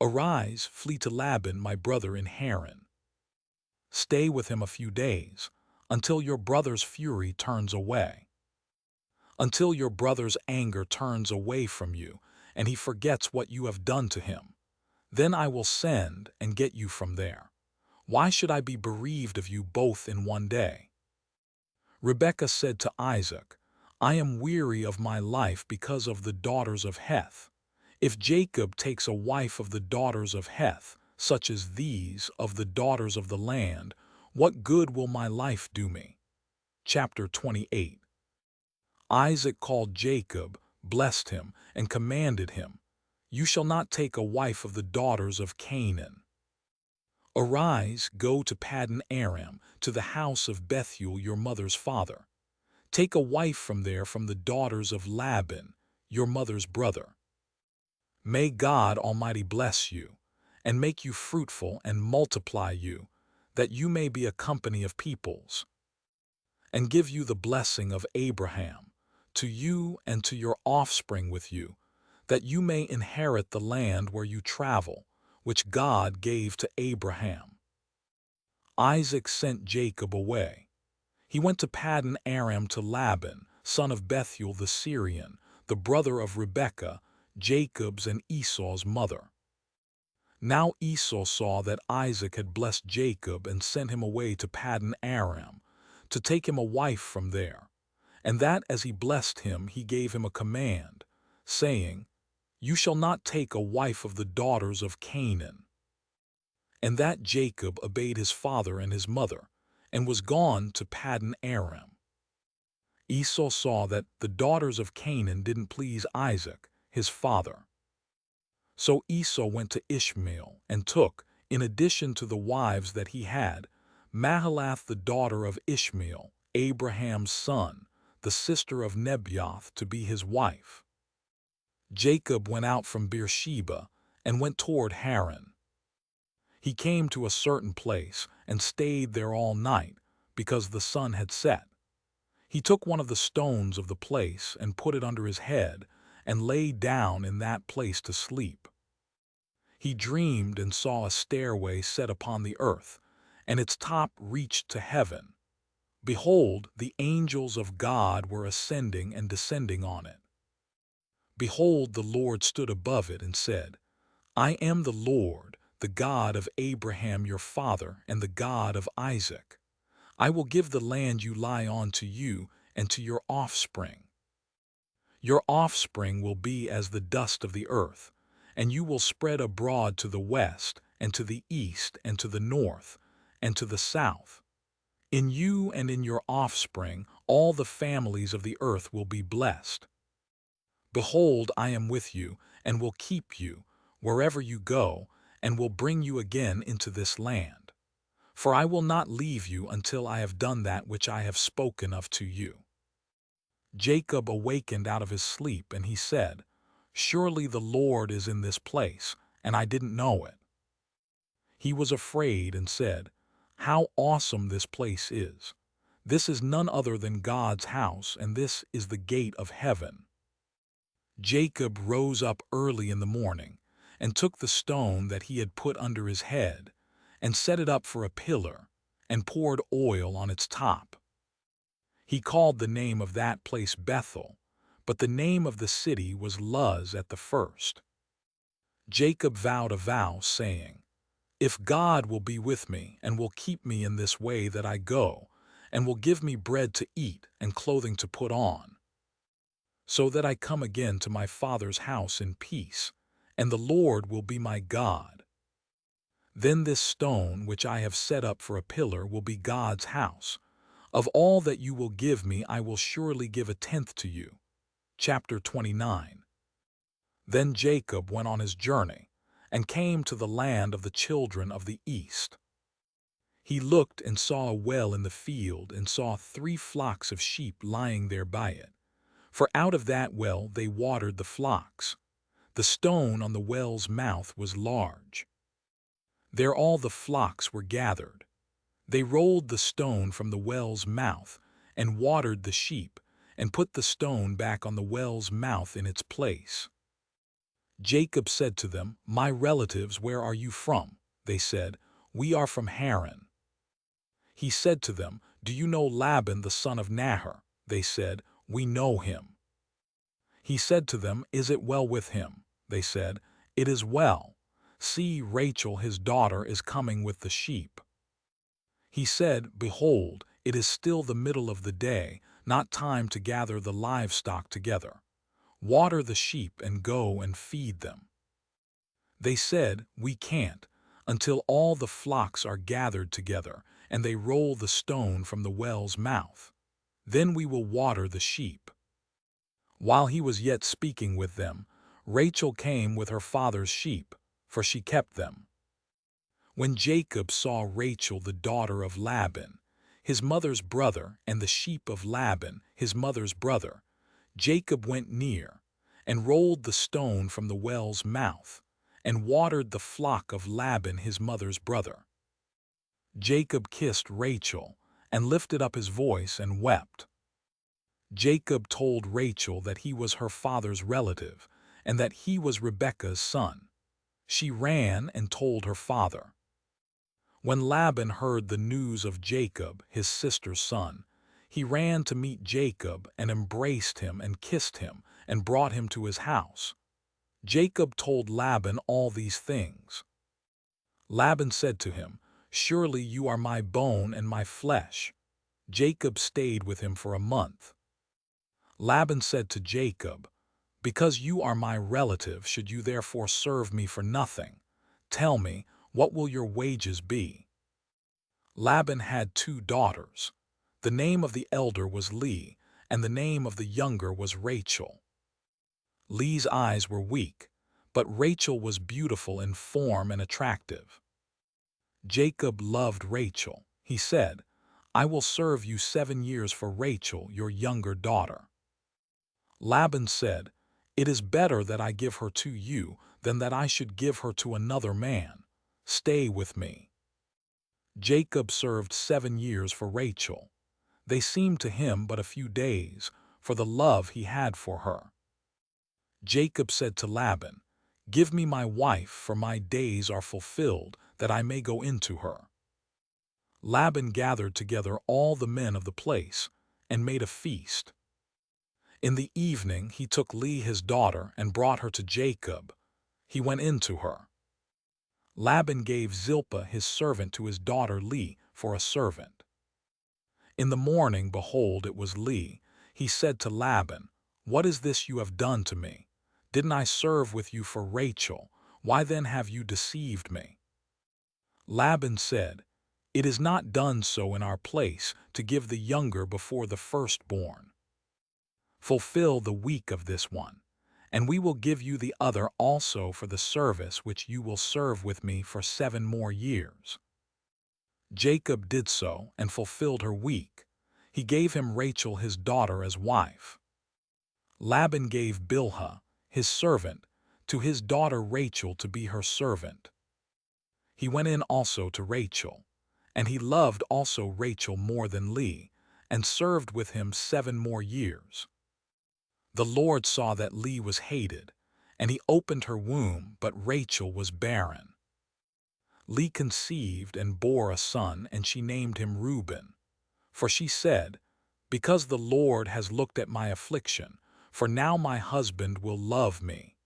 Arise, flee to Laban, my brother in Haran. Stay with him a few days, until your brother's fury turns away. Until your brother's anger turns away from you, and he forgets what you have done to him. Then I will send and get you from there. Why should I be bereaved of you both in one day?" Rebekah said to Isaac, "I am weary of my life because of the daughters of Heth. If Jacob takes a wife of the daughters of Heth, such as these of the daughters of the land, what good will my life do me?" Chapter 28. Isaac called Jacob, blessed him, and commanded him, "You shall not take a wife of the daughters of Canaan. Arise, go to Paddan Aram, to the house of Bethuel your mother's father. Take a wife from there from the daughters of Laban, your mother's brother. May God Almighty bless you, and make you fruitful and multiply you, that you may be a company of peoples, and give you the blessing of Abraham, to you and to your offspring with you, that you may inherit the land where you travel, which God gave to Abraham." Isaac sent Jacob away. He went to Paddan Aram to Laban, son of Bethuel the Syrian, the brother of Rebekah, Jacob's and Esau's mother. Now Esau saw that Isaac had blessed Jacob and sent him away to Paddan Aram, to take him a wife from there, and that as he blessed him he gave him a command, saying, "You shall not take a wife of the daughters of Canaan." And that Jacob obeyed his father and his mother, and was gone to Paddan Aram. Esau saw that the daughters of Canaan didn't please Isaac, his father. So Esau went to Ishmael and took, in addition to the wives that he had, Mahalath the daughter of Ishmael, Abraham's son, the sister of Nebaioth, to be his wife. Jacob went out from Beersheba and went toward Haran. He came to a certain place and stayed there all night, because the sun had set. He took one of the stones of the place and put it under his head, and lay down in that place to sleep. He dreamed and saw a stairway set upon the earth, and its top reached to heaven. Behold, the angels of God were ascending and descending on it. Behold, the Lord stood above it and said, "I am the Lord, the God of Abraham your father, and the God of Isaac. I will give the land you lie on to you and to your offspring. Your offspring will be as the dust of the earth, and you will spread abroad to the west, and to the east, and to the north, and to the south. In you and in your offspring all the families of the earth will be blessed. Behold, I am with you, and will keep you, wherever you go, and will bring you again into this land. For I will not leave you until I have done that which I have spoken of to you." Jacob awakened out of his sleep, and he said, "Surely the Lord is in this place, and I didn't know it." He was afraid and said, "How awesome this place is! This is none other than God's house, and this is the gate of heaven." Jacob rose up early in the morning, and took the stone that he had put under his head, and set it up for a pillar, and poured oil on its top. He called the name of that place Bethel, but the name of the city was Luz at the first. Jacob vowed a vow, saying, "If God will be with me and will keep me in this way that I go, and will give me bread to eat and clothing to put on, so that I come again to my father's house in peace, and the Lord will be my God, then this stone which I have set up for a pillar will be God's house. Of all that you will give me, I will surely give a tenth to you." Chapter 29. Then Jacob went on his journey, and came to the land of the children of the east. He looked and saw a well in the field, and saw 3 flocks of sheep lying there by it. For out of that well they watered the flocks. The stone on the well's mouth was large. There all the flocks were gathered. They rolled the stone from the well's mouth, and watered the sheep, and put the stone back on the well's mouth in its place. Jacob said to them, "My relatives, where are you from?" They said, "We are from Haran." He said to them, "Do you know Laban the son of Nahor?" They said, "We know him." He said to them, "Is it well with him?" They said, "It is well. See, Rachel his daughter is coming with the sheep." He said, "Behold, it is still the middle of the day, not time to gather the livestock together. Water the sheep and go and feed them." They said, "We can't, until all the flocks are gathered together, and they roll the stone from the well's mouth. Then we will water the sheep." While he was yet speaking with them, Rachel came with her father's sheep, for she kept them. When Jacob saw Rachel the daughter of Laban, his mother's brother, and the sheep of Laban, his mother's brother, Jacob went near, and rolled the stone from the well's mouth, and watered the flock of Laban his mother's brother. Jacob kissed Rachel, and lifted up his voice and wept. Jacob told Rachel that he was her father's relative, and that he was Rebekah's son. She ran and told her father. When Laban heard the news of Jacob, his sister's son, he ran to meet Jacob and embraced him and kissed him and brought him to his house. Jacob told Laban all these things. Laban said to him, "Surely you are my bone and my flesh." Jacob stayed with him for a month. Laban said to Jacob, "Because you are my relative, should you therefore serve me for nothing? Tell me, what will your wages be?" Laban had 2 daughters. The name of the elder was Leah, and the name of the younger was Rachel. Leah's eyes were weak, but Rachel was beautiful in form and attractive. Jacob loved Rachel. He said, "I will serve you 7 years for Rachel, your younger daughter." Laban said, "It is better that I give her to you than that I should give her to another man. Stay with me." Jacob served 7 years for Rachel. They seemed to him but a few days, for the love he had for her. Jacob said to Laban, "Give me my wife, for my days are fulfilled, that I may go into her." Laban gathered together all the men of the place, and made a feast. In the evening he took Leah his daughter and brought her to Jacob. He went in to her. Laban gave Zilpah his servant to his daughter Leah for a servant. In the morning, behold, it was Leah. He said to Laban, "What is this you have done to me? Didn't I serve with you for Rachel? Why then have you deceived me?" Laban said, "It is not done so in our place to give the younger before the firstborn. Fulfill the week of this one, and we will give you the other also for the service which you will serve with me for 7 more years." Jacob did so and fulfilled her week. He gave him Rachel his daughter as wife. Laban gave Bilhah, his servant, to his daughter Rachel to be her servant. He went in also to Rachel, and he loved also Rachel more than Leah, and served with him 7 more years. The Lord saw that Leah was hated, and he opened her womb, but Rachel was barren. Leah conceived and bore a son, and she named him Reuben. For she said, "Because the Lord has looked at my affliction, for now my husband will love me."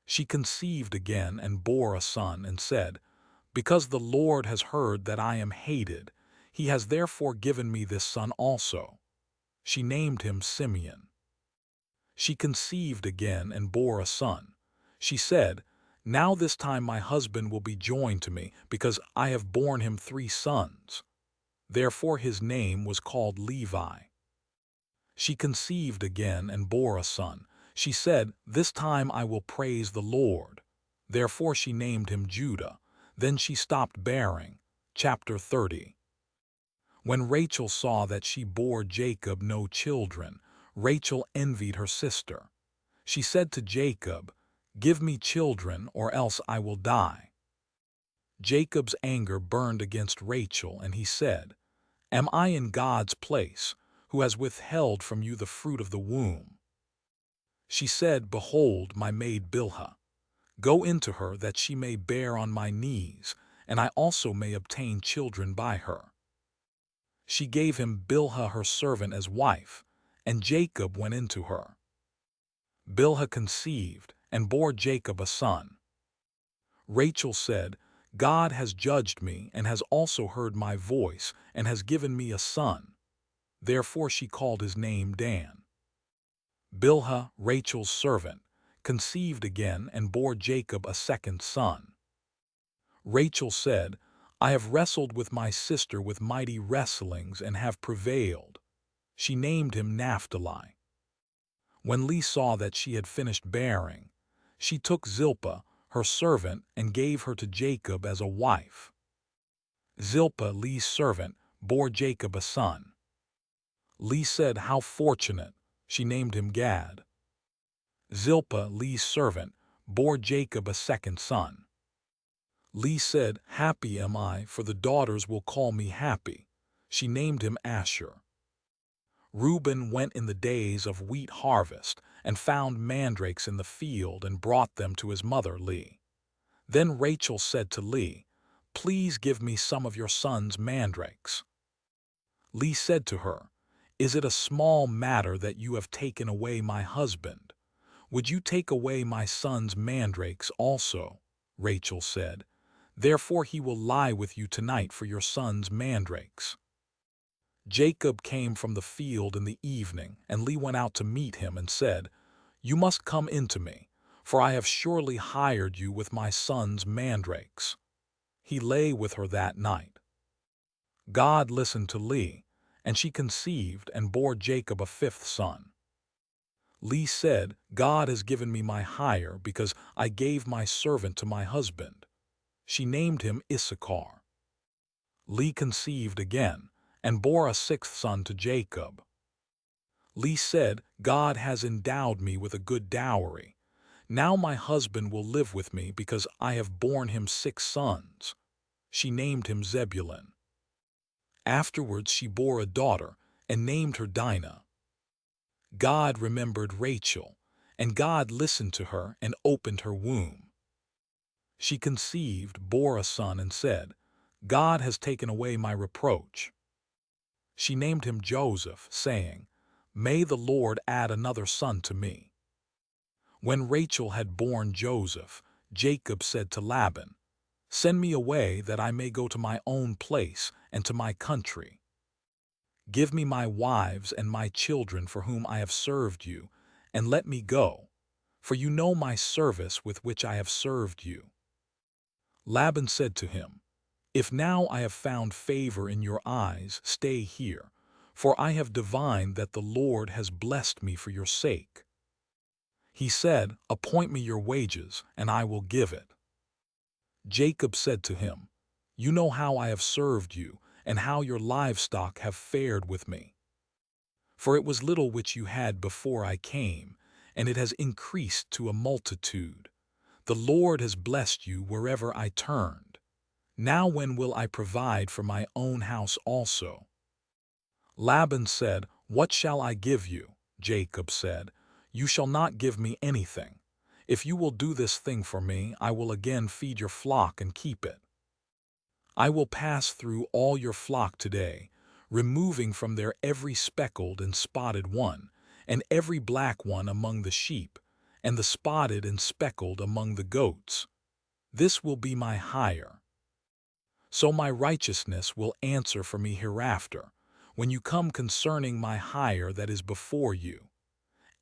She conceived again and bore a son and said, "Because the Lord has heard that I am hated, he has therefore given me this son also." She named him Simeon. She conceived again and bore a son. She said, "Now this time my husband will be joined to me, because I have borne him 3 sons." Therefore his name was called Levi. She conceived again and bore a son. She said, "This time I will praise the Lord." Therefore she named him Judah. Then she stopped bearing. Chapter 30. When Rachel saw that she bore Jacob no children, Rachel envied her sister. She said to Jacob, "Give me children, or else I will die." Jacob's anger burned against Rachel, and he said, "Am I in God's place, who has withheld from you the fruit of the womb?" She said, "Behold, my maid Bilhah. Go into her, that she may bear on my knees, and I also may obtain children by her." She gave him Bilhah her servant as wife, and Jacob went into her. Bilhah conceived and bore Jacob a son. Rachel said, "God has judged me and has also heard my voice and has given me a son." Therefore she called his name Dan. Bilhah, Rachel's servant, conceived again and bore Jacob a second son. Rachel said, "I have wrestled with my sister with mighty wrestlings and have prevailed." She named him Naphtali. When Leah saw that she had finished bearing, she took Zilpah, her servant, and gave her to Jacob as a wife. Zilpah, Leah's servant, bore Jacob a son. Leah said, "How fortunate!" She named him Gad. Zilpah, Leah's servant, bore Jacob a second son. Leah said, "Happy am I, for the daughters will call me happy." She named him Asher. Reuben went in the days of wheat harvest and found mandrakes in the field and brought them to his mother Leah. Then Rachel said to Leah, "Please give me some of your son's mandrakes." Leah said to her, "Is it a small matter that you have taken away my husband? Would you take away my son's mandrakes also?" Rachel said, "Therefore he will lie with you tonight for your son's mandrakes." Jacob came from the field in the evening, and Leah went out to meet him and said, "You must come into me, for I have surely hired you with my son's mandrakes." He lay with her that night. God listened to Leah, and she conceived and bore Jacob a fifth son. Leah said, "God has given me my hire because I gave my servant to my husband." She named him Issachar. Leah conceived again and bore a sixth son to Jacob. Leah said, "God has endowed me with a good dowry. Now my husband will live with me because I have borne him 6 sons. She named him Zebulun. Afterwards she bore a daughter and named her Dinah. God remembered Rachel, and God listened to her and opened her womb. She conceived, bore a son, and said, "God has taken away my reproach." She named him Joseph, saying, "May the Lord add another son to me." When Rachel had borne Joseph, Jacob said to Laban, "Send me away that I may go to my own place and to my country. Give me my wives and my children for whom I have served you, and let me go, for you know my service with which I have served you." Laban said to him, "If now I have found favor in your eyes, stay here, for I have divined that the Lord has blessed me for your sake." He said, "Appoint me your wages, and I will give it." Jacob said to him, "You know how I have served you, and how your livestock have fared with me. For it was little which you had before I came, and it has increased to a multitude. The Lord has blessed you wherever I turned. Now when will I provide for my own house also?" Laban said, "What shall I give you?" Jacob said, "You shall not give me anything. If you will do this thing for me, I will again feed your flock and keep it. I will pass through all your flock today, removing from there every speckled and spotted one, and every black one among the sheep, and the spotted and speckled among the goats. This will be my hire. So my righteousness will answer for me hereafter, when you come concerning my hire that is before you.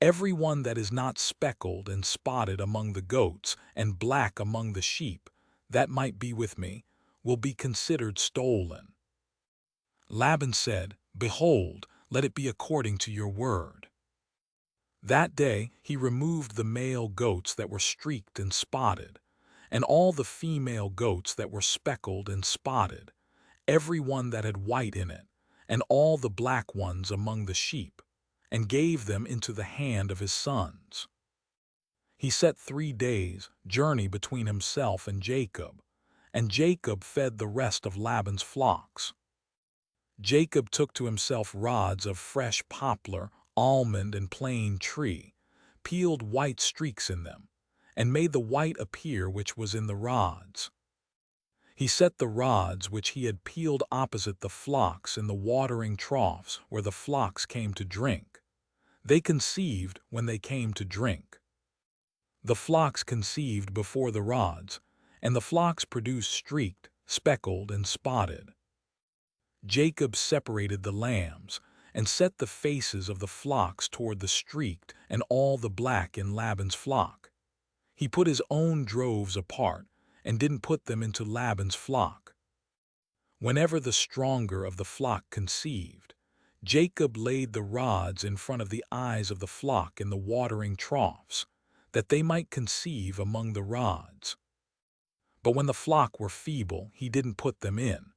Every one that is not speckled and spotted among the goats, and black among the sheep, that might be with me, will be considered stolen. Laban said, Behold, let it be according to your word. That day he removed the male goats that were streaked and spotted, and all the female goats that were speckled and spotted, every one that had white in it, and all the black ones among the sheep, and gave them into the hand of his sons. He set 3 days' journey between himself and Jacob, and Jacob fed the rest of Laban's flocks. Jacob took to himself rods of fresh poplar, almond, and plane tree, peeled white streaks in them, and made the white appear which was in the rods. He set the rods which he had peeled opposite the flocks in the watering troughs where the flocks came to drink. They conceived when they came to drink. The flocks conceived before the rods, and the flocks produced streaked, speckled, and spotted. Jacob separated the lambs, and set the faces of the flocks toward the streaked and all the black in Laban's flock. He put his own droves apart, and didn't put them into Laban's flock. Whenever the stronger of the flock conceived, Jacob laid the rods in front of the eyes of the flock in the watering troughs, that they might conceive among the rods. But when the flock were feeble, he didn't put them in.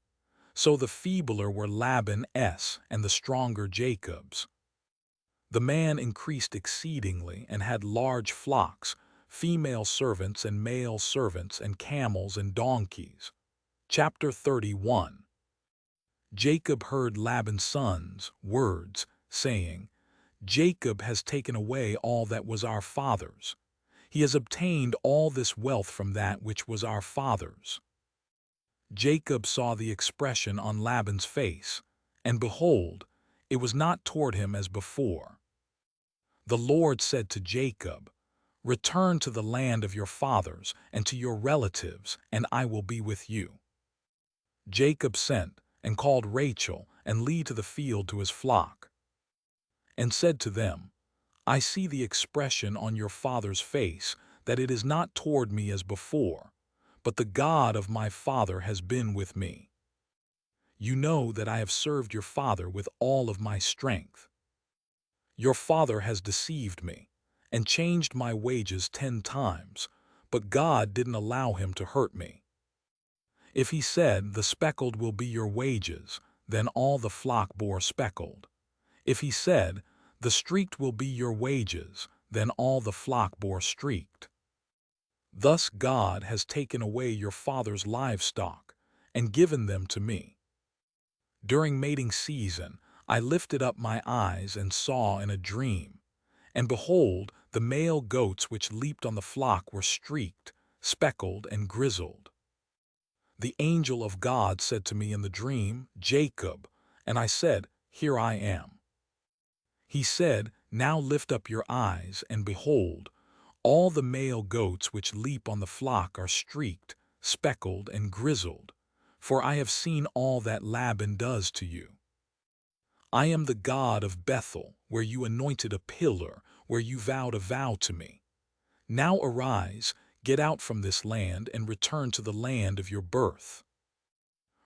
So the feebler were Laban's, and the stronger Jacob's. The man increased exceedingly, and had large flocks, female servants and male servants, and camels and donkeys. Chapter 31. Jacob heard Laban's sons' words, saying, Jacob has taken away all that was our father's. He has obtained all this wealth from that which was our father's. Jacob saw the expression on Laban's face, and behold, it was not toward him as before. The Lord said to Jacob, Return to the land of your fathers and to your relatives, and I will be with you. Jacob sent and called Rachel and Leah to the field to his flock, and said to them, I see the expression on your father's face, that it is not toward me as before, but the God of my father has been with me. You know that I have served your father with all of my strength. Your father has deceived me, and changed my wages 10 times, but God didn't allow him to hurt me. If he said, The speckled will be your wages, then all the flock bore speckled. If he said, The streaked will be your wages, then all the flock bore streaked. Thus God has taken away your father's livestock, and given them to me. During mating season, I lifted up my eyes and saw in a dream, and behold, the male goats which leaped on the flock were streaked, speckled, and grizzled. The angel of God said to me in the dream, Jacob, and I said, Here I am. He said, Now lift up your eyes, and behold, all the male goats which leap on the flock are streaked, speckled, and grizzled, for I have seen all that Laban does to you. I am the God of Bethel, where you anointed a pillar, where you vowed a vow to me. Now arise, get out from this land, and return to the land of your birth.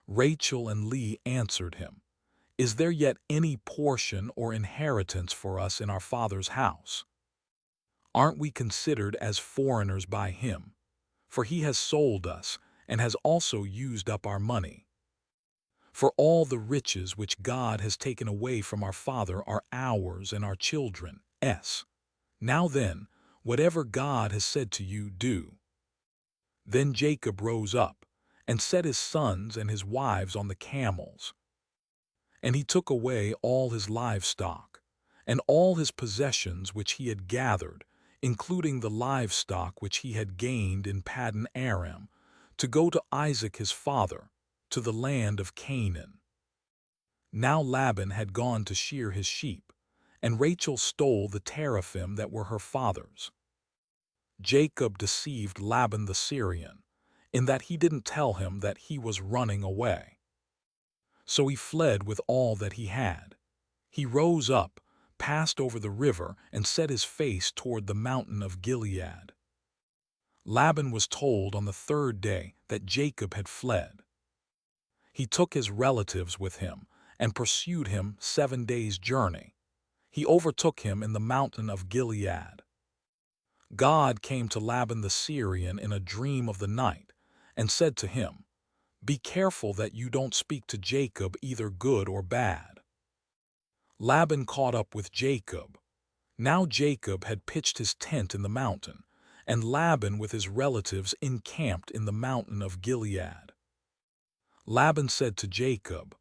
Rachel and Leah answered him, Is there yet any portion or inheritance for us in our father's house? Aren't we considered as foreigners by him? For he has sold us, and has also used up our money. For all the riches which God has taken away from our father are ours and our children's. Now then, whatever God has said to you, do. Then Jacob rose up, and set his sons and his wives on the camels. And he took away all his livestock, and all his possessions which he had gathered, including the livestock which he had gained in Paddan Aram, to go to Isaac his father, to the land of Canaan. Now Laban had gone to shear his sheep, and Rachel stole the teraphim that were her father's. Jacob deceived Laban the Syrian, in that he didn't tell him that he was running away. So he fled with all that he had. He rose up, passed over the river, and set his face toward the mountain of Gilead. Laban was told on the third day that Jacob had fled. He took his relatives with him and pursued him 7 days' journey. He overtook him in the mountain of Gilead. God came to Laban the Syrian in a dream of the night and said to him, "Be careful that you don't speak to Jacob either good or bad." Laban caught up with Jacob. Now Jacob had pitched his tent in the mountain, and Laban with his relatives encamped in the mountain of Gilead. Laban said to Jacob,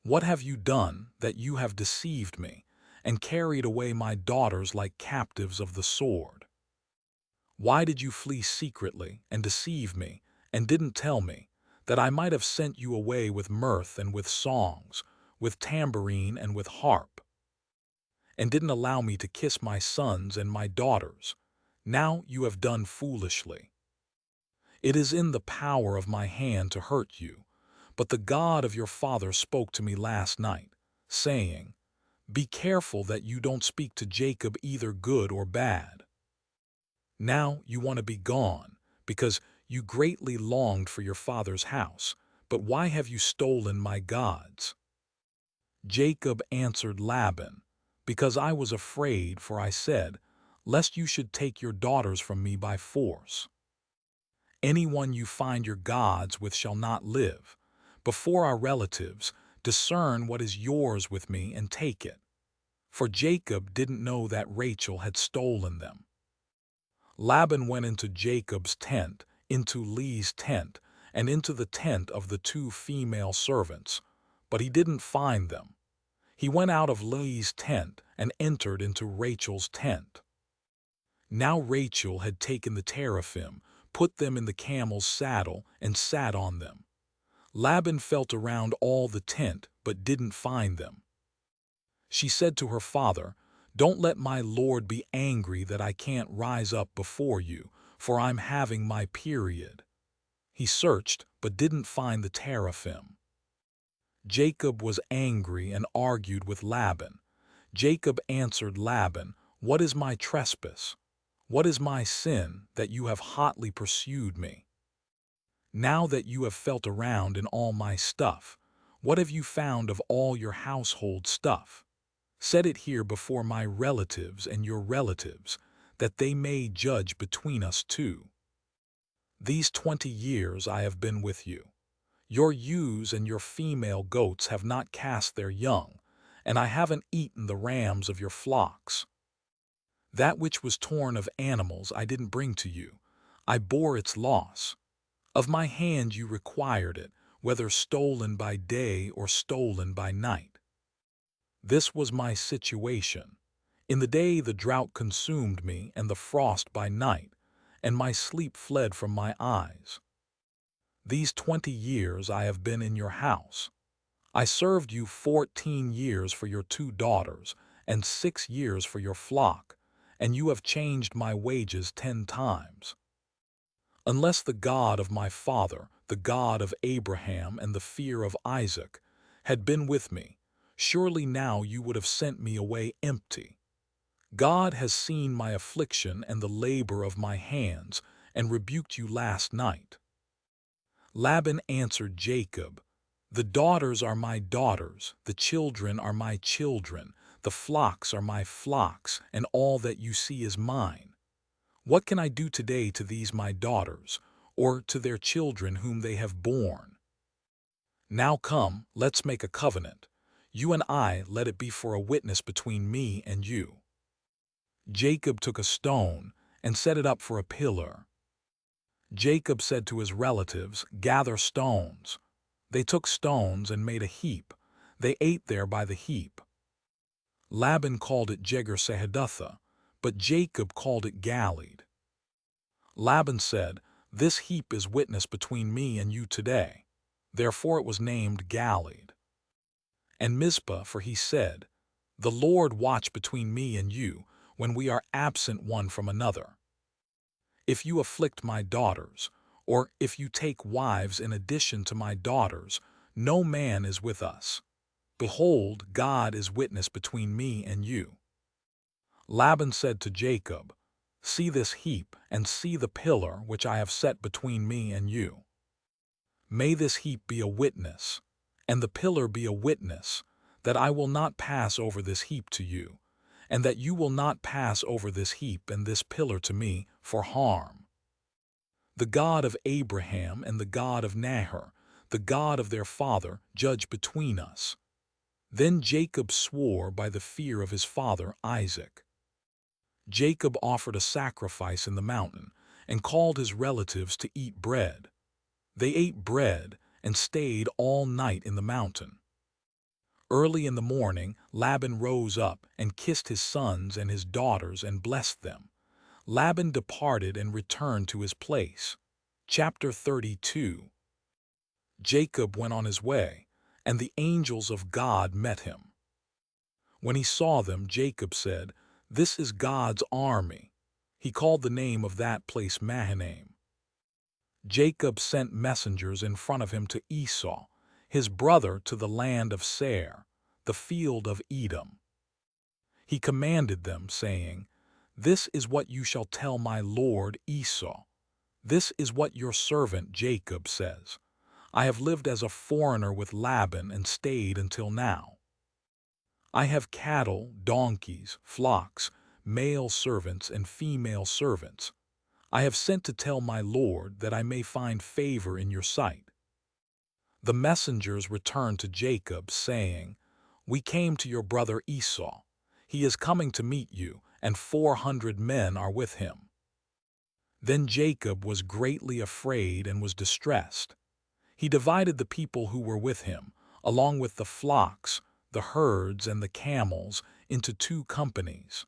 "What have you done that you have deceived me, and carried away my daughters like captives of the sword? Why did you flee secretly and deceive me, and didn't tell me, that I might have sent you away with mirth and with songs, with tambourine and with harp, and didn't allow me to kiss my sons and my daughters? Now you have done foolishly. It is in the power of my hand to hurt you, but the God of your father spoke to me last night, saying, 'Be careful that you don't speak to Jacob either good or bad.' Now you want to be gone, because you greatly longed for your father's house, but why have you stolen my gods?" Jacob answered Laban, "Because I was afraid, for I said, 'Lest you should take your daughters from me by force.' Anyone you find your gods with shall not live. Before our relatives, discern what is yours with me and take it." For Jacob didn't know that Rachel had stolen them. Laban went into Jacob's tent, into Leah's tent, and into the tent of the 2 female servants, but he didn't find them. He went out of Leah's tent and entered into Rachel's tent. Now Rachel had taken the teraphim, put them in the camel's saddle, and sat on them. Laban felt around all the tent, but didn't find them. She said to her father, "Don't let my lord be angry that I can't rise up before you, for I'm having my period." He searched, but didn't find the teraphim. Jacob was angry and argued with Laban. Jacob answered Laban, "What is my trespass? What is my sin, that you have hotly pursued me? Now that you have felt around in all my stuff, what have you found of all your household stuff? Set it here before my relatives and your relatives, that they may judge between us two. These 20 years I have been with you. Your ewes and your female goats have not cast their young, and I haven't eaten the rams of your flocks. That which was torn of animals I didn't bring to you. I bore its loss. Of my hand you required it, whether stolen by day or stolen by night. This was my situation. In the day the drought consumed me, and the frost by night, and my sleep fled from my eyes. These 20 years I have been in your house. I served you 14 years for your 2 daughters, and 6 years for your flock, and you have changed my wages 10 times. Unless the God of my father, the God of Abraham and the fear of Isaac, had been with me, surely now you would have sent me away empty. God has seen my affliction and the labor of my hands, and rebuked you last night." Laban answered Jacob, "The daughters are my daughters, the children are my children, the flocks are my flocks, and all that you see is mine. What can I do today to these my daughters, or to their children whom they have borne? Now come, let's make a covenant. You and I, let it be for a witness between me and you." Jacob took a stone and set it up for a pillar. Jacob said to his relatives, "Gather stones." They took stones and made a heap. They ate there by the heap. Laban called it Jegar-Sahadutha, but Jacob called it Galeed. Laban said, "This heap is witness between me and you today." Therefore it was named Galeed. And Mizpah, for he said, The Lord watch between me and you when we are absent one from another. If you afflict my daughters, or if you take wives in addition to my daughters, no man is with us. Behold, God is witness between me and you." Laban said to Jacob, "See this heap, and see the pillar which I have set between me and you. May this heap be a witness, and the pillar be a witness, that I will not pass over this heap to you, and that you will not pass over this heap and this pillar to me for harm. The God of Abraham and the God of Nahor, the God of their father, judge between us." Then Jacob swore by the fear of his father Isaac. Jacob offered a sacrifice in the mountain and called his relatives to eat bread. They ate bread and stayed all night in the mountain. Early in the morning, Laban rose up and kissed his sons and his daughters and blessed them. Laban departed and returned to his place. Chapter 32. Jacob went on his way, and the angels of God met him. When he saw them, Jacob said, "This is God's army." He called the name of that place Mahanaim. Jacob sent messengers in front of him to Esau, his brother, to the land of Seir, the field of Edom. He commanded them, saying, "This is what you shall tell my lord Esau. This is what your servant Jacob says. I have lived as a foreigner with Laban and stayed until now. I have cattle, donkeys, flocks, male servants and female servants. I have sent to tell my lord that I may find favor in your sight." The messengers returned to Jacob, saying, "We came to your brother Esau. He is coming to meet you, and 400 men are with him." Then Jacob was greatly afraid and was distressed. He divided the people who were with him, along with the flocks, the herds, and the camels, into 2 companies.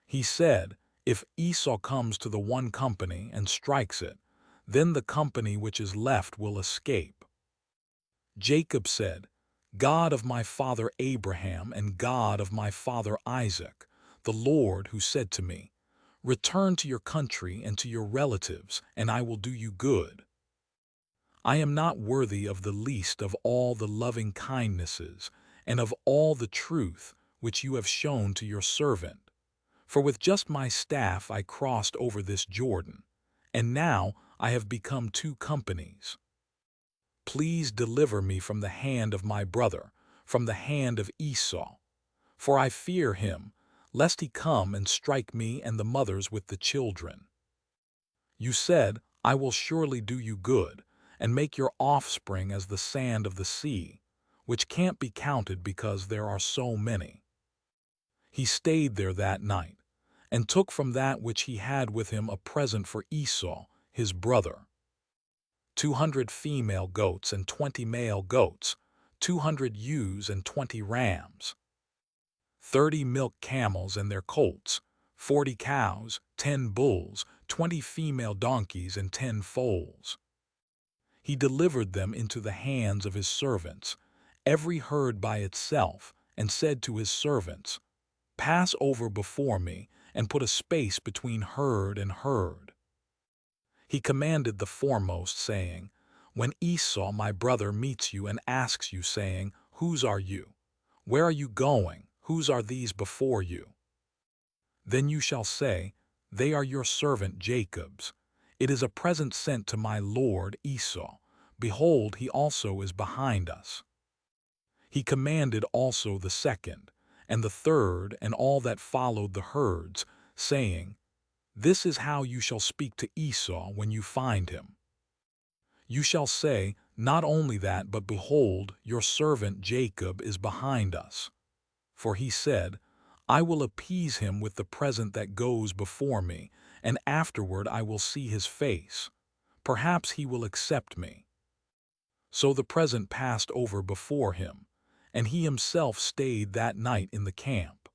He said, "If Esau comes to the one company and strikes it, then the company which is left will escape." Jacob said, "God of my father Abraham and God of my father Isaac, the Lord who said to me, 'Return to your country and to your relatives, and I will do you good.' I am not worthy of the least of all the loving kindnesses and of all the truth which you have shown to your servant. For with just my staff I crossed over this Jordan, and now I have become 2 companies. Please deliver me from the hand of my brother, from the hand of Esau, for I fear him, lest he come and strike me and the mothers with the children. You said, 'I will surely do you good, and make your offspring as the sand of the sea, which can't be counted because there are so many.'" He stayed there that night, and took from that which he had with him a present for Esau, his brother: 200 female goats and 20 male goats, 200 ewes and 20 rams, 30 milk camels and their colts, 40 cows, 10 bulls, 20 female donkeys, and 10 foals. He delivered them into the hands of his servants, every herd by itself, and said to his servants, "Pass over before me, and put a space between herd and herd." He commanded the foremost, saying, "When Esau my brother meets you and asks you, saying, 'Whose are you? Where are you going? Whose are these before you?' Then you shall say, 'They are your servant Jacob's. It is a present sent to my lord Esau. Behold, he also is behind us.'" He commanded also the second, and the third, and all that followed the herds, saying, "This is how you shall speak to Esau when you find him. You shall say, not only that, but behold, your servant Jacob is behind us. For he said, 'I will appease him with the present that goes before me, and afterward I will see his face. Perhaps he will accept me.' So the present passed over before him, and he himself stayed that night in the camp.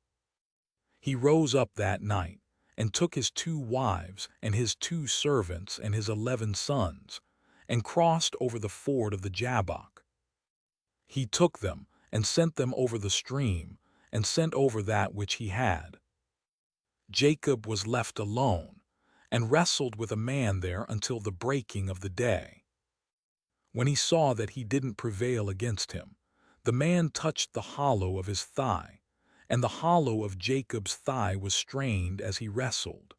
He rose up that night, and took his 2 wives, and his 2 servants, and his 11 sons, and crossed over the ford of the Jabbok. He took them, and sent them over the stream, and sent over that which he had. Jacob was left alone, and wrestled with a man there until the breaking of the day. When he saw that he didn't prevail against him, the man touched the hollow of his thigh, and the hollow of Jacob's thigh was strained as he wrestled.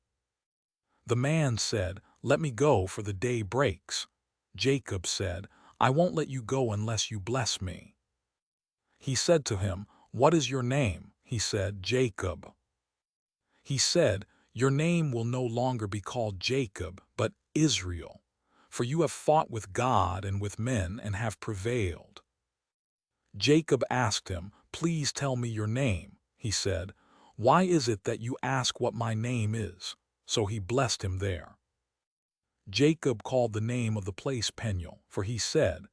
The man said, "Let me go, for the day breaks." Jacob said, "I won't let you go unless you bless me." He said to him, "What is your name?" He said, "Jacob." He said, "Your name will no longer be called Jacob, but Israel, for you have fought with God and with men and have prevailed." Jacob asked him, "Please tell me your name." He said, "Why is it that you ask what my name is?" So he blessed him there. Jacob called the name of the place Peniel, for he said,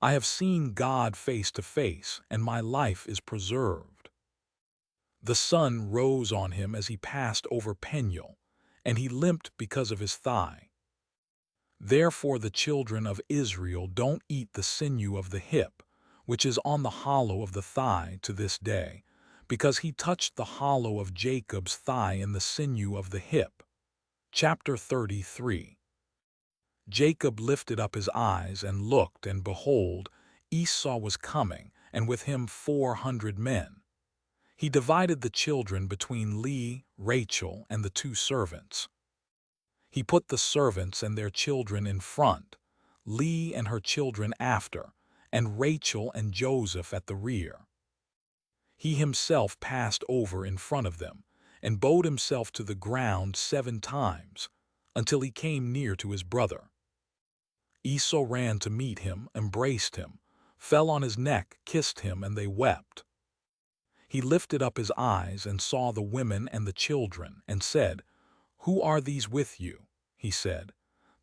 "I have seen God face to face, and my life is preserved." The sun rose on him as he passed over Peniel, and he limped because of his thigh. Therefore the children of Israel don't eat the sinew of the hip, which is on the hollow of the thigh to this day, because he touched the hollow of Jacob's thigh in the sinew of the hip. Chapter 33. Jacob lifted up his eyes and looked, and behold, Esau was coming, and with him 400 men. He divided the children between Leah, Rachel, and the two servants. He put the servants and their children in front, Leah and her children after, and Rachel and Joseph at the rear. He himself passed over in front of them, and bowed himself to the ground 7 times, until he came near to his brother. Esau ran to meet him, embraced him, fell on his neck, kissed him, and they wept. He lifted up his eyes and saw the women and the children, and said, "Who are these with you?" He said,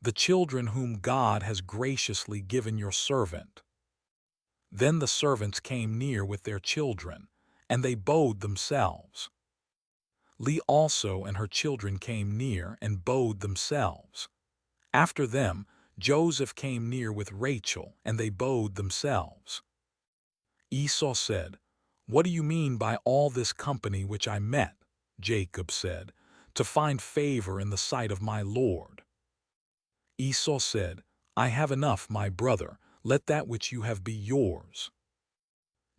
"The children whom God has graciously given your servant." Then the servants came near with their children, and they bowed themselves. Leah also and her children came near and bowed themselves. After them, Joseph came near with Rachel, and they bowed themselves. Esau said, "What do you mean by all this company which I met?" Jacob said, "To find favor in the sight of my Lord." Esau said, "I have enough, my brother, let that which you have be yours."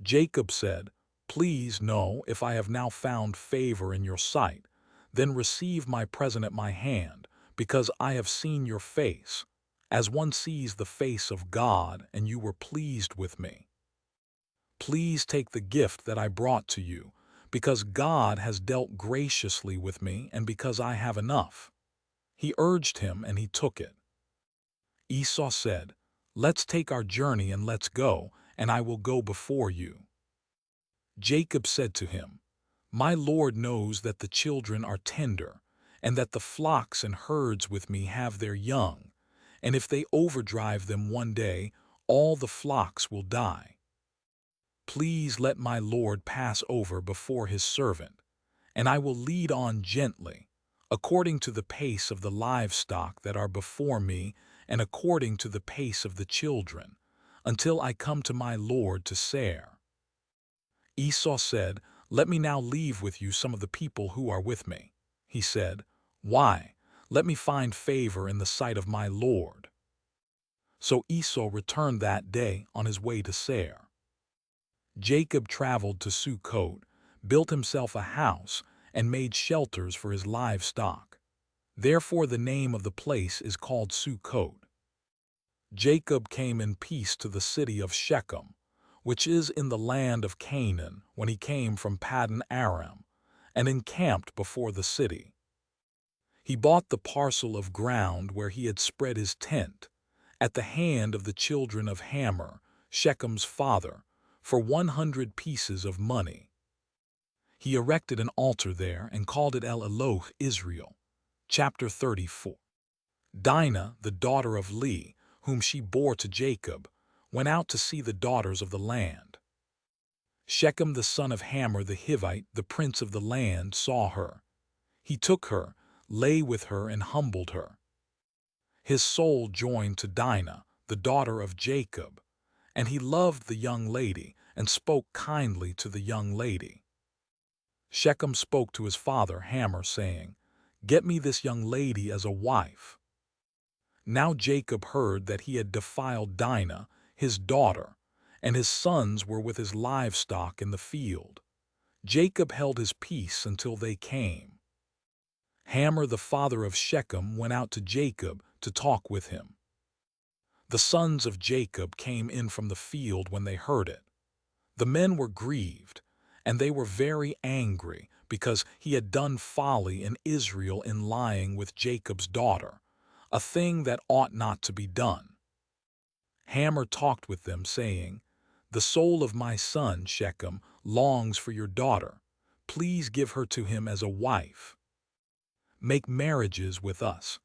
Jacob said, "Please know, if I have now found favor in your sight, then receive my present at my hand, because I have seen your face, as one sees the face of God, and you were pleased with me. Please take the gift that I brought to you, because God has dealt graciously with me, and because I have enough." He urged him, and he took it. Esau said, "Let's take our journey and let's go, and I will go before you." Jacob said to him, "My Lord knows that the children are tender, and that the flocks and herds with me have their young, and if they overdrive them one day, all the flocks will die. Please let my Lord pass over before his servant, and I will lead on gently, according to the pace of the livestock that are before me, and according to the pace of the children, until I come to my Lord to Seir." Esau said, "Let me now leave with you some of the people who are with me." He said, "Why? Let me find favor in the sight of my Lord." So Esau returned that day on his way to Seir. Jacob traveled to Sukkot, built himself a house, and made shelters for his livestock. Therefore the name of the place is called Sukkot. Jacob came in peace to the city of Shechem, which is in the land of Canaan, when he came from Paddan Aram, and encamped before the city. He bought the parcel of ground where he had spread his tent, at the hand of the children of Hamor, Shechem's father, for 100 pieces of money. He erected an altar there and called it El Eloh Israel. Chapter 34. Dinah, the daughter of Leah, whom she bore to Jacob, went out to see the daughters of the land. Shechem the son of Hamor the Hivite, the prince of the land, saw her. He took her, lay with her, and humbled her. His soul joined to Dinah, the daughter of Jacob, and he loved the young lady, and spoke kindly to the young lady. Shechem spoke to his father Hamor, saying, "Get me this young lady as a wife." Now Jacob heard that he had defiled Dinah, his daughter, and his sons were with his livestock in the field. Jacob held his peace until they came. Hamor, the father of Shechem, went out to Jacob to talk with him. The sons of Jacob came in from the field when they heard it. The men were grieved, and they were very angry because he had done folly in Israel in lying with Jacob's daughter, a thing that ought not to be done. Hamor talked with them, saying, "The soul of my son Shechem longs for your daughter. Please give her to him as a wife. Make marriages with us.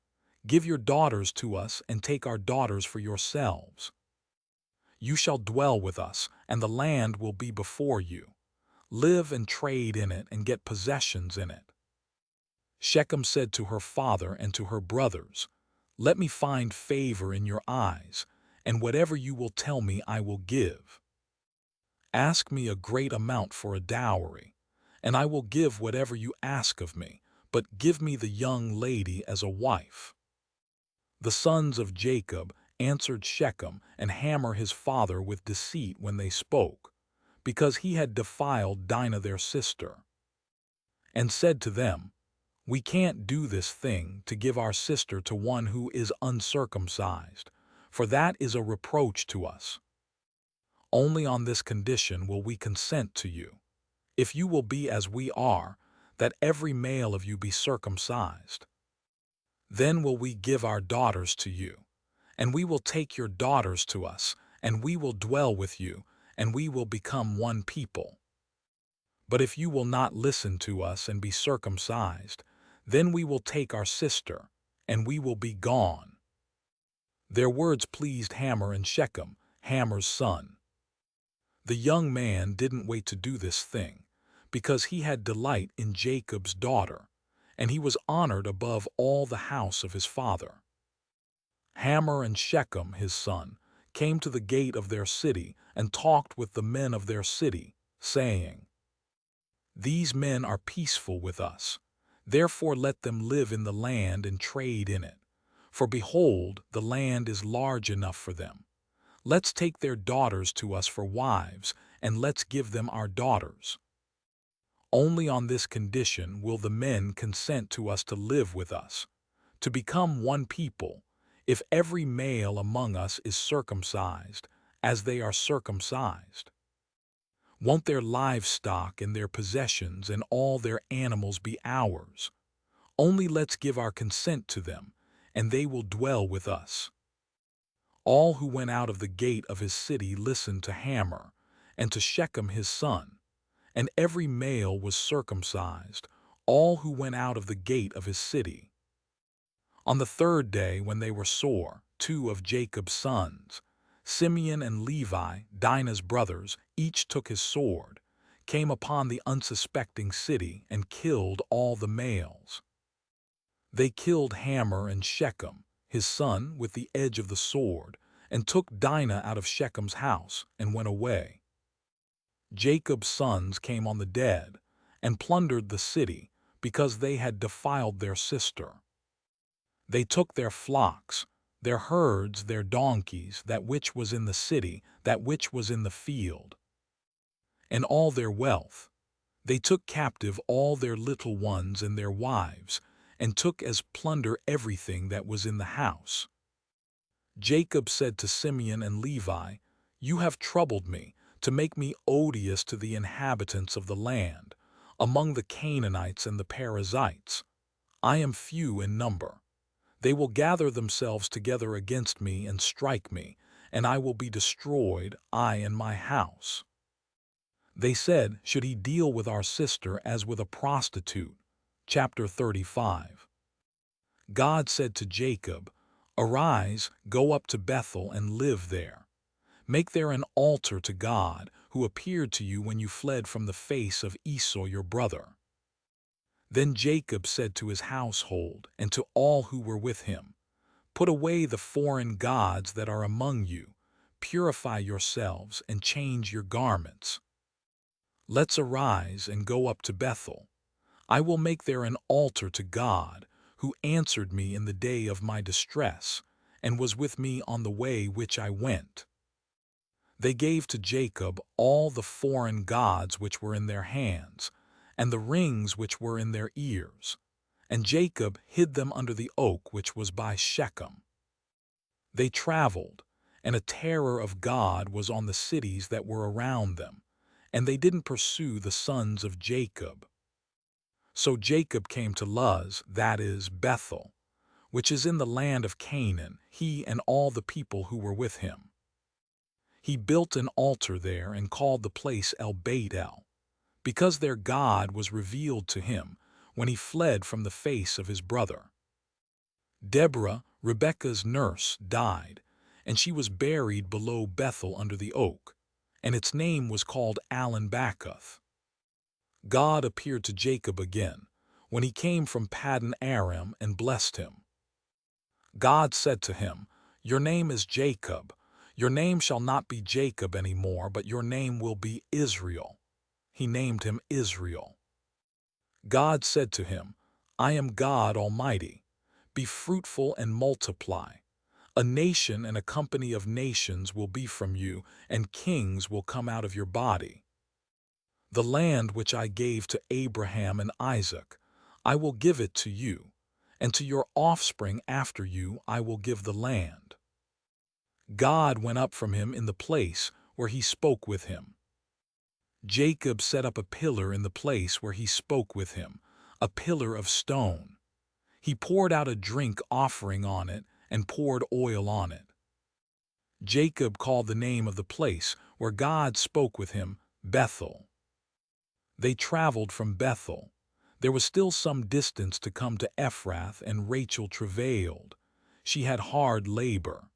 Give your daughters to us and take our daughters for yourselves. You shall dwell with us, and the land will be before you. Live and trade in it and get possessions in it." Shechem said to her father and to her brothers, "Let me find favor in your eyes, and whatever you will tell me I will give. Ask me a great amount for a dowry, and I will give whatever you ask of me, but give me the young lady as a wife." The sons of Jacob answered Shechem and Hamor his father with deceit when they spoke, because he had defiled Dinah their sister, and said to them, "We can't do this thing to give our sister to one who is uncircumcised, for that is a reproach to us. Only on this condition will we consent to you, if you will be as we are, that every male of you be circumcised. Then will we give our daughters to you, and we will take your daughters to us, and we will dwell with you, and we will become one people. But if you will not listen to us and be circumcised, then we will take our sister, and we will be gone." Their words pleased Hamor and Shechem, Hamor's son. The young man didn't wait to do this thing, because he had delight in Jacob's daughter, and he was honored above all the house of his father. Hamor and Shechem, his son, came to the gate of their city and talked with the men of their city, saying, "These men are peaceful with us. Therefore let them live in the land and trade in it. For behold, the land is large enough for them. Let's take their daughters to us for wives, and let's give them our daughters. Only on this condition will the men consent to us to live with us, to become one people, if every male among us is circumcised, as they are circumcised. Won't their livestock and their possessions and all their animals be ours? Only let's give our consent to them, and they will dwell with us." All who went out of the gate of his city listened to Hamor, and to Shechem his son, and every male was circumcised, all who went out of the gate of his city. On the third day, when they were sore, two of Jacob's sons, Simeon and Levi, Dinah's brothers, each took his sword, came upon the unsuspecting city, and killed all the males. They killed Hamor and Shechem, his son, with the edge of the sword, and took Dinah out of Shechem's house, and went away. Jacob's sons came on the dead, and plundered the city, because they had defiled their sister. They took their flocks, their herds, their donkeys, that which was in the city, that which was in the field, and all their wealth. They took captive all their little ones and their wives, and took as plunder everything that was in the house. Jacob said to Simeon and Levi, "You have troubled me, to make me odious to the inhabitants of the land, among the Canaanites and the Perizzites. I am few in number. They will gather themselves together against me and strike me, and I will be destroyed, I and my house." They said, "Should he deal with our sister as with a prostitute?" Chapter 35. God said to Jacob, "Arise, go up to Bethel and live there. Make there an altar to God, who appeared to you when you fled from the face of Esau your brother." Then Jacob said to his household and to all who were with him, "Put away the foreign gods that are among you, purify yourselves and change your garments. Let's arise and go up to Bethel. I will make there an altar to God, who answered me in the day of my distress, and was with me on the way which I went. They gave to Jacob all the foreign gods which were in their hands, and the rings which were in their ears. And Jacob hid them under the oak which was by Shechem. They traveled, and a terror of God was on the cities that were around them, and they didn't pursue the sons of Jacob. So Jacob came to Luz, that is, Bethel, which is in the land of Canaan, he and all the people who were with him. He built an altar there and called the place El-Beit-El, because their God was revealed to him when he fled from the face of his brother. Deborah, Rebekah's nurse, died, and she was buried below Bethel under the oak, and its name was called Allen-Bacuth. God appeared to Jacob again, when he came from Paddan Aram, and blessed him. God said to him, "Your name is Jacob. Your name shall not be Jacob any more, but your name will be Israel." He named him Israel. God said to him, "I am God Almighty. Be fruitful and multiply. A nation and a company of nations will be from you, and kings will come out of your body. The land which I gave to Abraham and Isaac, I will give it to you, and to your offspring after you I will give the land." God went up from him in the place where he spoke with him. Jacob set up a pillar in the place where he spoke with him, a pillar of stone. He poured out a drink offering on it and poured oil on it. Jacob called the name of the place where God spoke with him Bethel. They traveled from Bethel. There was still some distance to come to Ephrath, and Rachel travailed. She had hard labor.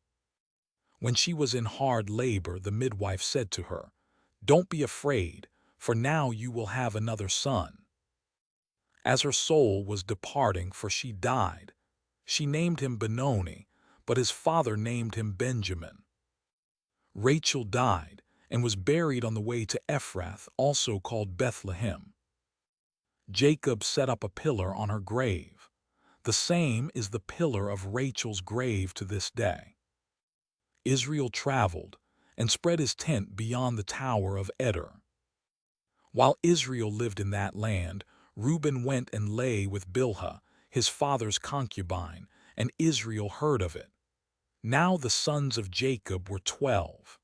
When she was in hard labor, the midwife said to her, "Don't be afraid, for now you will have another son." As her soul was departing, for she died, she named him Benoni, but his father named him Benjamin. Rachel died and was buried on the way to Ephrath, also called Bethlehem. Jacob set up a pillar on her grave. The same is the pillar of Rachel's grave to this day. Israel traveled and spread his tent beyond the tower of Eder. While Israel lived in that land, Reuben went and lay with Bilhah, his father's concubine, and Israel heard of it. Now the sons of Jacob were 12.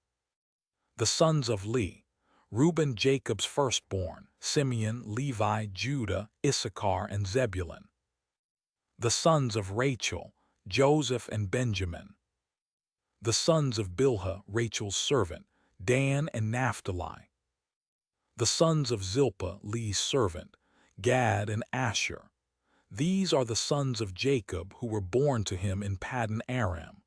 The sons of Leah: Reuben, Jacob's firstborn; Simeon, Levi, Judah, Issachar, and Zebulun. The sons of Rachel: Joseph and Benjamin. The sons of Bilhah, Rachel's servant: Dan and Naphtali. The sons of Zilpah, Leah's servant: Gad and Asher. These are the sons of Jacob who were born to him in Paddan Aram.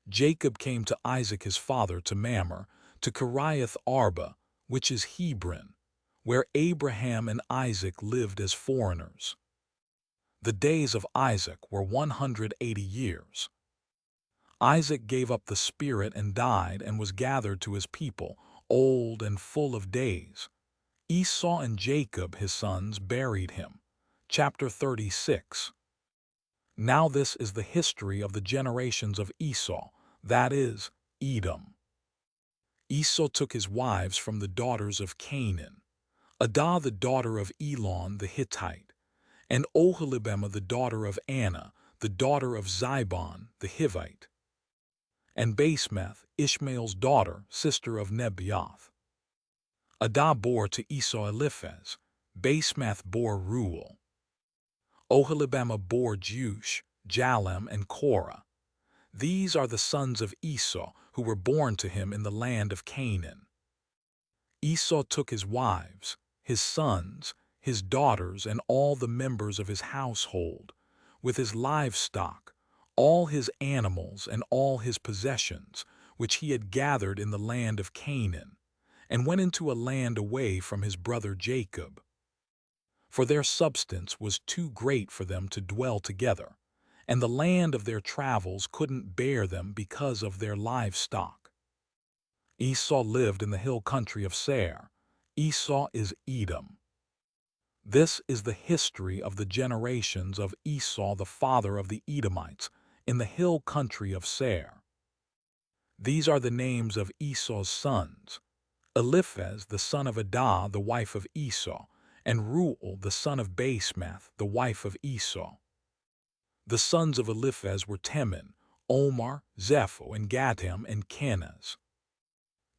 Jacob came to Isaac his father to Mamre, to Kiriath Arba, which is Hebron, where Abraham and Isaac lived as foreigners. The days of Isaac were 180 years. Isaac gave up the spirit and died, and was gathered to his people, old and full of days. Esau and Jacob his sons buried him. Chapter 36. Now this is the history of the generations of Esau, that is, Edom. Esau took his wives from the daughters of Canaan: Adah the daughter of Elon the Hittite, and Oholibamah the daughter of Anna, the daughter of Zibon the Hivite, and Basemath, Ishmael's daughter, sister of Nebaioth. Adah bore to Esau Eliphaz. Basemath bore Reuel. Oholibamah bore Jeush, Jalem, and Korah. These are the sons of Esau who were born to him in the land of Canaan. Esau took his wives, his sons, his daughters, and all the members of his household, with his livestock, all his animals, and all his possessions, which he had gathered in the land of Canaan, and went into a land away from his brother Jacob. For their substance was too great for them to dwell together, and the land of their travels couldn't bear them because of their livestock. Esau lived in the hill country of Seir. Esau is Edom. This is the history of the generations of Esau, the father of the Edomites, in the hill country of Seir. These are the names of Esau's sons: Eliphaz, the son of Adah, the wife of Esau, and Reuel, the son of Basemath, the wife of Esau. The sons of Eliphaz were Teman, Omar, Zepho, and Gatam, and Kenaz.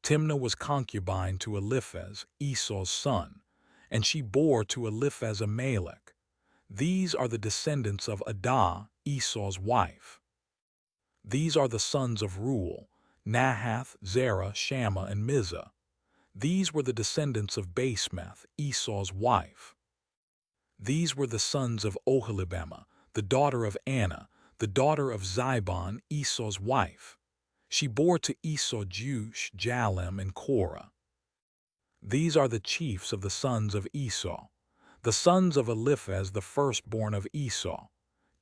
Timnah was concubine to Eliphaz, Esau's son, and she bore to Eliphaz Amalek. These are the descendants of Adah, Esau's wife. These are the sons of Reuel: Nahath, Zerah, Shammah, and Mizah. These were the descendants of Basemath, Esau's wife. These were the sons of Oholibamah, the daughter of Anna, the daughter of Zibon, Esau's wife. She bore to Esau Jeush, Jalem, and Korah. These are the chiefs of the sons of Esau. The sons of Eliphaz, the firstborn of Esau: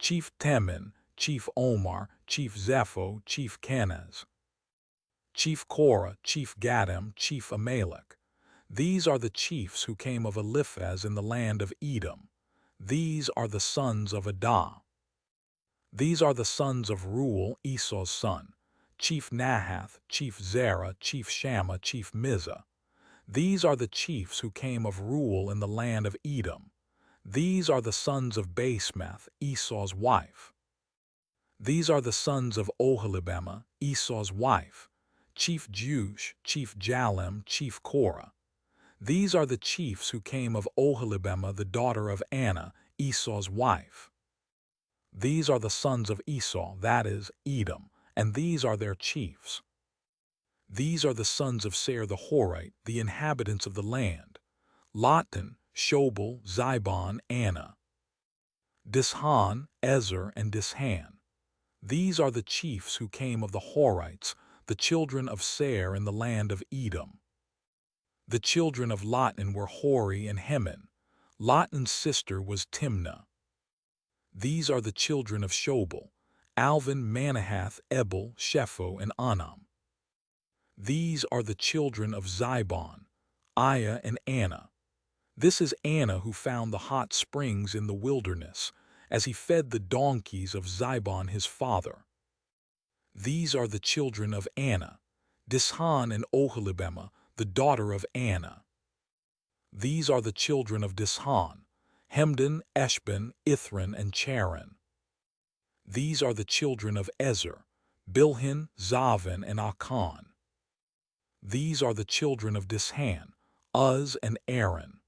Chief Teman, Chief Omar, Chief Zepho, Chief Kenaz, Chief Korah, Chief Gatam, Chief Amalek. These are the chiefs who came of Eliphaz in the land of Edom. These are the sons of Adah. These are the sons of Reuel, Esau's son: Chief Nahath, Chief Zerah, Chief Shammah, Chief Mizah. These are the chiefs who came of Reuel in the land of Edom. These are the sons of Basemath, Esau's wife. These are the sons of Oholibamah, Esau's wife: Chief Jeush, Chief Jalem, Chief Korah. These are the chiefs who came of Oholibamah, the daughter of Anna, Esau's wife. These are the sons of Esau, that is, Edom, and these are their chiefs. These are the sons of Seir the Horite, the inhabitants of the land: Lotan, Shobal, Zibon, Anna, Dishan, Ezer, and Dishan. These are the chiefs who came of the Horites, the children of Seir in the land of Edom. The children of Lotan were Hori and Heman. Lotan's sister was Timnah. These are the children of Shobal: Alvan, Manahath, Abel, Shepho, and Anam. These are the children of Zibon: Aiah and Anna. This is Anna who found the hot springs in the wilderness, as he fed the donkeys of Zibon his father. These are the children of Anna: Dishan and Oholibamah, the daughter of Anna. These are the children of Dishan: Hemdan, Eshban, Ithran, and Charan. These are the children of Ezer: Bilhan, Zavan, and Akan. These are the children of Dishan: Uz and Aaron.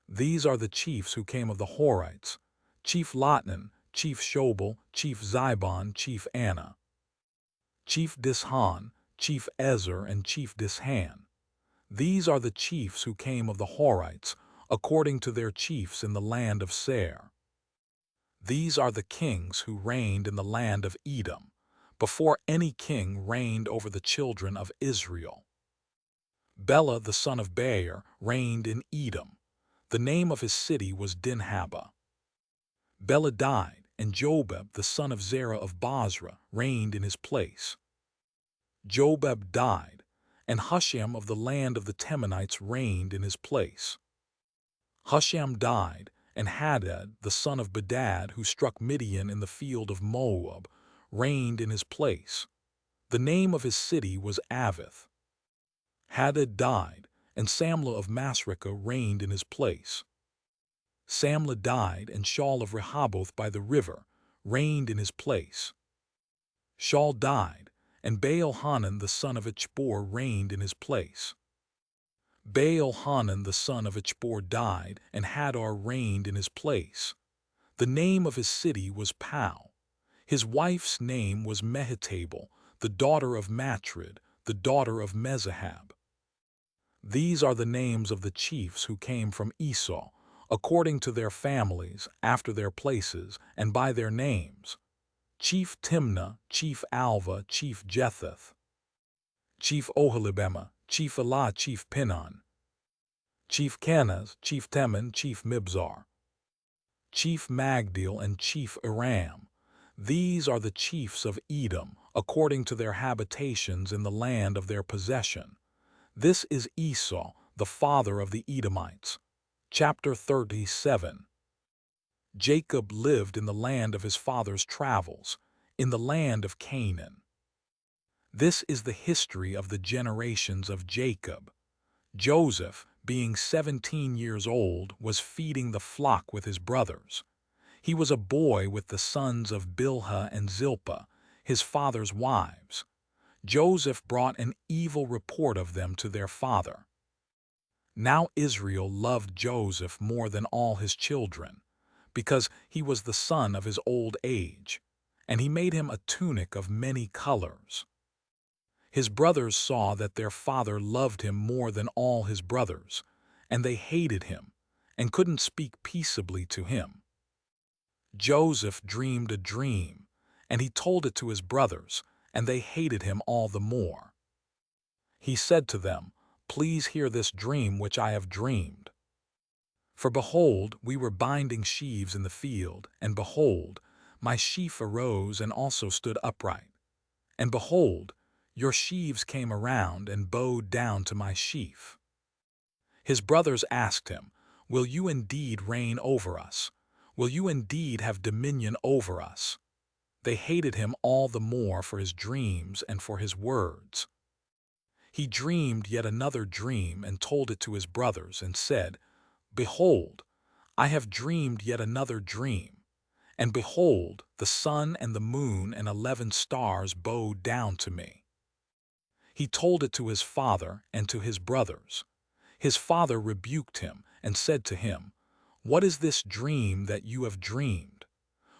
These are the chiefs who came of the Horites: Chief Lotan, Chief Shobal, Chief Zibon, Chief Anna, Chief Dishan, Chief Ezer, and Chief Dishan. These are the chiefs who came of the Horites, according to their chiefs in the land of Seir. These are the kings who reigned in the land of Edom, before any king reigned over the children of Israel. Bela the son of Beer reigned in Edom. The name of his city was Dinhabah. Bela died, and Jobab the son of Zerah of Basra reigned in his place. Jobab died, and Husham of the land of the Temanites reigned in his place. Husham died, and Hadad the son of Bedad, who struck Midian in the field of Moab, reigned in his place. The name of his city was Avith. Hadad died, and Samlah of Masrekah reigned in his place. Samlah died, and Shaul of Rehoboth by the river reigned in his place. Shaul died, and Baal-Hanan the son of Achbor reigned in his place. Baal-Hanan the son of Achbor died, and Hadar reigned in his place. The name of his city was Pau. His wife's name was Mehetabel, the daughter of Matred, the daughter of Mezahab. These are the names of the chiefs who came from Esau, according to their families, after their places, and by their names: Chief Timnah, Chief Alva, Chief Jetheth, Chief Oholibamah, Chief Elah, Chief Pinon, Chief Kenaz, Chief Teman, Chief Mibzar, Chief Magdiel, and Chief Aram. These are the chiefs of Edom, according to their habitations in the land of their possession. This is Esau, the father of the Edomites. Chapter 37. Jacob lived in the land of his father's travels, in the land of Canaan. This is the history of the generations of Jacob. Joseph, being 17 years old, was feeding the flock with his brothers. He was a boy with the sons of Bilhah and Zilpah, his father's wives. Joseph brought an evil report of them to their father. Now Israel loved Joseph more than all his children, because he was the son of his old age, and he made him a tunic of many colors. His brothers saw that their father loved him more than all his brothers, and they hated him, and couldn't speak peaceably to him. Joseph dreamed a dream, and he told it to his brothers, and they hated him all the more. He said to them, "Please hear this dream which I have dreamed. For behold, we were binding sheaves in the field, and behold, my sheaf arose and also stood upright. And behold, your sheaves came around and bowed down to my sheaf." His brothers asked him, "Will you indeed reign over us? Will you indeed have dominion over us?" They hated him all the more for his dreams and for his words. He dreamed yet another dream and told it to his brothers and said, "Behold, I have dreamed yet another dream. And behold, the sun and the moon and 11 stars bowed down to me." He told it to his father and to his brothers. His father rebuked him and said to him, "What is this dream that you have dreamed?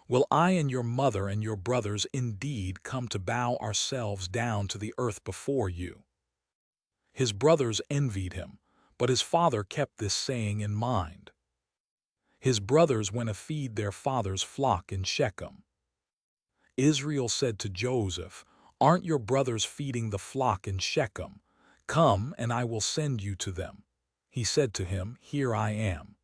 Will I and your mother and your brothers indeed come to bow ourselves down to the earth before you?" His brothers envied him, but his father kept this saying in mind. His brothers went to feed their father's flock in Shechem. Israel said to Joseph, "Aren't your brothers feeding the flock in Shechem? Come, and I will send you to them." He said to him, "Here I am."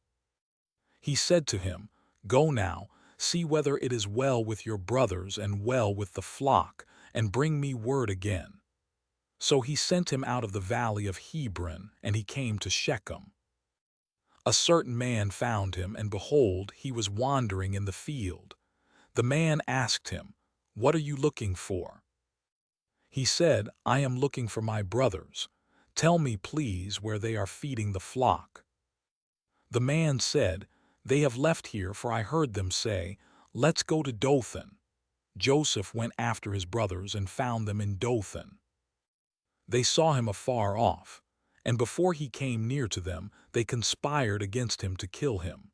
He said to him, "Go now, see whether it is well with your brothers and well with the flock, and bring me word again." So he sent him out of the valley of Hebron, and he came to Shechem. A certain man found him, and behold, he was wandering in the field. The man asked him, "What are you looking for?" He said, "I am looking for my brothers. Tell me, please, where they are feeding the flock." The man said, "They have left here, for I heard them say, 'Let's go to Dothan.'" Joseph went after his brothers and found them in Dothan. They saw him afar off, and before he came near to them, they conspired against him to kill him.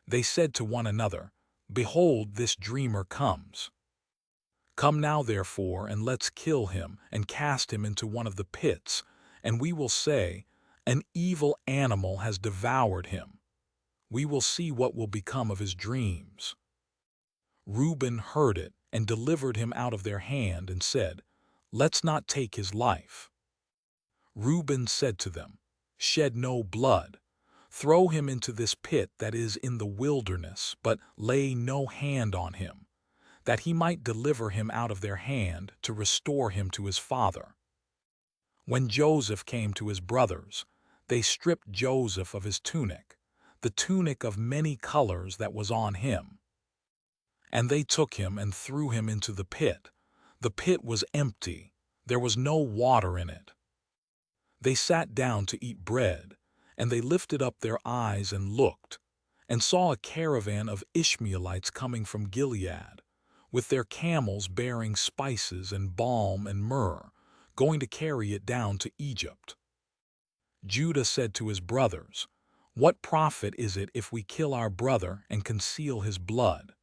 They said to one another, "Behold, this dreamer comes. Come now, therefore, and let's kill him and cast him into one of the pits, and we will say, 'An evil animal has devoured him.' We will see what will become of his dreams." Reuben heard it and delivered him out of their hand and said, "Let's not take his life." Reuben said to them, "Shed no blood. Throw him into this pit that is in the wilderness, but lay no hand on him, that he might deliver him out of their hand to restore him to his father." When Joseph came to his brothers, they stripped Joseph of his tunic, the tunic of many colors that was on him. And they took him and threw him into the pit. The pit was empty, there was no water in it. They sat down to eat bread, and they lifted up their eyes and looked, and saw a caravan of Ishmaelites coming from Gilead, with their camels bearing spices and balm and myrrh, going to carry it down to Egypt. Judah said to his brothers, "What profit is it if we kill our brother and conceal his blood?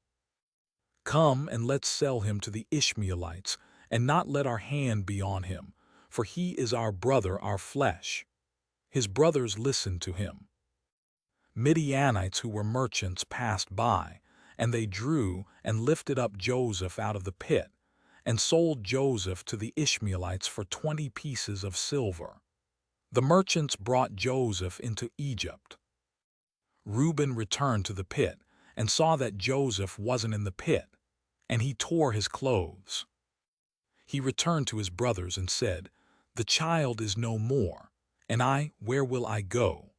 Come and let's sell him to the Ishmaelites, and not let our hand be on him, for he is our brother, our flesh." His brothers listened to him. Midianites who were merchants passed by, and they drew and lifted up Joseph out of the pit, and sold Joseph to the Ishmaelites for 20 pieces of silver. The merchants brought Joseph into Egypt. Reuben returned to the pit and saw that Joseph wasn't in the pit, and he tore his clothes. He returned to his brothers and said, "The child is no more," And where will I go?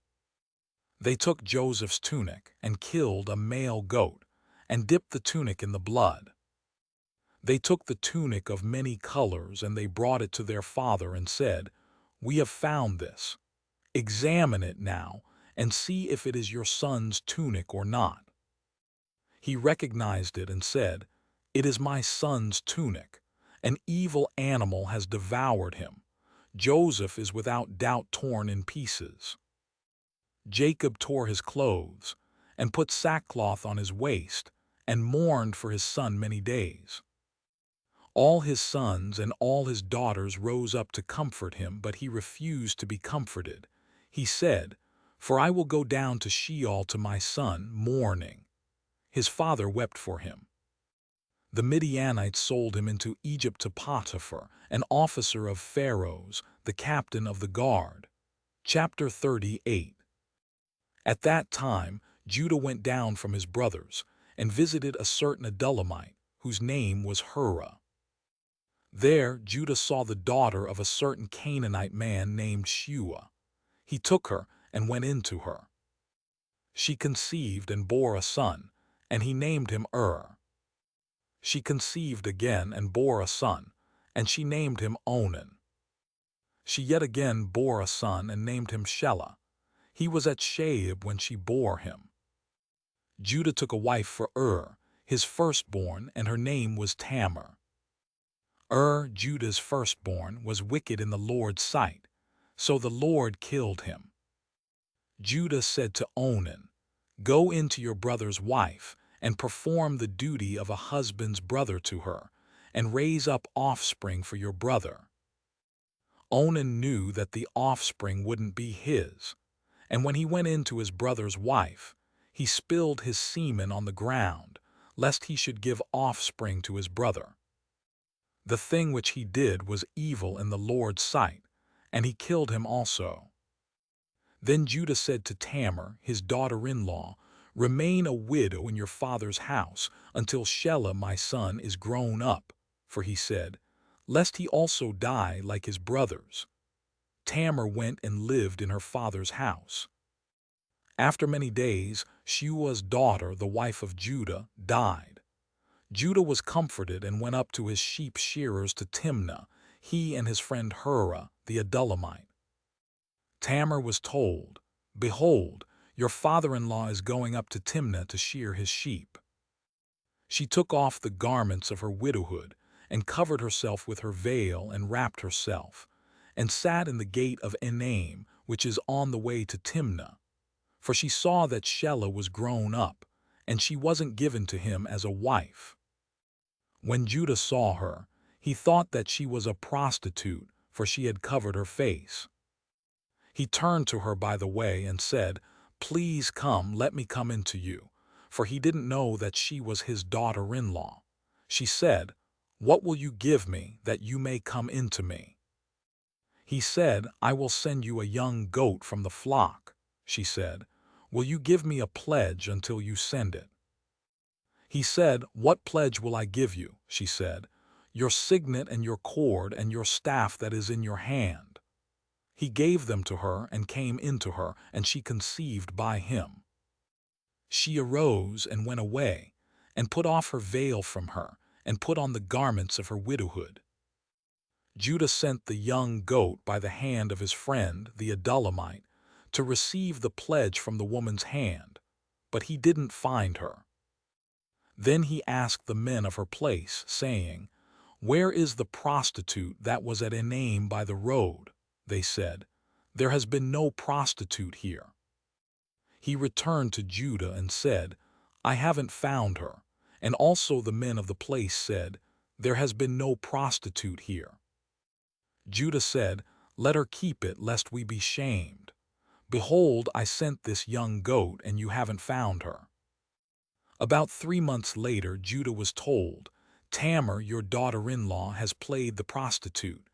They took Joseph's tunic and killed a male goat and dipped the tunic in the blood. They took the tunic of many colors and they brought it to their father and said, "We have found this. Examine it now and see if it is your son's tunic or not." He recognized it and said, "It is my son's tunic. An evil animal has devoured him. Joseph is without doubt torn in pieces." Jacob tore his clothes and put sackcloth on his waist and mourned for his son many days. All his sons and all his daughters rose up to comfort him, but he refused to be comforted. He said, "For I will go down to Sheol to my son, mourning." His father wept for him. The Midianites sold him into Egypt to Potiphar, an officer of Pharaoh's, the captain of the guard. Chapter 38. At that time, Judah went down from his brothers and visited a certain Adullamite, whose name was Hurrah. There Judah saw the daughter of a certain Canaanite man named Shua. He took her and went in to her. She conceived and bore a son, and he named him She conceived again and bore a son, and she named him Onan. She yet again bore a son and named him Shelah. He was at Shaib when she bore him. Judah took a wife for his firstborn, and her name was Tamar. Judah's firstborn, was wicked in the Lord's sight, so the Lord killed him. Judah said to Onan, "Go into your brother's wife, and perform the duty of a husband's brother to her, and raise up offspring for your brother." Onan knew that the offspring wouldn't be his, and when he went in to his brother's wife, he spilled his semen on the ground, lest he should give offspring to his brother. The thing which he did was evil in the Lord's sight, and he killed him also. Then Judah said to Tamar, his daughter-in-law, "Remain a widow in your father's house until Shelah my son is grown up," for he said, "Lest he also die like his brothers." Tamar went and lived in her father's house. After many days, Shua's daughter, the wife of Judah, died. Judah was comforted and went up to his sheep shearers to Timnah, he and his friend Hurrah, the Adullamite. Tamar was told, "Behold, your father-in-law is going up to Timnah to shear his sheep." She took off the garments of her widowhood and covered herself with her veil and wrapped herself, and sat in the gate of Enaim, which is on the way to Timnah. For she saw that Shelah was grown up, and she wasn't given to him as a wife. When Judah saw her, he thought that she was a prostitute, for she had covered her face. He turned to her by the way and said, "Please come, let me come in to you," for he didn't know that she was his daughter-in-law. She said, "What will you give me that you may come in to me?" He said, "I will send you a young goat from the flock." She said, "Will you give me a pledge until you send it?" He said, "What pledge will I give you?" She said, "Your signet and your cord and your staff that is in your hand." He gave them to her and came into her, and she conceived by him. She arose and went away, and put off her veil from her, and put on the garments of her widowhood. Judah sent the young goat by the hand of his friend, the Adullamite, to receive the pledge from the woman's hand, but he didn't find her. Then he asked the men of her place, saying, "Where is the prostitute that was at Enaim by the road?" They said, "There has been no prostitute here." He returned to Judah and said, "I haven't found her." And also the men of the place said, "There has been no prostitute here." Judah said, "Let her keep it, lest we be shamed. Behold, I sent this young goat, and you haven't found her." About 3 months later, Judah was told, "Tamar, your daughter-in-law, has played the prostitute.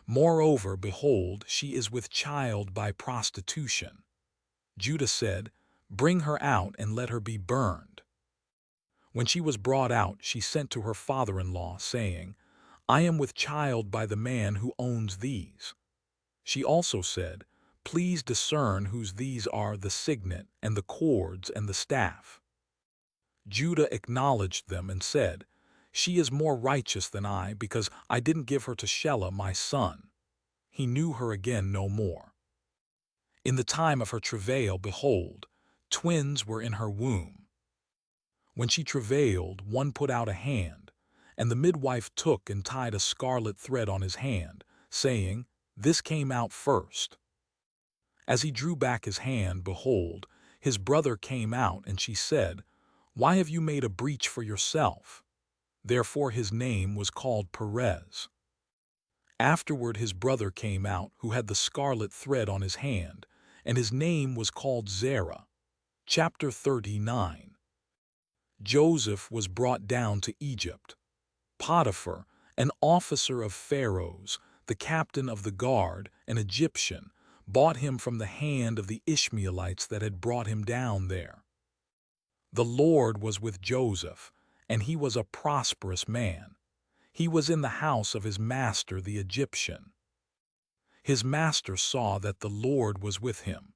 Moreover, behold, she is with child by prostitution." Judah said, "Bring her out and let her be burned." When she was brought out, she sent to her father-in-law, saying, "I am with child by the man who owns these." She also said, Please discern whose these are the signet and the cords and the staff. Judah acknowledged them and said, She is more righteous than I, because I didn't give her to Shelah my son. He knew her again no more. In the time of her travail, behold, twins were in her womb. When she travailed, one put out a hand, and the midwife took and tied a scarlet thread on his hand, saying, This came out first. As he drew back his hand, behold, his brother came out, and she said, Why have you made a breach for yourself? Therefore his name was called Perez. Afterward his brother came out, who had the scarlet thread on his hand, and his name was called Zerah. Chapter 39. Joseph was brought down to Egypt. Potiphar, an officer of Pharaoh's, the captain of the guard, an Egyptian, bought him from the hand of the Ishmaelites that had brought him down there. The Lord was with Joseph, and he was a prosperous man. He was in the house of his master the Egyptian. His master saw that the Lord was with him,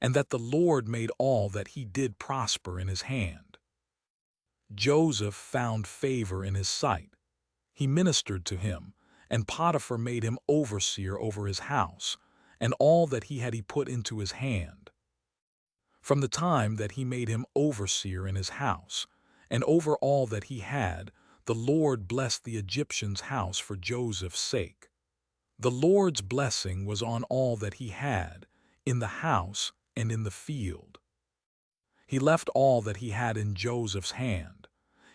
and that the Lord made all that he did prosper in his hand. Joseph found favor in his sight. He ministered to him, and Potiphar made him overseer over his house, and all that he had he put into his hand. From the time that he made him overseer in his house, and over all that he had, the Lord blessed the Egyptian's house for Joseph's sake. The Lord's blessing was on all that he had, in the house and in the field. He left all that he had in Joseph's hand.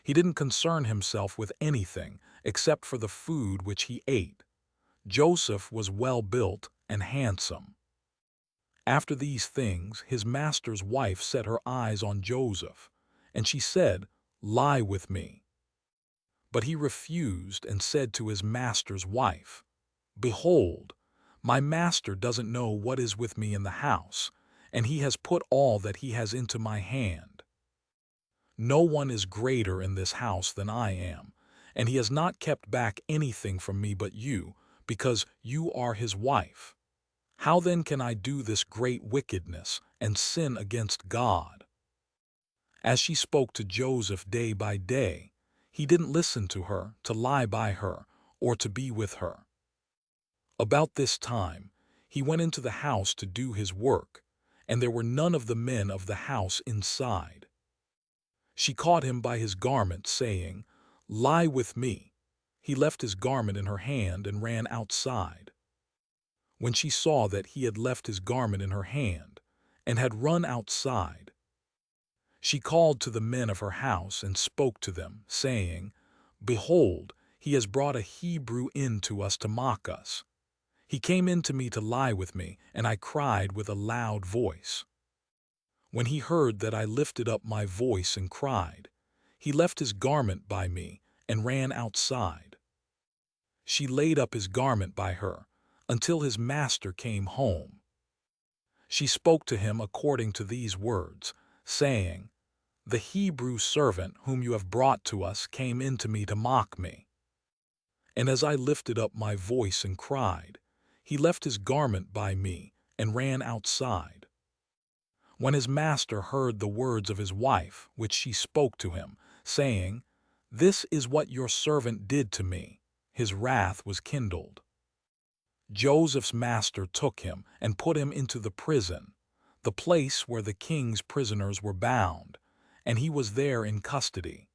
He didn't concern himself with anything except for the food which he ate. Joseph was well built and handsome. After these things, his master's wife set her eyes on Joseph, and she said, Lie with me. But he refused and said to his master's wife, Behold, my master doesn't know what is with me in the house, and he has put all that he has into my hand. No one is greater in this house than I am, and he has not kept back anything from me but you, because you are his wife. How then can I do this great wickedness and sin against God? As she spoke to Joseph day by day, he didn't listen to her, to lie by her, or to be with her. About this time, he went into the house to do his work, and there were none of the men of the house inside. She caught him by his garment, saying, Lie with me. He left his garment in her hand and ran outside. When she saw that he had left his garment in her hand and had run outside, she called to the men of her house and spoke to them, saying, Behold, he has brought a Hebrew in to us to mock us. He came in to me to lie with me, and I cried with a loud voice. When he heard that I lifted up my voice and cried, he left his garment by me and ran outside. She laid up his garment by her until his master came home. She spoke to him according to these words, saying, The Hebrew servant whom you have brought to us came in to me to mock me. And as I lifted up my voice and cried, he left his garment by me and ran outside. When his master heard the words of his wife, which she spoke to him, saying, This is what your servant did to me, his wrath was kindled. Joseph's master took him and put him into the prison, the place where the king's prisoners were bound, and he was there in custody.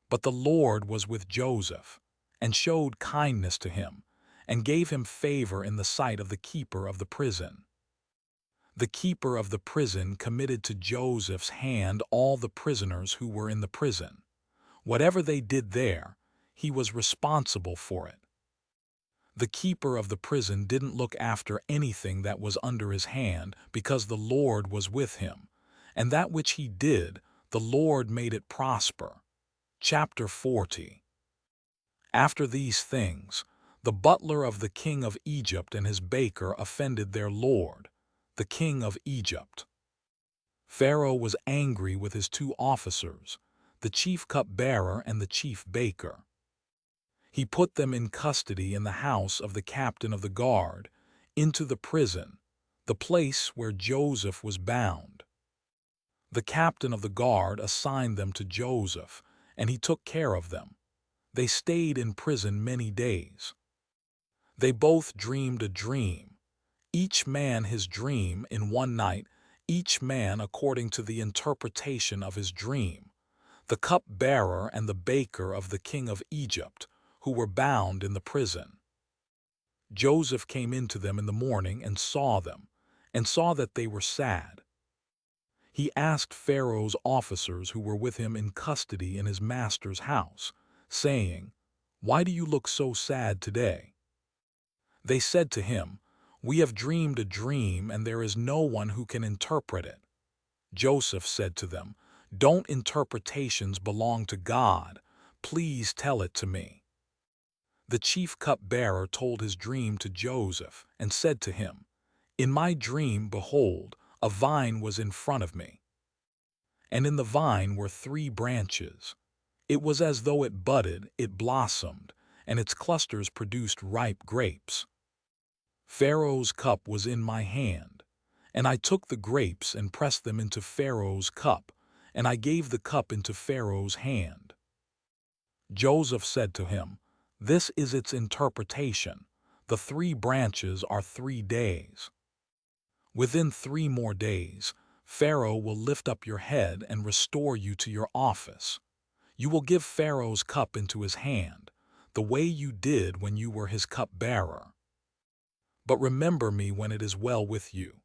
But the Lord was with Joseph, and showed kindness to him, and gave him favor in the sight of the keeper of the prison. The keeper of the prison committed to Joseph's hand all the prisoners who were in the prison. Whatever they did there, he was responsible for it. The keeper of the prison didn't look after anything that was under his hand, because the Lord was with him, and that which he did, the Lord made it prosper. Chapter 40. After these things, the butler of the king of Egypt and his baker offended their lord, the king of Egypt. Pharaoh was angry with his two officers, the chief cupbearer and the chief baker. He put them in custody in the house of the captain of the guard, into the prison, the place where Joseph was bound. The captain of the guard assigned them to Joseph, and he took care of them. They stayed in prison many days. They both dreamed a dream, each man his dream in one night, each man according to the interpretation of his dream, the cup-bearer and the baker of the king of Egypt, who were bound in the prison. Joseph came in to them in the morning and saw them, and saw that they were sad. He asked Pharaoh's officers who were with him in custody in his master's house, saying, "Why do you look so sad today?" They said to him, "We have dreamed a dream, and there is no one who can interpret it." Joseph said to them, "Don't interpretations belong to God? Please tell it to me." The chief cup-bearer told his dream to Joseph and said to him, "In my dream, behold, a vine was in front of me, and in the vine were 3 branches. It was as though it budded, it blossomed, and its clusters produced ripe grapes. Pharaoh's cup was in my hand, and I took the grapes and pressed them into Pharaoh's cup, and I gave the cup into Pharaoh's hand." Joseph said to him, "This is its interpretation. The 3 branches are 3 days. Within 3 more days, Pharaoh will lift up your head and restore you to your office. You will give Pharaoh's cup into his hand, the way you did when you were his cup-bearer. But remember me when it is well with you.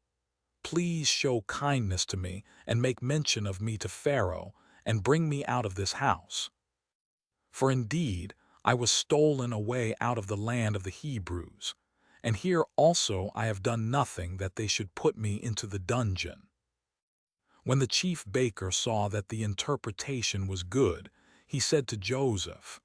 Please show kindness to me and make mention of me to Pharaoh and bring me out of this house. For indeed, I was stolen away out of the land of the Hebrews, and here also I have done nothing that they should put me into the dungeon." When the chief baker saw that the interpretation was good, he said to Joseph,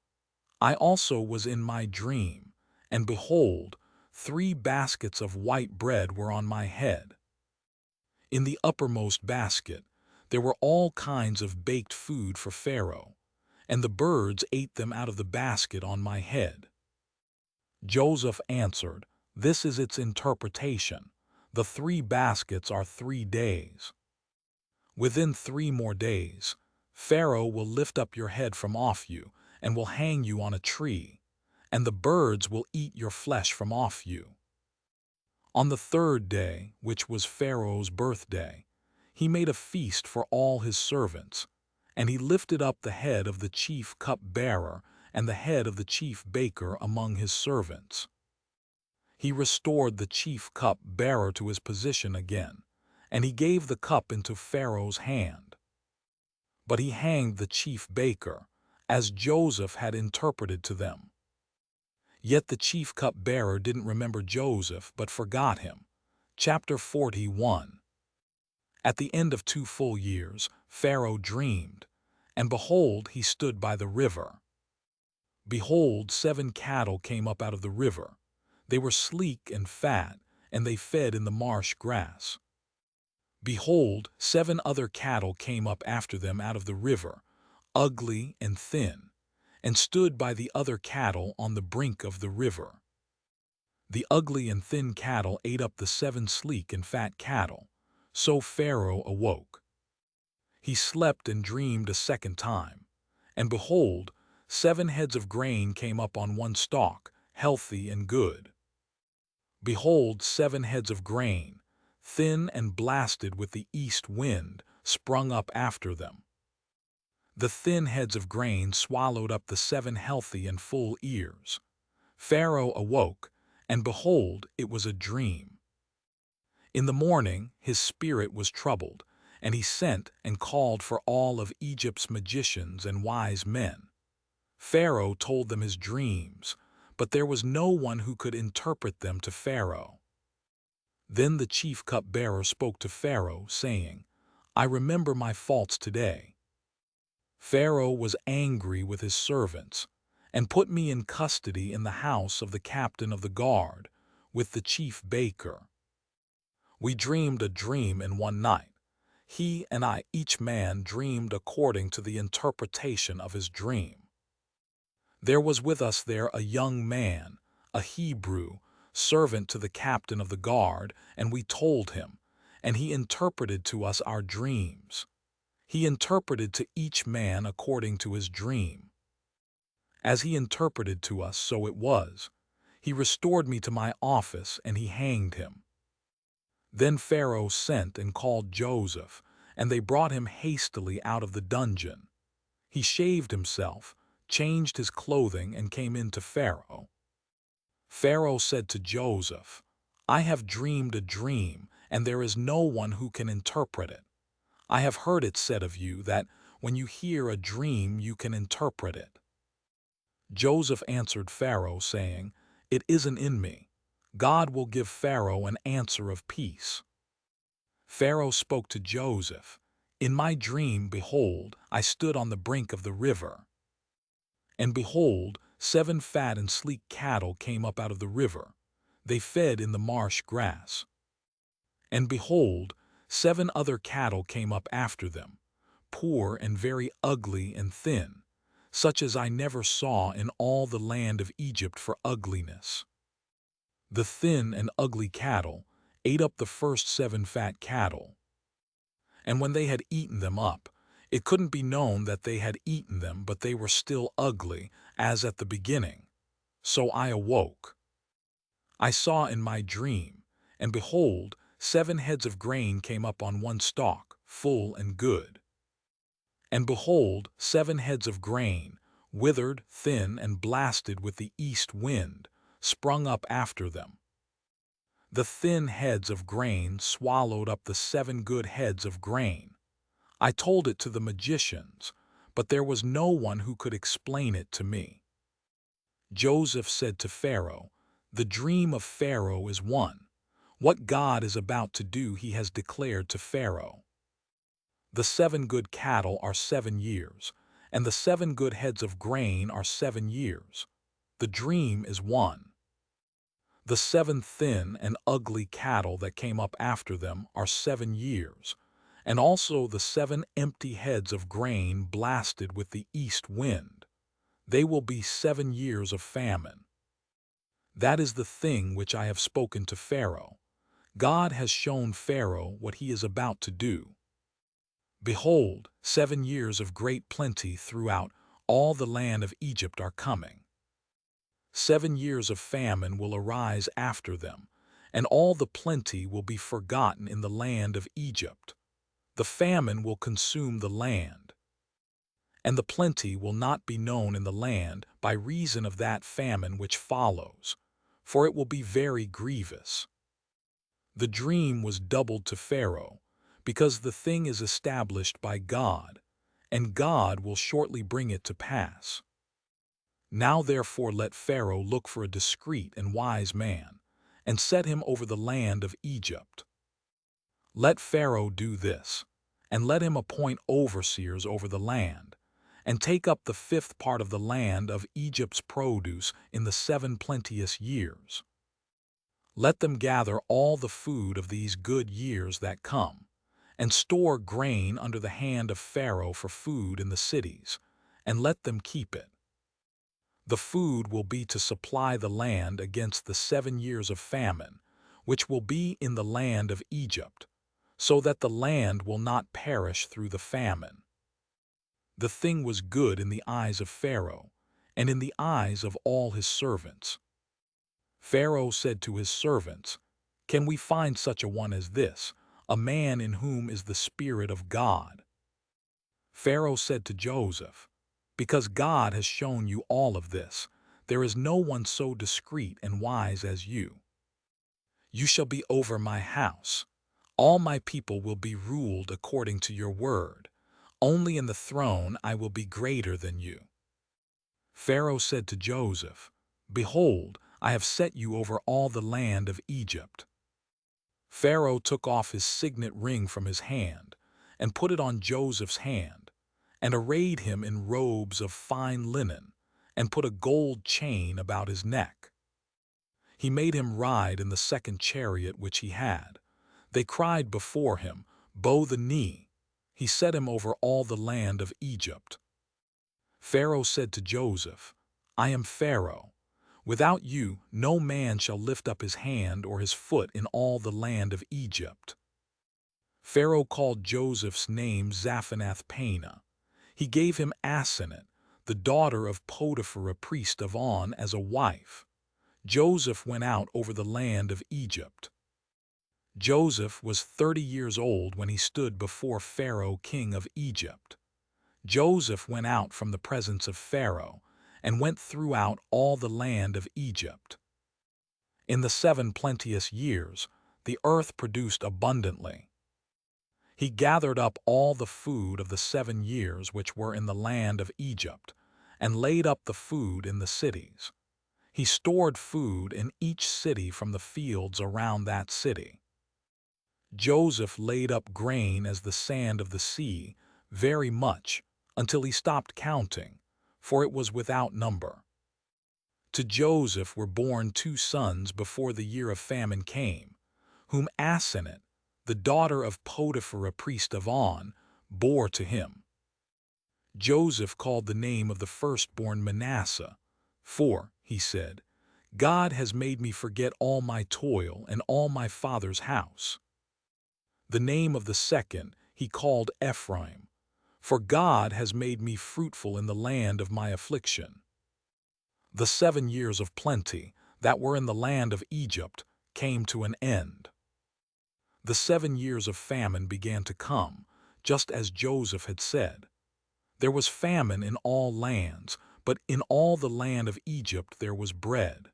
"I also was in my dream, and behold, 3 baskets of white bread were on my head. In the uppermost basket there were all kinds of baked food for Pharaoh, and the birds ate them out of the basket on my head." Joseph answered, "This is its interpretation. The 3 baskets are 3 days. Within 3 more days, Pharaoh will lift up your head from off you and will hang you on a tree, and the birds will eat your flesh from off you." On the 3rd day, which was Pharaoh's birthday, he made a feast for all his servants, and he lifted up the head of the chief cup-bearer and the head of the chief baker among his servants. He restored the chief cup-bearer to his position again, and he gave the cup into Pharaoh's hand. But he hanged the chief baker, as Joseph had interpreted to them. Yet the chief cup-bearer didn't remember Joseph, but forgot him. Chapter 41. At the end of 2 full years, Pharaoh dreamed, and behold, he stood by the river. Behold, 7 cattle came up out of the river. They were sleek and fat, and they fed in the marsh grass. Behold, 7 other cattle came up after them out of the river, ugly and thin, and stood by the other cattle on the brink of the river. The ugly and thin cattle ate up the 7 sleek and fat cattle. So Pharaoh awoke. He slept and dreamed a second time, and behold, 7 heads of grain came up on one stalk, healthy and good. Behold, 7 heads of grain, thin and blasted with the east wind, sprung up after them. The thin heads of grain swallowed up the 7 healthy and full ears. Pharaoh awoke, and behold, it was a dream. In the morning his spirit was troubled, and he sent and called for all of Egypt's magicians and wise men. Pharaoh told them his dreams, but there was no one who could interpret them to Pharaoh. Then the chief cup-bearer spoke to Pharaoh, saying, "I remember my faults today. Pharaoh was angry with his servants, and put me in custody in the house of the captain of the guard, with the chief baker. We dreamed a dream in one night. He and I, each man, dreamed according to the interpretation of his dream. There was with us there a young man, a Hebrew, servant to the captain of the guard, and we told him, and he interpreted to us our dreams. He interpreted to each man according to his dream. As he interpreted to us, so it was. He restored me to my office, and he hanged him. Then Pharaoh sent and called Joseph, and they brought him hastily out of the dungeon. He shaved himself, changed his clothing, and came in to Pharaoh. Pharaoh said to Joseph, I have dreamed a dream, and there is no one who can interpret it. I have heard it said of you that when you hear a dream you can interpret it. Joseph answered Pharaoh, saying, It isn't in me. God will give Pharaoh an answer of peace. Pharaoh spoke to Joseph, In my dream, behold, I stood on the brink of the river. And behold, 7 fat and sleek cattle came up out of the river. They fed in the marsh grass. And behold, 7 other cattle came up after them, poor and very ugly and thin, such as I never saw in all the land of Egypt for ugliness. The thin and ugly cattle ate up the first 7 fat cattle. And when they had eaten them up, it couldn't be known that they had eaten them, but they were still ugly, as at the beginning. So I awoke. I saw in my dream, and behold, 7 heads of grain came up on one stalk, full and good. And behold, 7 heads of grain, withered, thin, and blasted with the east wind, sprung up after them. The thin heads of grain swallowed up the 7 good heads of grain. I told it to the magicians, but there was no one who could explain it to me. Joseph said to Pharaoh, The dream of Pharaoh is one. What God is about to do he has declared to Pharaoh. The 7 good cattle are 7 years, and the 7 good heads of grain are 7 years. The dream is one. The 7 thin and ugly cattle that came up after them are 7 years, and also the 7 empty heads of grain blasted with the east wind. They will be 7 years of famine. That is the thing which I have spoken to Pharaoh. God has shown Pharaoh what he is about to do. Behold, 7 years of great plenty throughout all the land of Egypt are coming. 7 years of famine will arise after them, and all the plenty will be forgotten in the land of Egypt. The famine will consume the land, and the plenty will not be known in the land by reason of that famine which follows, for it will be very grievous. The dream was doubled to Pharaoh, because the thing is established by God, and God will shortly bring it to pass. Now therefore let Pharaoh look for a discreet and wise man, and set him over the land of Egypt. Let Pharaoh do this, and let him appoint overseers over the land, and take up the 5th part of the land of Egypt's produce in the 7 plenteous years. Let them gather all the food of these good years that come, and store grain under the hand of Pharaoh for food in the cities, and let them keep it. The food will be to supply the land against the 7 years of famine, which will be in the land of Egypt, so that the land will not perish through the famine. The thing was good in the eyes of Pharaoh, and in the eyes of all his servants. Pharaoh said to his servants, Can we find such a one as this, a man in whom is the Spirit of God? Pharaoh said to Joseph, Because God has shown you all of this, there is no one so discreet and wise as you. You shall be over my house. All my people will be ruled according to your word. Only in the throne I will be greater than you. Pharaoh said to Joseph, Behold, I have set you over all the land of Egypt. Pharaoh took off his signet ring from his hand, and put it on Joseph's hand, and arrayed him in robes of fine linen, and put a gold chain about his neck. He made him ride in the 2nd chariot which he had. They cried before him, Bow the knee. He set him over all the land of Egypt. Pharaoh said to Joseph, I am Pharaoh. Without you, no man shall lift up his hand or his foot in all the land of Egypt. Pharaoh called Joseph's name Zaphanath-Paneah. He gave him Asenath, the daughter of Potiphar, a priest of On, as a wife. Joseph went out over the land of Egypt. Joseph was 30 years old when he stood before Pharaoh, king of Egypt. Joseph went out from the presence of Pharaoh and went throughout all the land of Egypt. In the 7 plenteous years, the earth produced abundantly. He gathered up all the food of the 7 years which were in the land of Egypt, and laid up the food in the cities. He stored food in each city from the fields around that city. Joseph laid up grain as the sand of the sea, very much, until he stopped counting, for it was without number. To Joseph were born 2 sons before the year of famine came, whom Asenath, the daughter of Potiphar, a priest of On, bore to him. Joseph called the name of the firstborn Manasseh, for, he said, God has made me forget all my toil and all my father's house. The name of the second he called Ephraim, for God has made me fruitful in the land of my affliction. The 7 years of plenty that were in the land of Egypt came to an end. The 7 years of famine began to come, just as Joseph had said. There was famine in all lands, but in all the land of Egypt there was bread.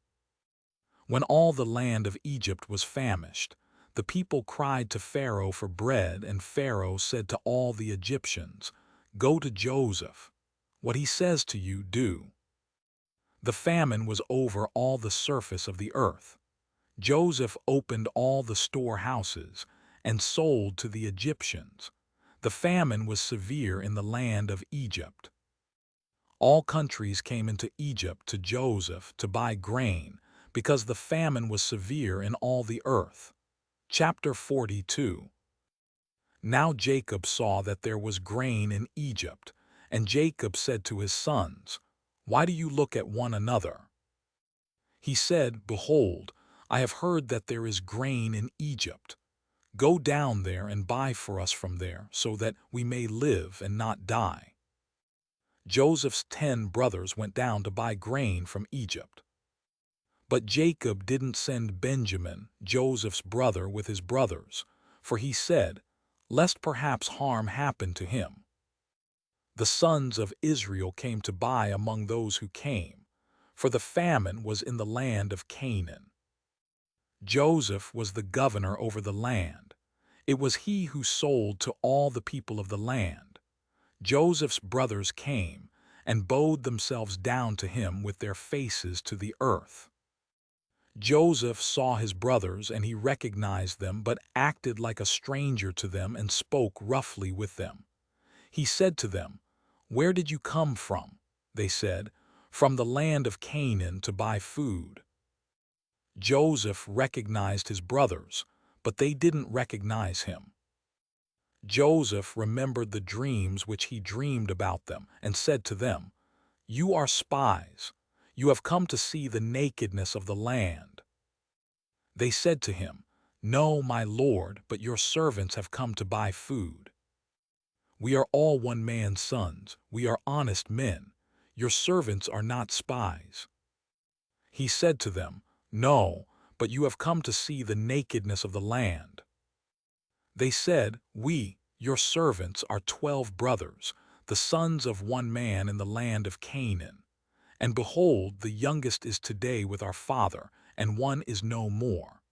When all the land of Egypt was famished, the people cried to Pharaoh for bread, and Pharaoh said to all the Egyptians, "Go to Joseph. What he says to you, do." The famine was over all the surface of the earth. Joseph opened all the storehouses and sold to the Egyptians. The famine was severe in the land of Egypt. All countries came into Egypt to Joseph to buy grain, because the famine was severe in all the earth. Chapter 42. Now Jacob saw that there was grain in Egypt, and Jacob said to his sons, "Why do you look at one another?" He said, "Behold, I have heard that there is grain in Egypt. Go down there and buy for us from there, so that we may live and not die." Joseph's 10 brothers went down to buy grain from Egypt. But Jacob didn't send Benjamin, Joseph's brother, with his brothers, for he said, lest perhaps harm happen to him. The sons of Israel came to buy among those who came, for the famine was in the land of Canaan. Joseph was the governor over the land. It was he who sold to all the people of the land. Joseph's brothers came and bowed themselves down to him with their faces to the earth. Joseph saw his brothers, and he recognized them, but acted like a stranger to them and spoke roughly with them. He said to them, "Where did you come from?" They said, "From the land of Canaan to buy food." Joseph recognized his brothers, but they didn't recognize him. Joseph remembered the dreams which he dreamed about them, and said to them, "You are spies. You have come to see the nakedness of the land." They said to him, "No, my lord, but your servants have come to buy food. We are all one man's sons. We are honest men. Your servants are not spies." He said to them, "No, but you have come to see the nakedness of the land." They said, "We, your servants, are 12 brothers, the sons of one man in the land of Canaan. And behold, the youngest is today with our father, and one is no more."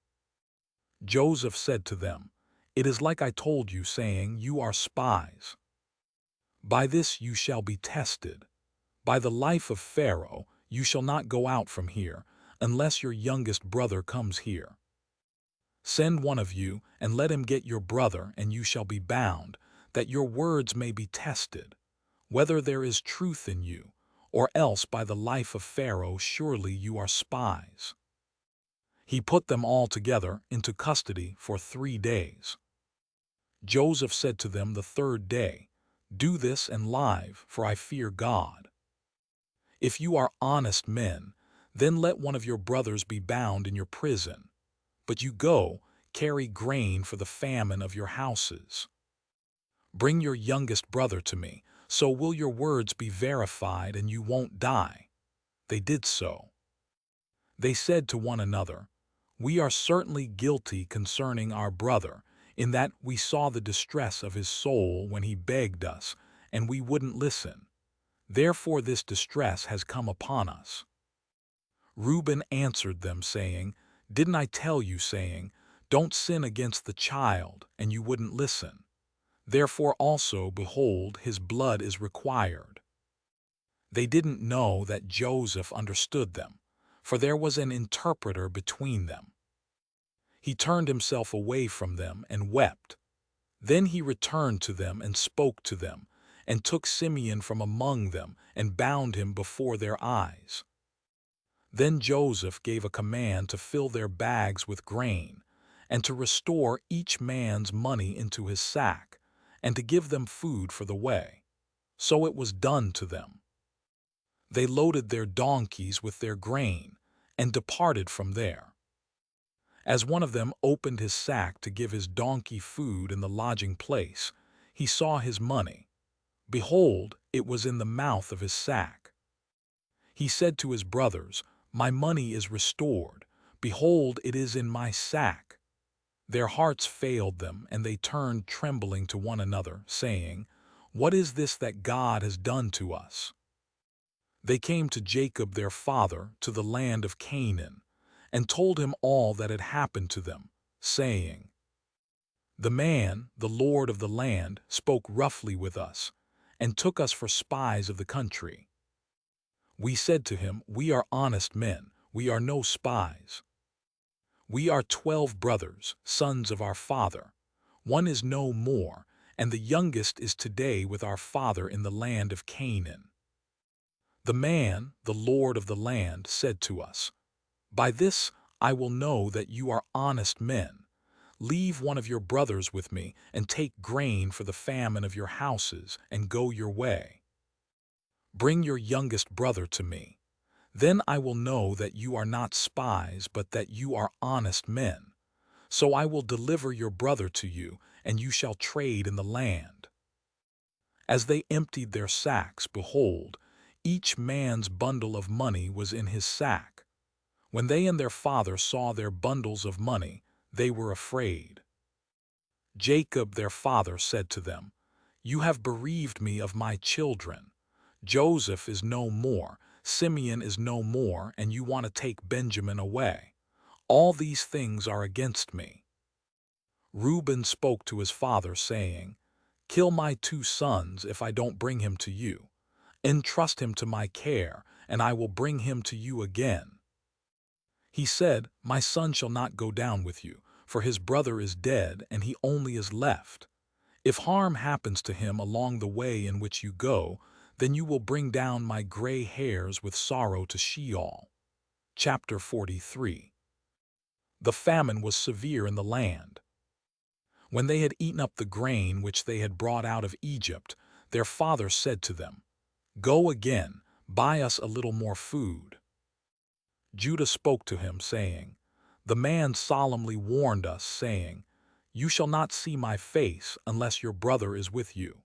Joseph said to them, "It is like I told you, saying, you are spies. By this you shall be tested. By the life of Pharaoh, you shall not go out from here, unless your youngest brother comes here. Send one of you, and let him get your brother, and you shall be bound, that your words may be tested, whether there is truth in you, or else by the life of Pharaoh surely you are spies." He put them all together into custody for 3 days. Joseph said to them the 3rd day, "Do this and live, for I fear God. If you are honest men, Then let one of your brothers be bound in your prison. But you go, carry grain for the famine of your houses. Bring your youngest brother to me, so will your words be verified and you won't die." They did so. They said to one another, "We are certainly guilty concerning our brother, in that we saw the distress of his soul when he begged us, and we wouldn't listen. Therefore this distress has come upon us." Reuben answered them, saying, "Didn't I tell you, saying, 'Don't sin against the child,' and you wouldn't listen? Therefore also, behold, his blood is required." They didn't know that Joseph understood them, for there was an interpreter between them. He turned himself away from them and wept. Then he returned to them and spoke to them, and took Simeon from among them and bound him before their eyes. Then Joseph gave a command to fill their bags with grain, and to restore each man's money into his sack, and to give them food for the way. So it was done to them. They loaded their donkeys with their grain, and departed from there. As one of them opened his sack to give his donkey food in the lodging place, he saw his money. Behold, it was in the mouth of his sack. He said to his brothers, "My money is restored. Behold, it is in my sack." Their hearts failed them, and they turned trembling to one another, saying, "What is this that God has done to us?" They came to Jacob their father to the land of Canaan, and told him all that had happened to them, saying, "The man, the lord of the land, spoke roughly with us, and took us for spies of the country. We said to him, 'We are honest men, we are no spies. We are 12 brothers, sons of our father. One is no more, and the youngest is today with our father in the land of Canaan.' The man, the lord of the land, said to us, 'By this I will know that you are honest men. Leave one of your brothers with me, and take grain for the famine of your houses, and go your way. Bring your youngest brother to me. Then I will know that you are not spies, but that you are honest men. So I will deliver your brother to you, and you shall trade in the land.' As they emptied their sacks, behold, each man's bundle of money was in his sack. When they and their father saw their bundles of money, they were afraid. Jacob their father said to them, 'You have bereaved me of my children. Joseph is no more, Simeon is no more, and you want to take Benjamin away. All these things are against me.' Reuben spoke to his father, saying, 'Kill my 2 sons if I don't bring him to you. Entrust him to my care, and I will bring him to you again.' He said, 'My son shall not go down with you, for his brother is dead, and he only is left. If harm happens to him along the way in which you go, then you will bring down my gray hairs with sorrow to Sheol.'" Chapter 43. The famine was severe in the land. When they had eaten up the grain which they had brought out of Egypt, their father said to them, "Go again, buy us a little more food." Judah spoke to him, saying, "The man solemnly warned us, saying, 'You shall not see my face unless your brother is with you.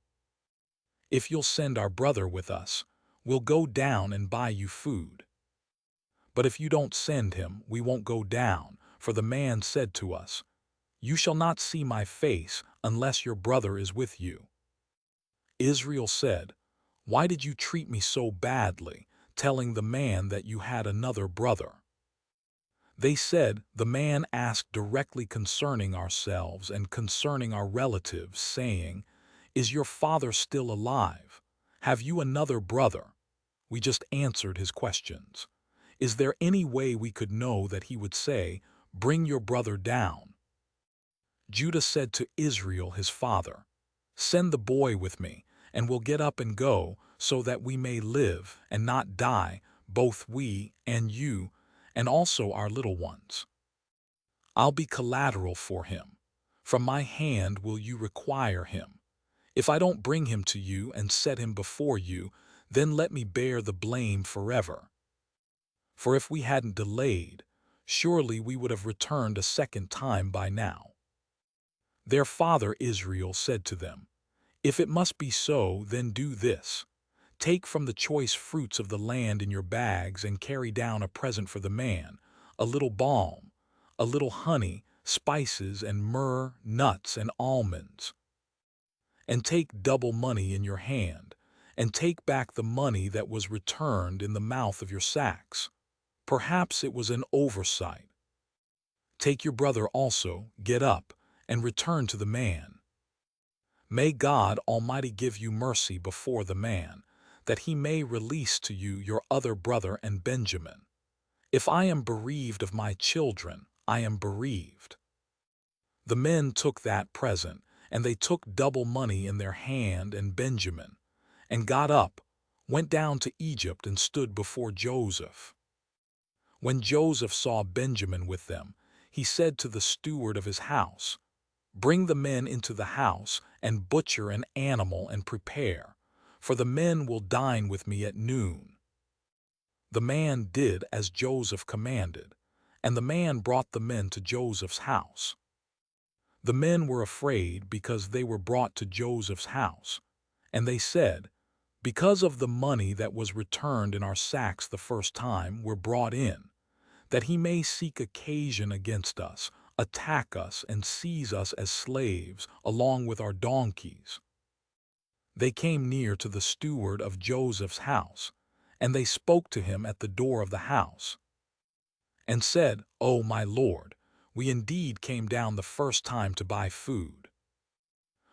If you'll send our brother with us, we'll go down and buy you food. But if you don't send him, we won't go down, for the man said to us, "You shall not see my face unless your brother is with you."'" Israel said, "Why did you treat me so badly, telling the man that you had another brother?" They said, "The man asked directly concerning ourselves and concerning our relatives, saying, 'Is your father still alive? Have you another brother?' We just answered his questions. Is there any way we could know that he would say, 'Bring your brother down'?" Judah said to Israel his father, "Send the boy with me, and we'll get up and go, so that we may live and not die, both we and you, and also our little ones. I'll be collateral for him. From my hand will you require him. If I don't bring him to you and set him before you, then let me bear the blame forever. for if we hadn't delayed, surely we would have returned a second time by now." Their father Israel said to them, "If it must be so, then do this. Take from the choice fruits of the land in your bags and carry down a present for the man, a little balm, a little honey, spices and myrrh, nuts and almonds. And take double money in your hand, and take back the money that was returned in the mouth of your sacks. Perhaps it was an oversight. Take your brother also, get up, and return to the man. May God Almighty give you mercy before the man, that he may release to you your other brother and Benjamin. If I am bereaved of my children, I am bereaved." The men took that present, and they took double money in their hand and Benjamin, and got up, went down to Egypt and stood before Joseph. When Joseph saw Benjamin with them, he said to the steward of his house, "Bring the men into the house, and butcher an animal and prepare, for the men will dine with me at noon." The man did as Joseph commanded, and the man brought the men to Joseph's house. The men were afraid because they were brought to Joseph's house, and they said, "Because of the money that was returned in our sacks the first time we're brought in, that he may seek occasion against us, attack us, and seize us as slaves, along with our donkeys." They came near to the steward of Joseph's house, and they spoke to him at the door of the house, and said, "O my lord, we indeed came down the first time to buy food.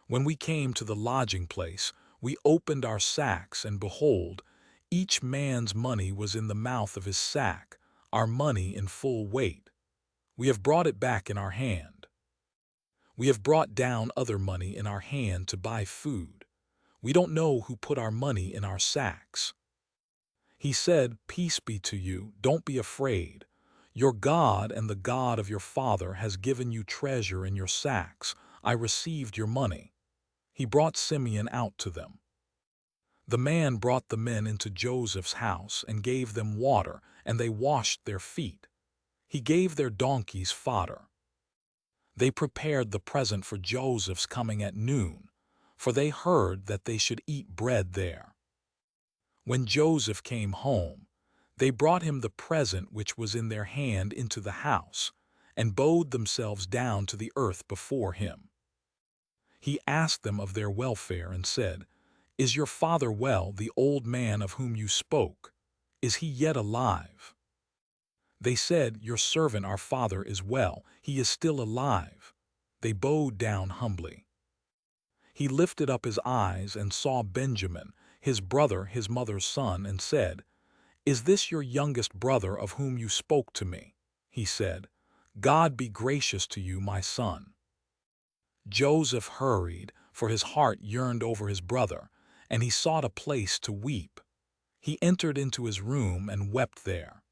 When we came to the lodging place, we opened our sacks, and behold, each man's money was in the mouth of his sack, our money in full weight. We have brought it back in our hand. We have brought down other money in our hand to buy food. We don't know who put our money in our sacks." He said, "Peace be to you, don't be afraid. Your God and the God of your father has given you treasure in your sacks. I received your money." He brought Simeon out to them. The man brought the men into Joseph's house and gave them water, and they washed their feet. He gave their donkeys fodder. They prepared the present for Joseph's coming at noon, for they heard that they should eat bread there. When Joseph came home, they brought him the present which was in their hand into the house, and bowed themselves down to the earth before him. He asked them of their welfare and said, "Is your father well, the old man of whom you spoke? Is he yet alive?" They said, "Your servant our father is well, he is still alive." They bowed down humbly. He lifted up his eyes and saw Benjamin, his brother, his mother's son, and said, "Is this your youngest brother of whom you spoke to me?" He said, "God be gracious to you, my son." Joseph hurried, for his heart yearned over his brother, and he sought a place to weep. He entered into his room and wept there.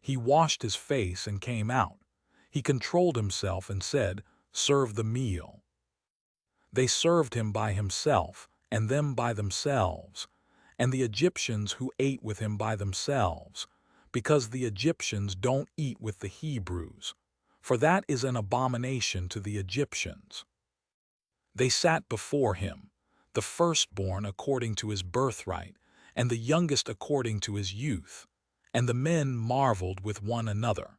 He washed his face and came out. He controlled himself and said, "Serve the meal." They served him by himself, and them by themselves, and the Egyptians who ate with him by themselves, because the Egyptians don't eat with the Hebrews, for that is an abomination to the Egyptians. They sat before him, the firstborn according to his birthright, and the youngest according to his youth, and the men marveled with one another.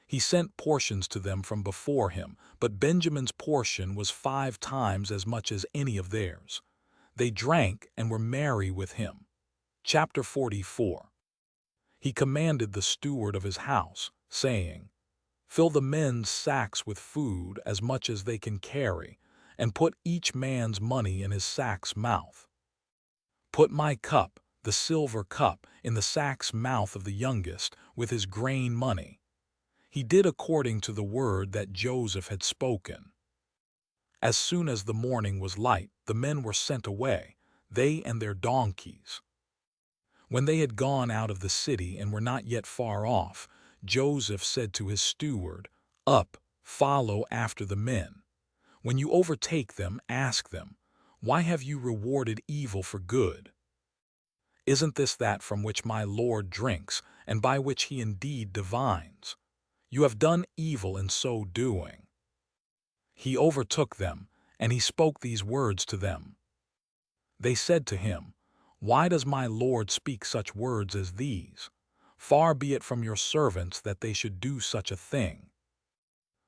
He sent portions to them from before him, but Benjamin's portion was 5 times as much as any of theirs. They drank and were merry with him. Chapter 44. He commanded the steward of his house, saying, "Fill the men's sacks with food as much as they can carry, and put each man's money in his sack's mouth. Put my cup, the silver cup, in the sack's mouth of the youngest, with his grain money." He did according to the word that Joseph had spoken. As soon as the morning was light, the men were sent away, they and their donkeys. When they had gone out of the city and were not yet far off, Joseph said to his steward, "Up, follow after the men. When you overtake them, ask them, 'Why have you rewarded evil for good?' Isn't this that from which my Lord drinks, and by which he indeed divines? You have done evil in so doing." He overtook them, and he spoke these words to them. They said to him, "Why does my Lord speak such words as these? Far be it from your servants that they should do such a thing.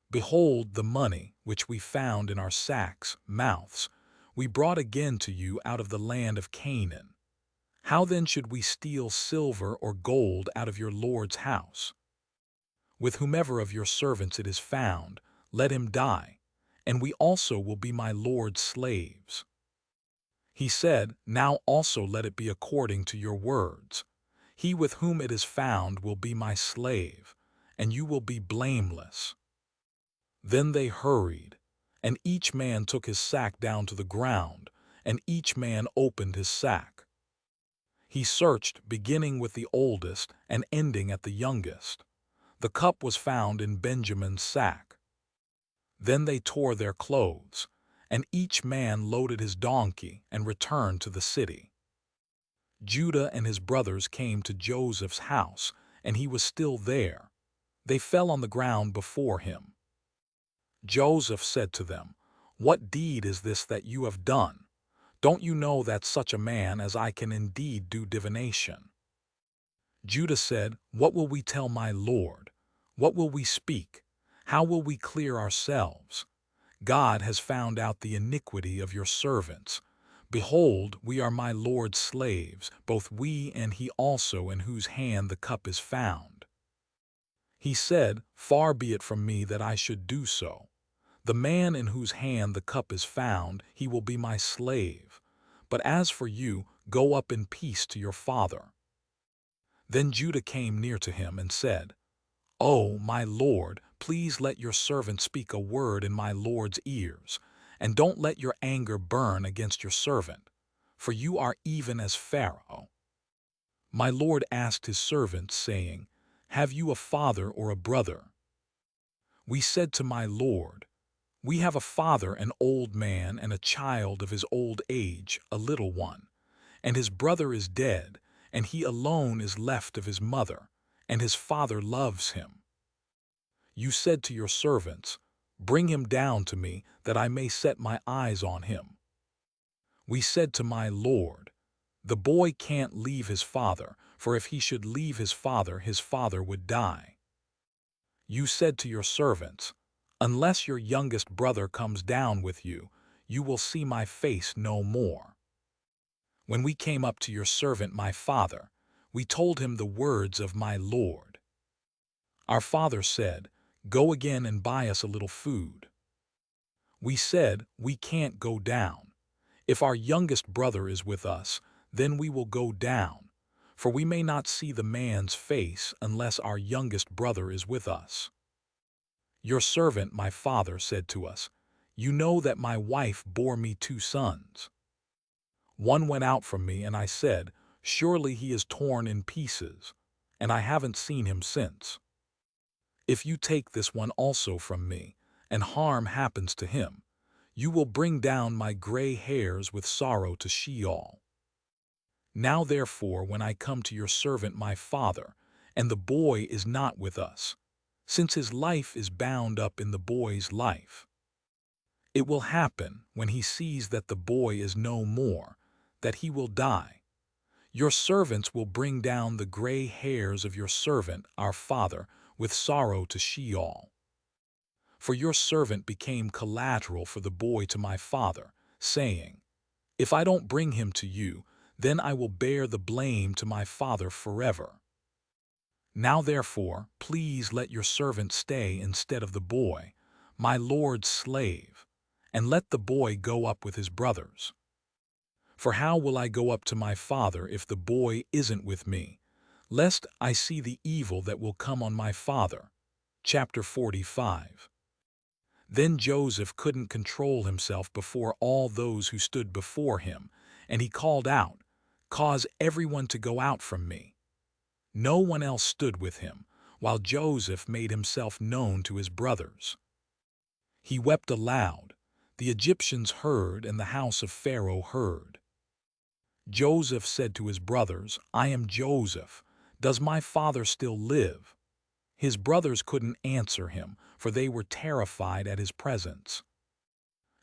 Behold, the money which we found in our sacks' mouths, we brought again to you out of the land of Canaan. How then should we steal silver or gold out of your Lord's house? With whomever of your servants it is found, let him die, and we also will be my Lord's slaves." He said, "Now also let it be according to your words. He with whom it is found will be my slave, and you will be blameless." Then they hurried, and each man took his sack down to the ground, and each man opened his sack. He searched, beginning with the oldest and ending at the youngest. The cup was found in Benjamin's sack. Then they tore their clothes, and each man loaded his donkey and returned to the city. Judah and his brothers came to Joseph's house, and he was still there. They fell on the ground before him. Joseph said to them, "What deed is this that you have done? Don't you know that such a man as I can indeed do divination?" Judah said, "What will we tell my Lord? What will we speak? How will we clear ourselves? God has found out the iniquity of your servants. Behold, we are my Lord's slaves, both we and he also in whose hand the cup is found." He said, "Far be it from me that I should do so. The man in whose hand the cup is found, he will be my slave. But as for you, go up in peace to your father." Then Judah came near to him and said, "Oh, my Lord, please let your servant speak a word in my Lord's ears, and don't let your anger burn against your servant, for you are even as Pharaoh." My Lord asked his servants, saying, "Have you a father or a brother?" We said to my Lord, "We have a father, an old man, and a child of his old age, a little one. And his brother is dead, and he alone is left of his mother, and his father loves him. You said to your servants, 'Bring him down to me, that I may set my eyes on him.' We said to my Lord, 'The boy can't leave his father, for if he should leave his father would die.' You said to your servants, 'Unless your youngest brother comes down with you, you will see my face no more.' When we came up to your servant my father, we told him the words of my Lord. Our father said, 'Go again and buy us a little food.' We said, 'We can't go down. If our youngest brother is with us, then we will go down, for we may not see the man's face unless our youngest brother is with us.' Your servant my father said to us, 'You know that my wife bore me 2 sons. One went out from me, and I said, surely he is torn in pieces, and I haven't seen him since. If you take this one also from me, and harm happens to him, you will bring down my gray hairs with sorrow to Sheol. Now therefore, when I come to your servant my father, and the boy is not with us, since his life is bound up in the boy's life, it will happen, when he sees that the boy is no more, that he will die. Your servants will bring down the gray hairs of your servant, our father, with sorrow to Sheol. For your servant became collateral for the boy to my father, saying, if I don't bring him to you, then I will bear the blame to my father forever. Now therefore, please let your servant stay instead of the boy, my Lord's slave, and let the boy go up with his brothers. For how will I go up to my father if the boy isn't with me, lest I see the evil that will come on my father?" Chapter 45. Then Joseph couldn't control himself before all those who stood before him, and he called out, "Cause everyone to go out from me." No one else stood with him, while Joseph made himself known to his brothers. He wept aloud. The Egyptians heard, and the house of Pharaoh heard. Joseph said to his brothers, "I am Joseph. Does my father still live?" His brothers couldn't answer him, for they were terrified at his presence.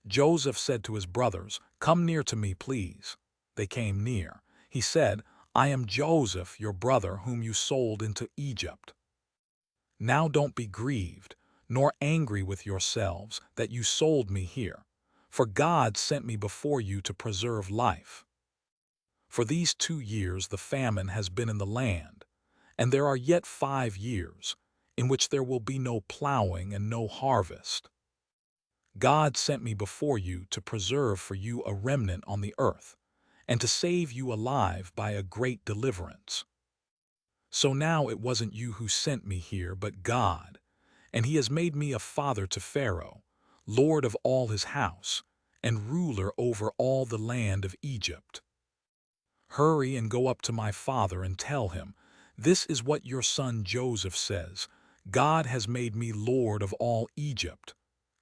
Joseph said to his brothers, "Come near to me, please." They came near. He said, "I am Joseph, your brother, whom you sold into Egypt. Now don't be grieved, nor angry with yourselves that you sold me here, for God sent me before you to preserve life. For these 2 years the famine has been in the land, and there are yet 5 years, in which there will be no plowing and no harvest. God sent me before you to preserve for you a remnant on the earth, and to save you alive by a great deliverance. So now it wasn't you who sent me here, but God, and he has made me a father to Pharaoh, lord of all his house, and ruler over all the land of Egypt. Hurry and go up to my father and tell him, 'This is what your son Joseph says, God has made me lord of all Egypt.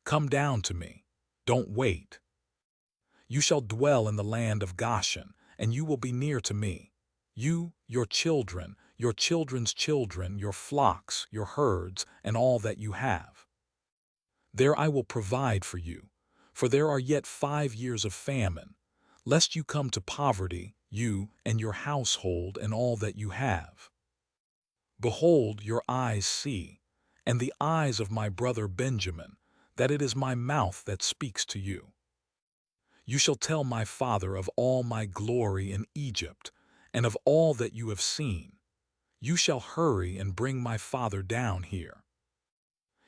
Come down to me. Don't wait. You shall dwell in the land of Goshen, and you will be near to me. You, your children, your children's children, your flocks, your herds, and all that you have. There I will provide for you, for there are yet 5 years of famine, lest you come to poverty, you and your household and all that you have. Behold, your eyes see, and the eyes of my brother Benjamin, that it is my mouth that speaks to you. You shall tell my father of all my glory in Egypt, and of all that you have seen. You shall hurry and bring my father down here."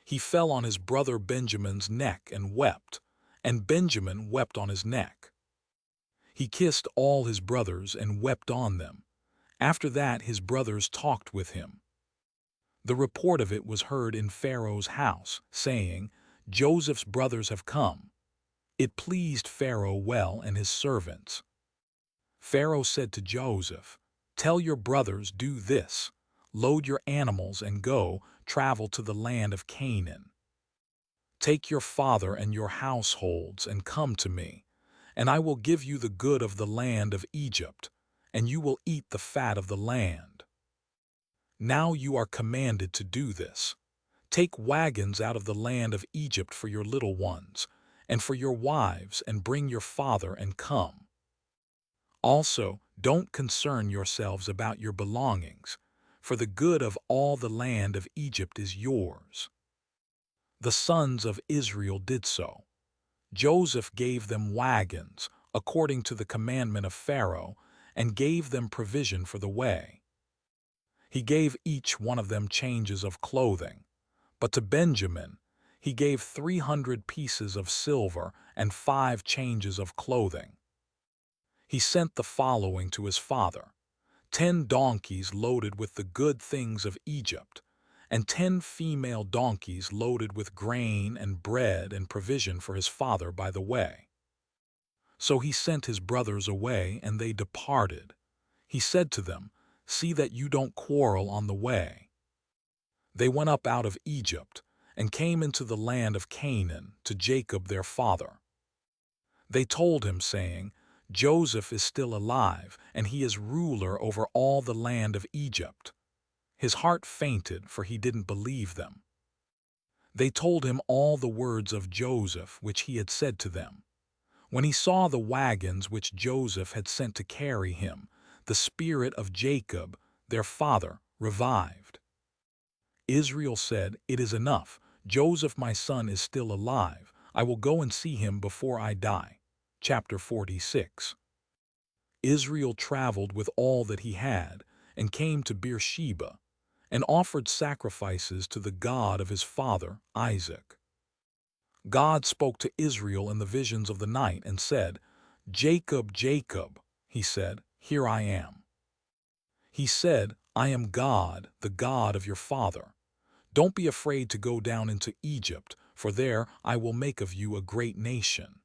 He fell on his brother Benjamin's neck and wept, and Benjamin wept on his neck. He kissed all his brothers and wept on them. After that his brothers talked with him. The report of it was heard in Pharaoh's house, saying, "Joseph's brothers have come." It pleased Pharaoh well and his servants. Pharaoh said to Joseph, "Tell your brothers, do this. Load your animals and go, travel to the land of Canaan. Take your father and your households and come to me, and I will give you the good of the land of Egypt, and you will eat the fat of the land. Now you are commanded to do this. Take wagons out of the land of Egypt for your little ones, and for your wives, and bring your father and come. Also, don't concern yourselves about your belongings, for the good of all the land of Egypt is yours." The sons of Israel did so. Joseph gave them wagons, according to the commandment of Pharaoh, and gave them provision for the way. He gave each one of them changes of clothing, but to Benjamin he gave 300 pieces of silver and 5 changes of clothing. He sent the following to his father: 10 donkeys loaded with the good things of Egypt, and 10 female donkeys loaded with grain and bread and provision for his father by the way. So he sent his brothers away, and they departed. He said to them, "See that you don't quarrel on the way." They went up out of Egypt, and came into the land of Canaan to Jacob their father. They told him, saying, "Joseph is still alive, and he is ruler over all the land of Egypt." His heart fainted, for he didn't believe them. They told him all the words of Joseph which he had said to them. When he saw the wagons which Joseph had sent to carry him, the spirit of Jacob, their father, revived. Israel said, "It is enough. Joseph my son is still alive. I will go and see him before I die." Chapter 46. Israel traveled with all that he had, and came to Beersheba, and offered sacrifices to the God of his father Isaac. God spoke to Israel in the visions of the night and said, "Jacob, Jacob." He said, "Here I am." He said, "I am God, the God of your father. Don't be afraid to go down into Egypt, for there I will make of you a great nation.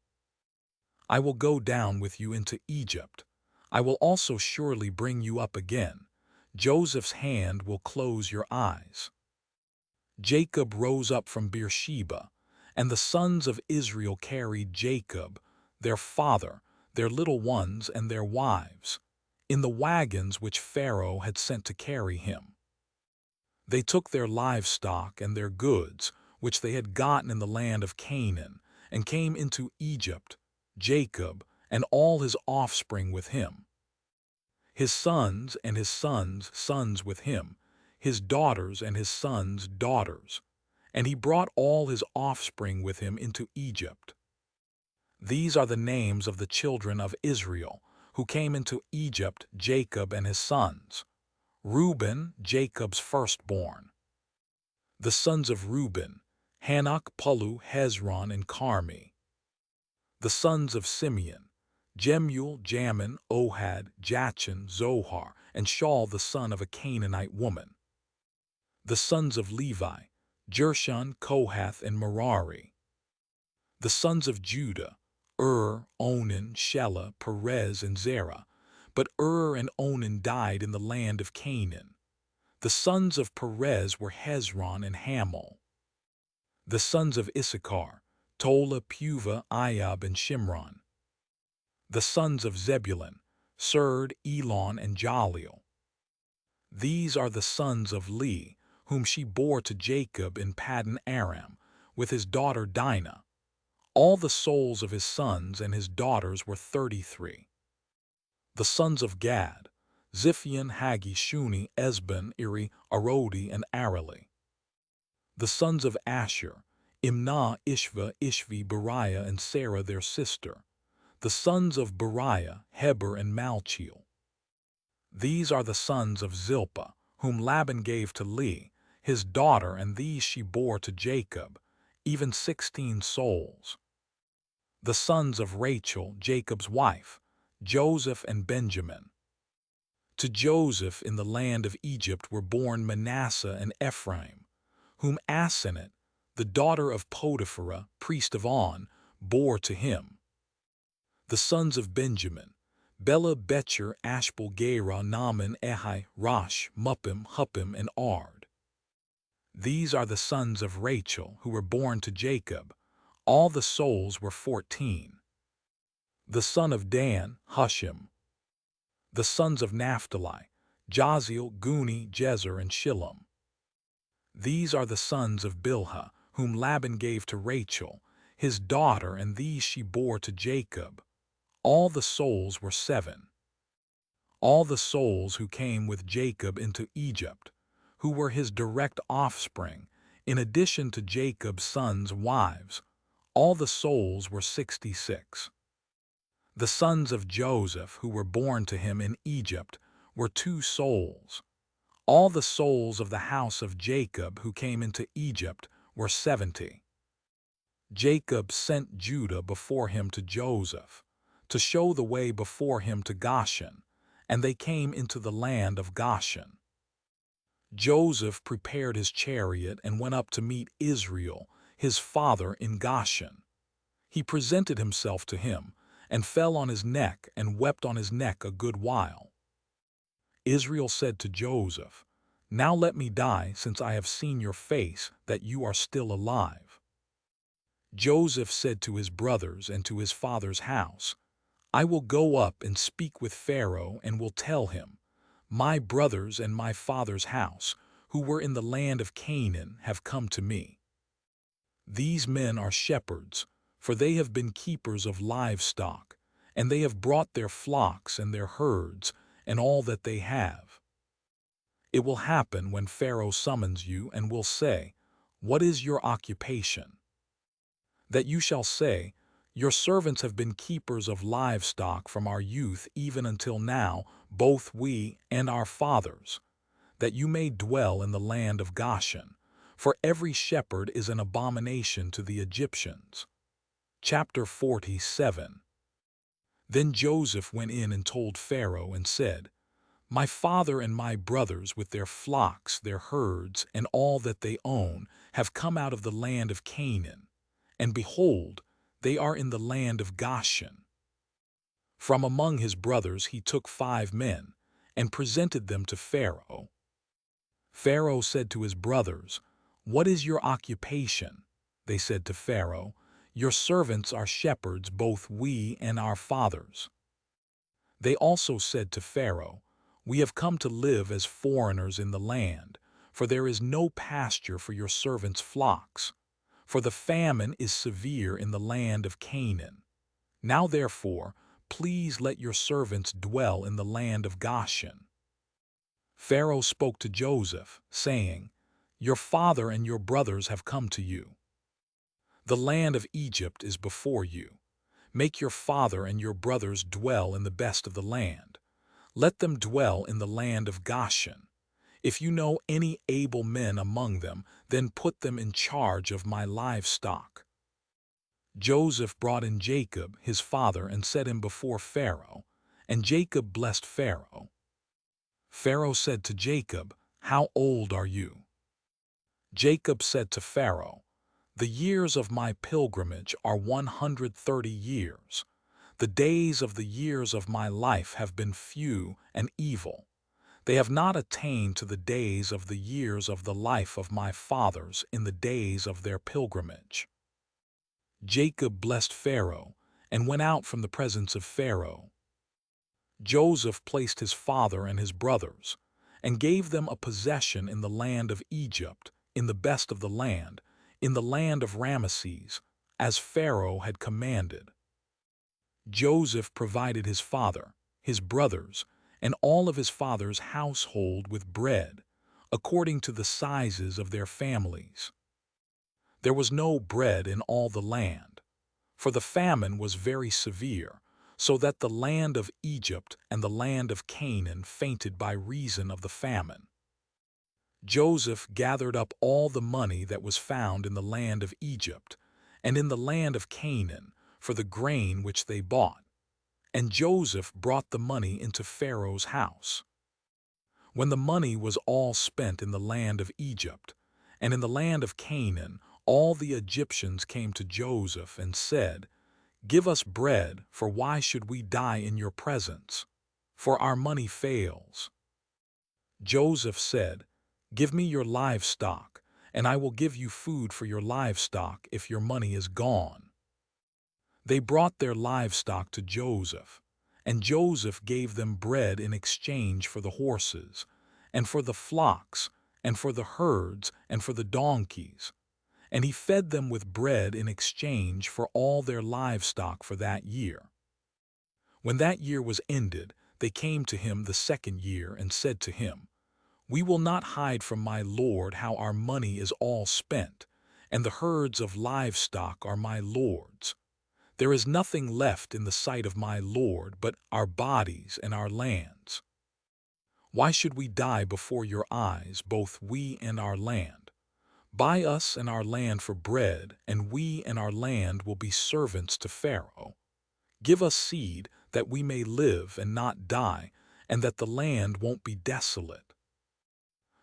I will go down with you into Egypt. I will also surely bring you up again. Joseph's hand will close your eyes." Jacob rose up from Beersheba, and the sons of Israel carried Jacob, their father, their little ones and their wives, in the wagons which Pharaoh had sent to carry him. They took their livestock and their goods, which they had gotten in the land of Canaan, and came into Egypt, Jacob and all his offspring with him, his sons and his sons' sons with him, his daughters and his sons' daughters, and he brought all his offspring with him into Egypt. These are the names of the children of Israel, who came into Egypt, Jacob and his sons. Reuben, Jacob's firstborn. The sons of Reuben, Hanok, Pulu, Hezron, and Carmi. The sons of Simeon, Jemuel, Jamin, Ohad, Jachin, Zohar, and Shaul the son of a Canaanite woman. The sons of Levi, Gershon, Kohath, and Merari. The sons of Judah, Onan, Shelah, Perez, and Zerah. But and Onan died in the land of Canaan. The sons of Perez were Hezron and Hamul. The sons of Issachar, Tola, Puvah, Iab, and Shimron. The sons of Zebulun, Serd, Elon, and Jaleel. These are the sons of Leah, whom she bore to Jacob in Paddan Aram, with his daughter Dinah. All the souls of his sons and his daughters were 33. The sons of Gad, Ziphion, Haggi, Shuni, Esban, Iri, Arodi, and Areli. The sons of Asher, Imnah, Ishva, Ishvi, Beriah, and Sarah their sister. The sons of Beriah, Heber, and Malchiel. These are the sons of Zilpah, whom Laban gave to Leah, his daughter, and these she bore to Jacob, even 16 souls. The sons of Rachel, Jacob's wife, Joseph and Benjamin. To Joseph in the land of Egypt were born Manasseh and Ephraim, whom Asenath, the daughter of Potiphera, priest of On, bore to him. The sons of Benjamin, Bela, Becher, Ashbel, Gera, Naaman, Ehi, Rosh, Muppim, Huppim, and Ard. These are the sons of Rachel, who were born to Jacob. All the souls were 14. The son of Dan, Hushim. The sons of Naphtali, Jaziel, Guni, Jezer, and Shillem. These are the sons of Bilhah, whom Laban gave to Rachel, his daughter, and these she bore to Jacob. All the souls were 7. All the souls who came with Jacob into Egypt, who were his direct offspring, in addition to Jacob's sons' wives, all the souls were 66. The sons of Joseph, who were born to him in Egypt, were 2 souls. All the souls of the house of Jacob who came into Egypt were 70. Jacob sent Judah before him to Joseph, to show the way before him to Goshen, and they came into the land of Goshen. Joseph prepared his chariot and went up to meet Israel, his father, in Goshen. He presented himself to him, and fell on his neck and wept on his neck a good while. Israel said to Joseph, "Now let me die, since I have seen your face, that you are still alive." Joseph said to his brothers and to his father's house, "I will go up and speak with Pharaoh and will tell him, my brothers and my father's house, who were in the land of Canaan, have come to me. These men are shepherds, for they have been keepers of livestock, and they have brought their flocks and their herds and all that they have. It will happen when Pharaoh summons you and will say, 'What is your occupation?' that you shall say, 'Your servants have been keepers of livestock from our youth even until now, both we and our fathers,' that you may dwell in the land of Goshen, for every shepherd is an abomination to the Egyptians." Chapter 47. Then Joseph went in and told Pharaoh and said, "My father and my brothers with their flocks, their herds, and all that they own have come out of the land of Canaan, and behold, they are in the land of Goshen." From among his brothers he took 5 men, and presented them to Pharaoh. Pharaoh said to his brothers, "What is your occupation?" They said to Pharaoh, Your servants are shepherds, both we and our fathers." They also said to Pharaoh, "We have come to live as foreigners in the land, for there is no pasture for your servants' flocks. For the famine is severe in the land of Canaan. Now therefore, please let your servants dwell in the land of Goshen." Pharaoh spoke to Joseph, saying, "Your father and your brothers have come to you. The land of Egypt is before you. Make your father and your brothers dwell in the best of the land. Let them dwell in the land of Goshen. If you know any able men among them, then put them in charge of my livestock." Joseph brought in Jacob, his father, and set him before Pharaoh, and Jacob blessed Pharaoh. Pharaoh said to Jacob, "How old are you?" Jacob said to Pharaoh, "The years of my pilgrimage are 130 years. The days of the years of my life have been few and evil. They have not attained to the days of the years of the life of my fathers in the days of their pilgrimage." Jacob blessed Pharaoh and went out from the presence of Pharaoh. Joseph placed his father and his brothers, and gave them a possession in the land of Egypt, in the best of the land, in the land of Ramesses, as Pharaoh had commanded. Joseph provided his father, his brothers, and all of his father's household with bread, according to the sizes of their families. There was no bread in all the land, for the famine was very severe, so that the land of Egypt and the land of Canaan fainted by reason of the famine. Joseph gathered up all the money that was found in the land of Egypt and in the land of Canaan for the grain which they bought, and Joseph brought the money into Pharaoh's house. When the money was all spent in the land of Egypt and in the land of Canaan, all the Egyptians came to Joseph and said, "Give us bread, for why should we die in your presence? For our money fails." Joseph said, "Give me your livestock, and I will give you food for your livestock if your money is gone." They brought their livestock to Joseph, and Joseph gave them bread in exchange for the horses, and for the flocks, and for the herds, and for the donkeys. And he fed them with bread in exchange for all their livestock for that year. When that year was ended, they came to him the second year and said to him, "We will not hide from my lord how our money is all spent, and the herds of livestock are my lord's. There is nothing left in the sight of my lord but our bodies and our lands. Why should we die before your eyes, both we and our land? Buy us and our land for bread, and we and our land will be servants to Pharaoh. Give us seed, that we may live and not die, and that the land won't be desolate."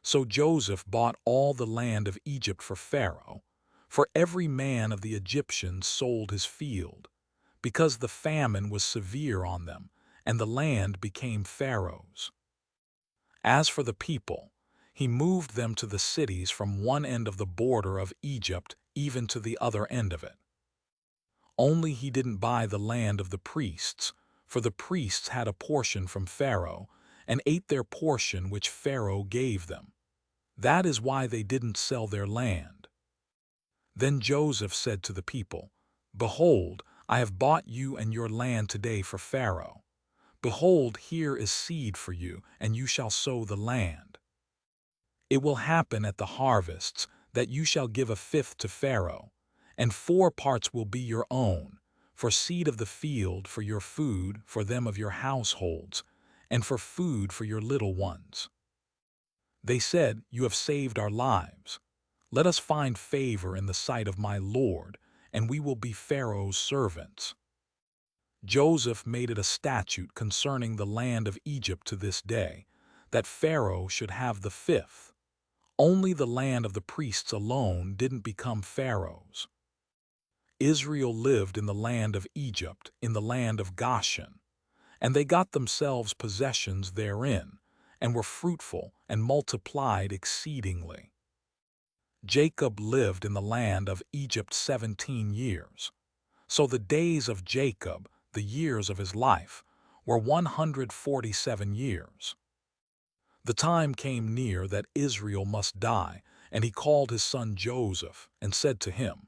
So Joseph bought all the land of Egypt for Pharaoh, for every man of the Egyptians sold his field, because the famine was severe on them, and the land became Pharaoh's. As for the people, he moved them to the cities from one end of the border of Egypt even to the other end of it. Only he didn't buy the land of the priests, for the priests had a portion from Pharaoh, and ate their portion which Pharaoh gave them. That is why they didn't sell their land. Then Joseph said to the people, "Behold, I have bought you and your land today for Pharaoh. Behold, here is seed for you, and you shall sow the land. It will happen at the harvests that you shall give a fifth to Pharaoh, and 4 parts will be your own, for seed of the field, for your food, for them of your households, and for food for your little ones." They said, "You have saved our lives. Let us find favor in the sight of my lord, and we will be Pharaoh's servants." Joseph made it a statute concerning the land of Egypt to this day, that Pharaoh should have the fifth. Only the land of the priests alone didn't become Pharaoh's. Israel lived in the land of Egypt, in the land of Goshen, and they got themselves possessions therein, and were fruitful and multiplied exceedingly. Jacob lived in the land of Egypt 17 years. So the days of Jacob, the years of his life, were 147 years. The time came near that Israel must die, and he called his son Joseph and said to him,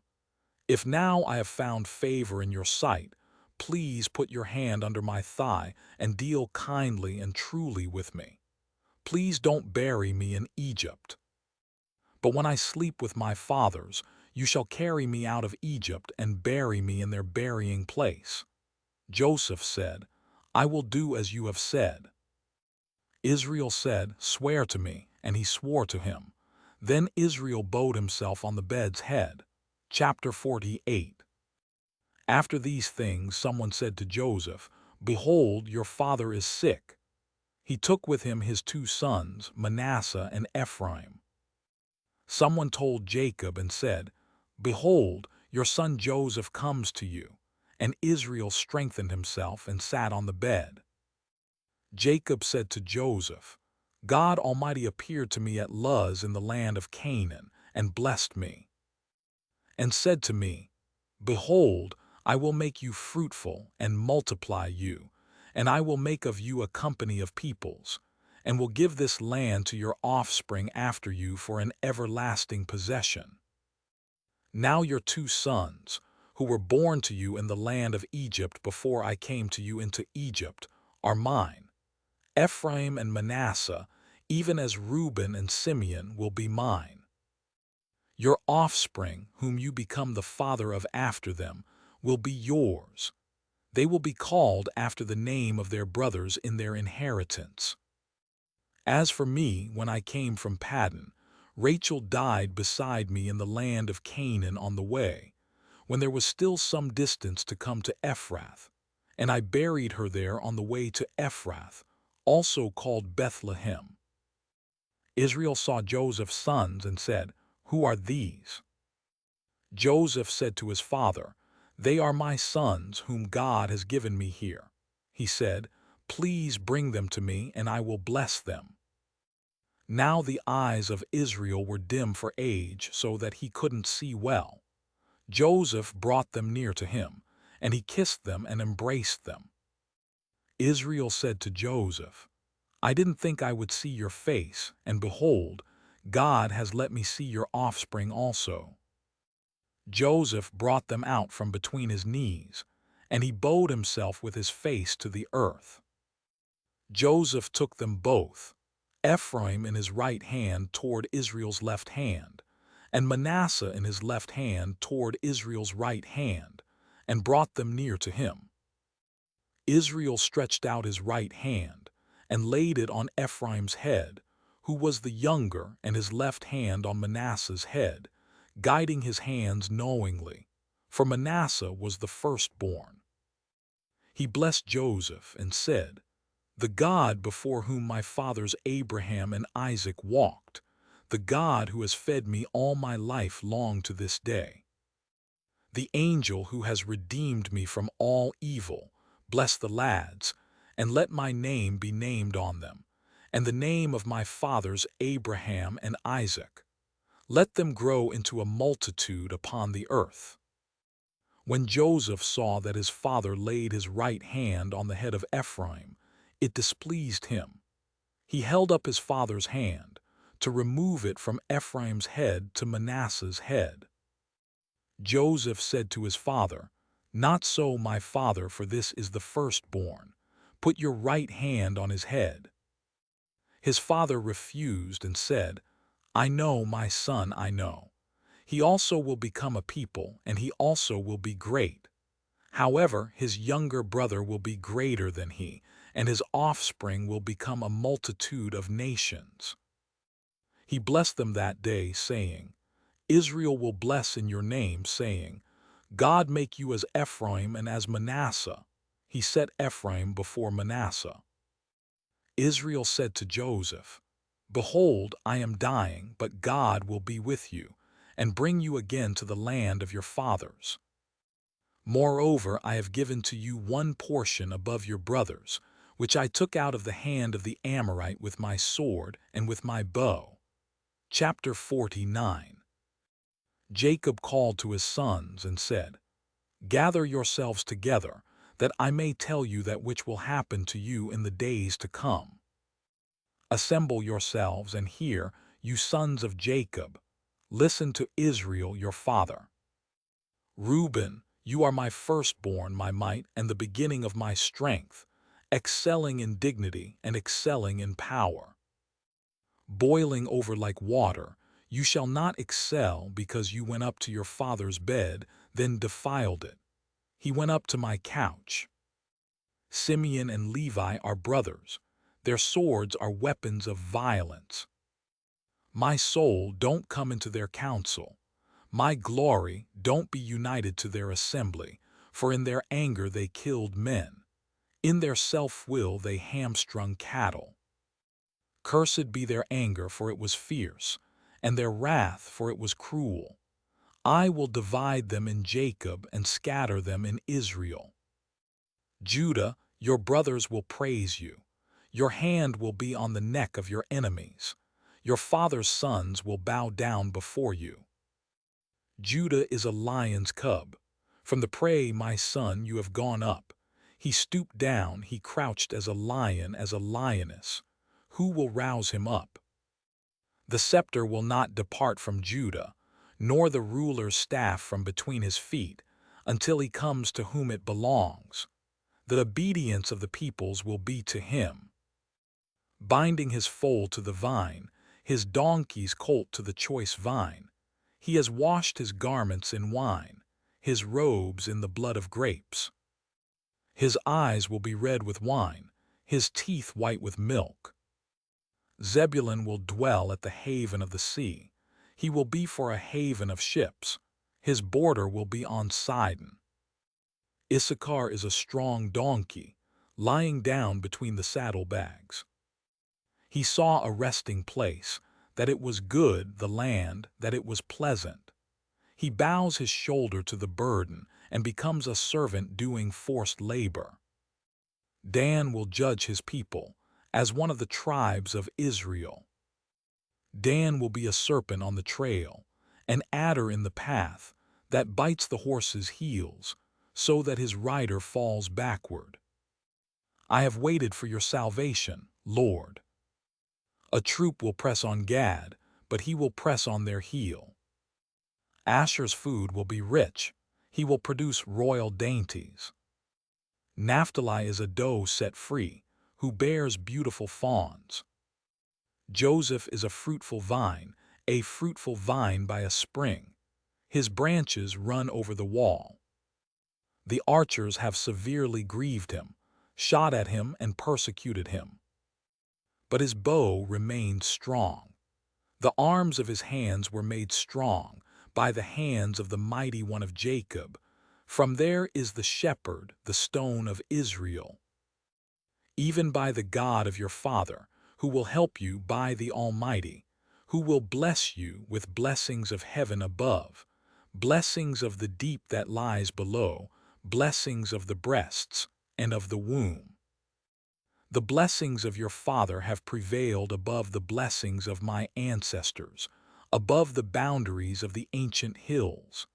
"If now I have found favor in your sight, please put your hand under my thigh and deal kindly and truly with me. Please don't bury me in Egypt. But when I sleep with my fathers, you shall carry me out of Egypt and bury me in their burying place." Joseph said, "I will do as you have said." Israel said, "Swear to me," and he swore to him. Then Israel bowed himself on the bed's head. Chapter 48. After these things someone said to Joseph, "Behold, your father is sick." He took with him his 2 sons, Manasseh and Ephraim. Someone told Jacob and said, "Behold, your son Joseph comes to you." And Israel strengthened himself and sat on the bed. Jacob said to Joseph, "God Almighty appeared to me at Luz in the land of Canaan, and blessed me, and said to me, 'Behold, I will make you fruitful and multiply you, and I will make of you a company of peoples, and will give this land to your offspring after you for an everlasting possession.' Now your 2 sons, who were born to you in the land of Egypt before I came to you into Egypt, are mine. Ephraim and Manasseh, even as Reuben and Simeon, will be mine. Your offspring, whom you become the father of after them, will be yours. They will be called after the name of their brothers in their inheritance. As for me, when I came from Paddan, Rachel died beside me in the land of Canaan on the way, when there was still some distance to come to Ephrath, and I buried her there on the way to Ephrath, also called Bethlehem." Israel saw Joseph's sons and said, "Who are these?" Joseph said to his father, "They are my sons whom God has given me here." He said, "Please bring them to me, and I will bless them." Now the eyes of Israel were dim for age, so that he couldn't see well. Joseph brought them near to him, and he kissed them and embraced them. Israel said to Joseph, "I didn't think I would see your face, and behold, God has let me see your offspring also." Joseph brought them out from between his knees, and he bowed himself with his face to the earth. Joseph took them both, Ephraim in his right hand toward Israel's left hand, and Manasseh in his left hand toward Israel's right hand, and brought them near to him. Israel stretched out his right hand, and laid it on Ephraim's head, who was the younger, and his left hand on Manasseh's head, guiding his hands knowingly, for Manasseh was the firstborn. He blessed Joseph and said, "The God before whom my fathers Abraham and Isaac walked, the God who has fed me all my life long to this day, the angel who has redeemed me from all evil, bless the lads, and let my name be named on them, and the name of my fathers Abraham and Isaac. Let them grow into a multitude upon the earth." When Joseph saw that his father laid his right hand on the head of Ephraim, it displeased him. He held up his father's hand, to remove it from Ephraim's head to Manasseh's head. Joseph said to his father, "Not so, my father, for this is the firstborn. Put your right hand on his head." His father refused and said, "I know, my son, I know. He also will become a people, and he also will be great. However, his younger brother will be greater than he, and his offspring will become a multitude of nations." He blessed them that day, saying, "Israel will bless in your name, saying, 'God make you as Ephraim and as Manasseh.'" He set Ephraim before Manasseh. Israel said to Joseph, "Behold, I am dying, but God will be with you, and bring you again to the land of your fathers. Moreover, I have given to you one portion above your brothers, which I took out of the hand of the Amorite with my sword and with my bow." Chapter 49. Jacob called to his sons and said, Gather yourselves together, that I may tell you that which will happen to you in the days to come. Assemble yourselves and hear, you sons of Jacob. Listen to Israel your father. Reuben, you are my firstborn, my might, and the beginning of my strength, excelling in dignity and excelling in power. Boiling over like water, you shall not excel because you went up to your father's bed, then defiled it. He went up to my couch. Simeon and Levi are brothers. Their swords are weapons of violence. My soul, don't come into their council. My glory, don't be united to their assembly, for in their anger they killed men. In their self-will they hamstrung cattle. Cursed be their anger, for it was fierce, and their wrath, for it was cruel. I will divide them in Jacob and scatter them in Israel. Judah, your brothers will praise you. Your hand will be on the neck of your enemies. Your father's sons will bow down before you. Judah is a lion's cub. From the prey, my son, you have gone up. He stooped down, he crouched as a lion, as a lioness. Who will rouse him up? The scepter will not depart from Judah, nor the ruler's staff from between his feet, until he comes to whom it belongs. The obedience of the peoples will be to him. Binding his foal to the vine, his donkey's colt to the choice vine. He has washed his garments in wine, his robes in the blood of grapes. His eyes will be red with wine, his teeth white with milk. Zebulun will dwell at the haven of the sea. He will be for a haven of ships. His border will be on Sidon. Issachar is a strong donkey, lying down between the saddlebags. He saw a resting place, that it was good, the land, that it was pleasant. He bows his shoulder to the burden and becomes a servant doing forced labor. Dan will judge his people, as one of the tribes of Israel. Dan will be a serpent on the trail, an adder in the path, that bites the horse's heels, so that his rider falls backward. I have waited for your salvation, Lord. A troop will press on Gad, but he will press on their heel. Asher's food will be rich. He will produce royal dainties. Naphtali is a doe set free, who bears beautiful fawns. Joseph is a fruitful vine by a spring. His branches run over the wall. The archers have severely grieved him, shot at him and persecuted him. But his bow remained strong. The arms of his hands were made strong by the hands of the mighty one of Jacob. From there is the shepherd, the stone of Israel. Even by the God of your father, who will help you by the Almighty, who will bless you with blessings of heaven above, blessings of the deep that lies below, blessings of the breasts and of the womb. The blessings of your father have prevailed above the blessings of my ancestors, above the boundaries of the ancient hills.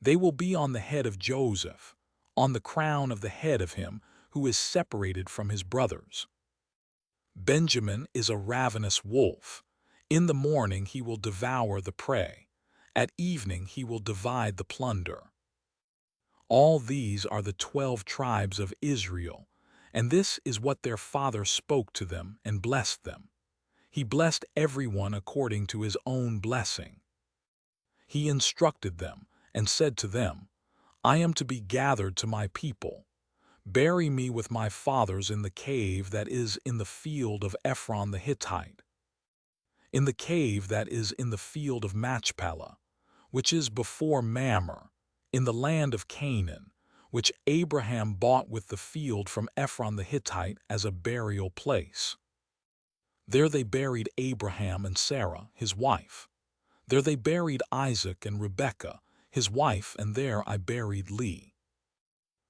They will be on the head of Joseph, on the crown of the head of him who is separated from his brothers. Benjamin is a ravenous wolf. In the morning he will devour the prey. At evening he will divide the plunder. All these are the 12 tribes of Israel, and this is what their father spoke to them and blessed them. He blessed everyone according to his own blessing. He instructed them and said to them, I am to be gathered to my people. Bury me with my fathers in the cave that is in the field of Ephron the Hittite, in the cave that is in the field of Machpelah, which is before Mamre, in the land of Canaan, which Abraham bought with the field from Ephron the Hittite as a burial place. There they buried Abraham and Sarah, his wife. There they buried Isaac and Rebekah, his wife, and there I buried Leah.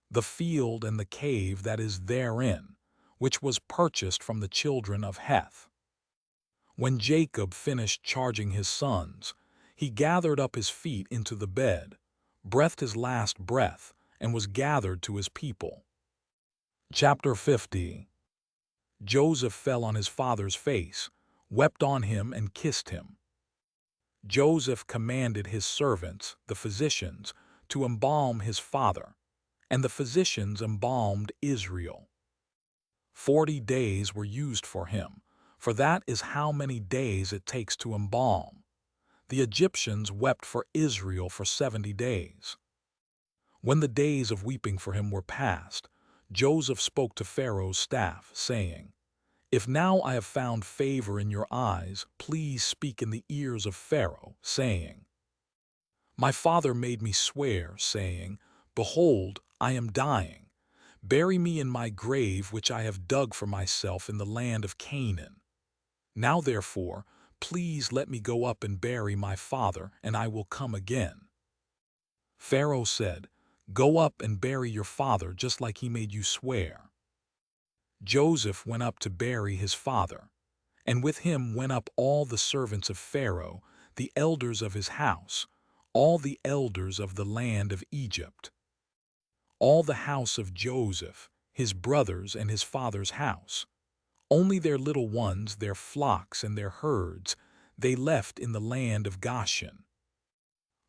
The field and the cave that is therein, which was purchased from the children of Heth. When Jacob finished charging his sons, he gathered up his feet into the bed, breathed his last breath, and was gathered to his people. Chapter 50. Joseph fell on his father's face, wept on him, and kissed him. Joseph commanded his servants, the physicians, to embalm his father, and the physicians embalmed Israel. 40 days were used for him, for that is how many days it takes to embalm. The Egyptians wept for Israel for 70 days. When the days of weeping for him were past, Joseph spoke to Pharaoh's staff, saying, "If now I have found favor in your eyes, please speak in the ears of Pharaoh, saying, My father made me swear, saying, Behold, I am dying. Bury me in my grave which I have dug for myself in the land of Canaan. Now therefore, please let me go up and bury my father, and I will come again." Pharaoh said, "Go up and bury your father just like he made you swear." Joseph went up to bury his father, and with him went up all the servants of Pharaoh, the elders of his house, all the elders of the land of Egypt. All the house of Joseph, his brothers and his father's house. Only their little ones, their flocks and their herds, they left in the land of Goshen.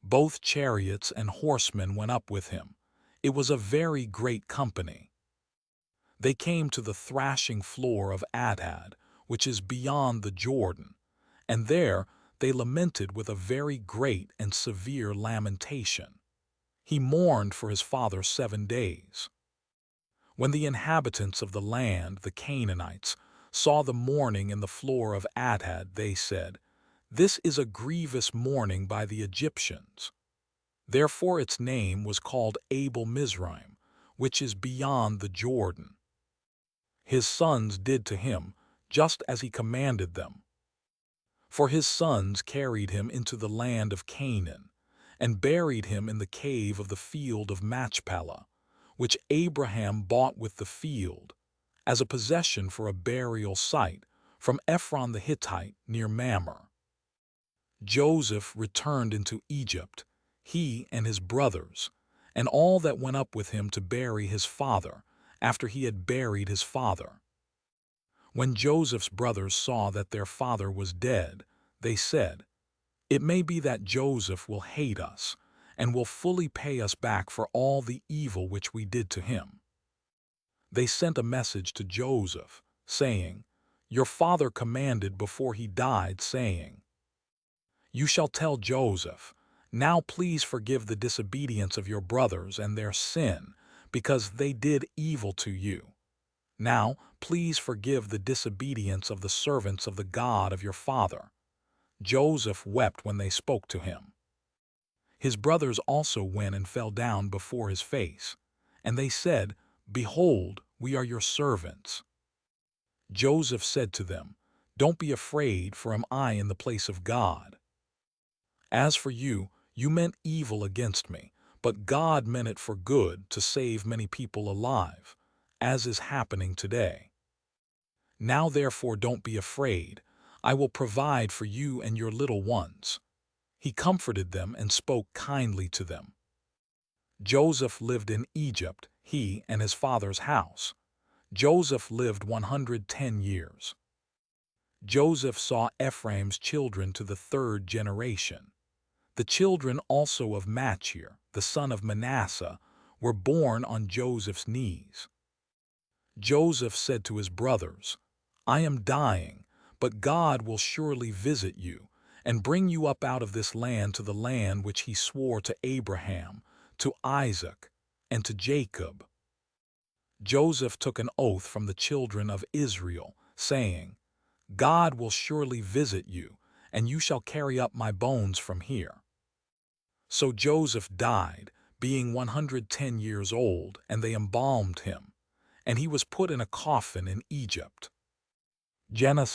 Both chariots and horsemen went up with him. It was a very great company. They came to the thrashing floor of Atad, which is beyond the Jordan, and there they lamented with a very great and severe lamentation. He mourned for his father 7 days. When the inhabitants of the land, the Canaanites, saw the mourning in the floor of Atad, they said, "This is a grievous mourning by the Egyptians." Therefore its name was called Abel Mizraim, which is beyond the Jordan. His sons did to him just as he commanded them. For his sons carried him into the land of Canaan, and buried him in the cave of the field of Machpelah, which Abraham bought with the field, as a possession for a burial site, from Ephron the Hittite near Mamre. Joseph returned into Egypt, he and his brothers, and all that went up with him to bury his father, after he had buried his father. When Joseph's brothers saw that their father was dead, they said, "It may be that Joseph will hate us, and will fully pay us back for all the evil which we did to him." They sent a message to Joseph, saying, "Your father commanded before he died, saying, You shall tell Joseph, Now please forgive the disobedience of your brothers and their sin, because they did evil to you. Now please forgive the disobedience of the servants of the God of your father." Joseph wept when they spoke to him. His brothers also went and fell down before his face, and they said, "Behold, we are your servants." Joseph said to them, "Don't be afraid, for am I in the place of God? As for you, you meant evil against me, but God meant it for good, to save many people alive, as is happening today. Now therefore don't be afraid. I will provide for you and your little ones." He comforted them and spoke kindly to them. Joseph lived in Egypt, he and his father's house. Joseph lived 110 years. Joseph saw Ephraim's children to the 3rd generation. The children also of Machir, the son of Manasseh, were born on Joseph's knees. Joseph said to his brothers, "I am dying, but God will surely visit you, and bring you up out of this land to the land which he swore to Abraham, to Isaac, and to Jacob." Joseph took an oath from the children of Israel, saying, "God will surely visit you, and you shall carry up my bones from here." So Joseph died, being 110 years old, and they embalmed him, and he was put in a coffin in Egypt. Genesis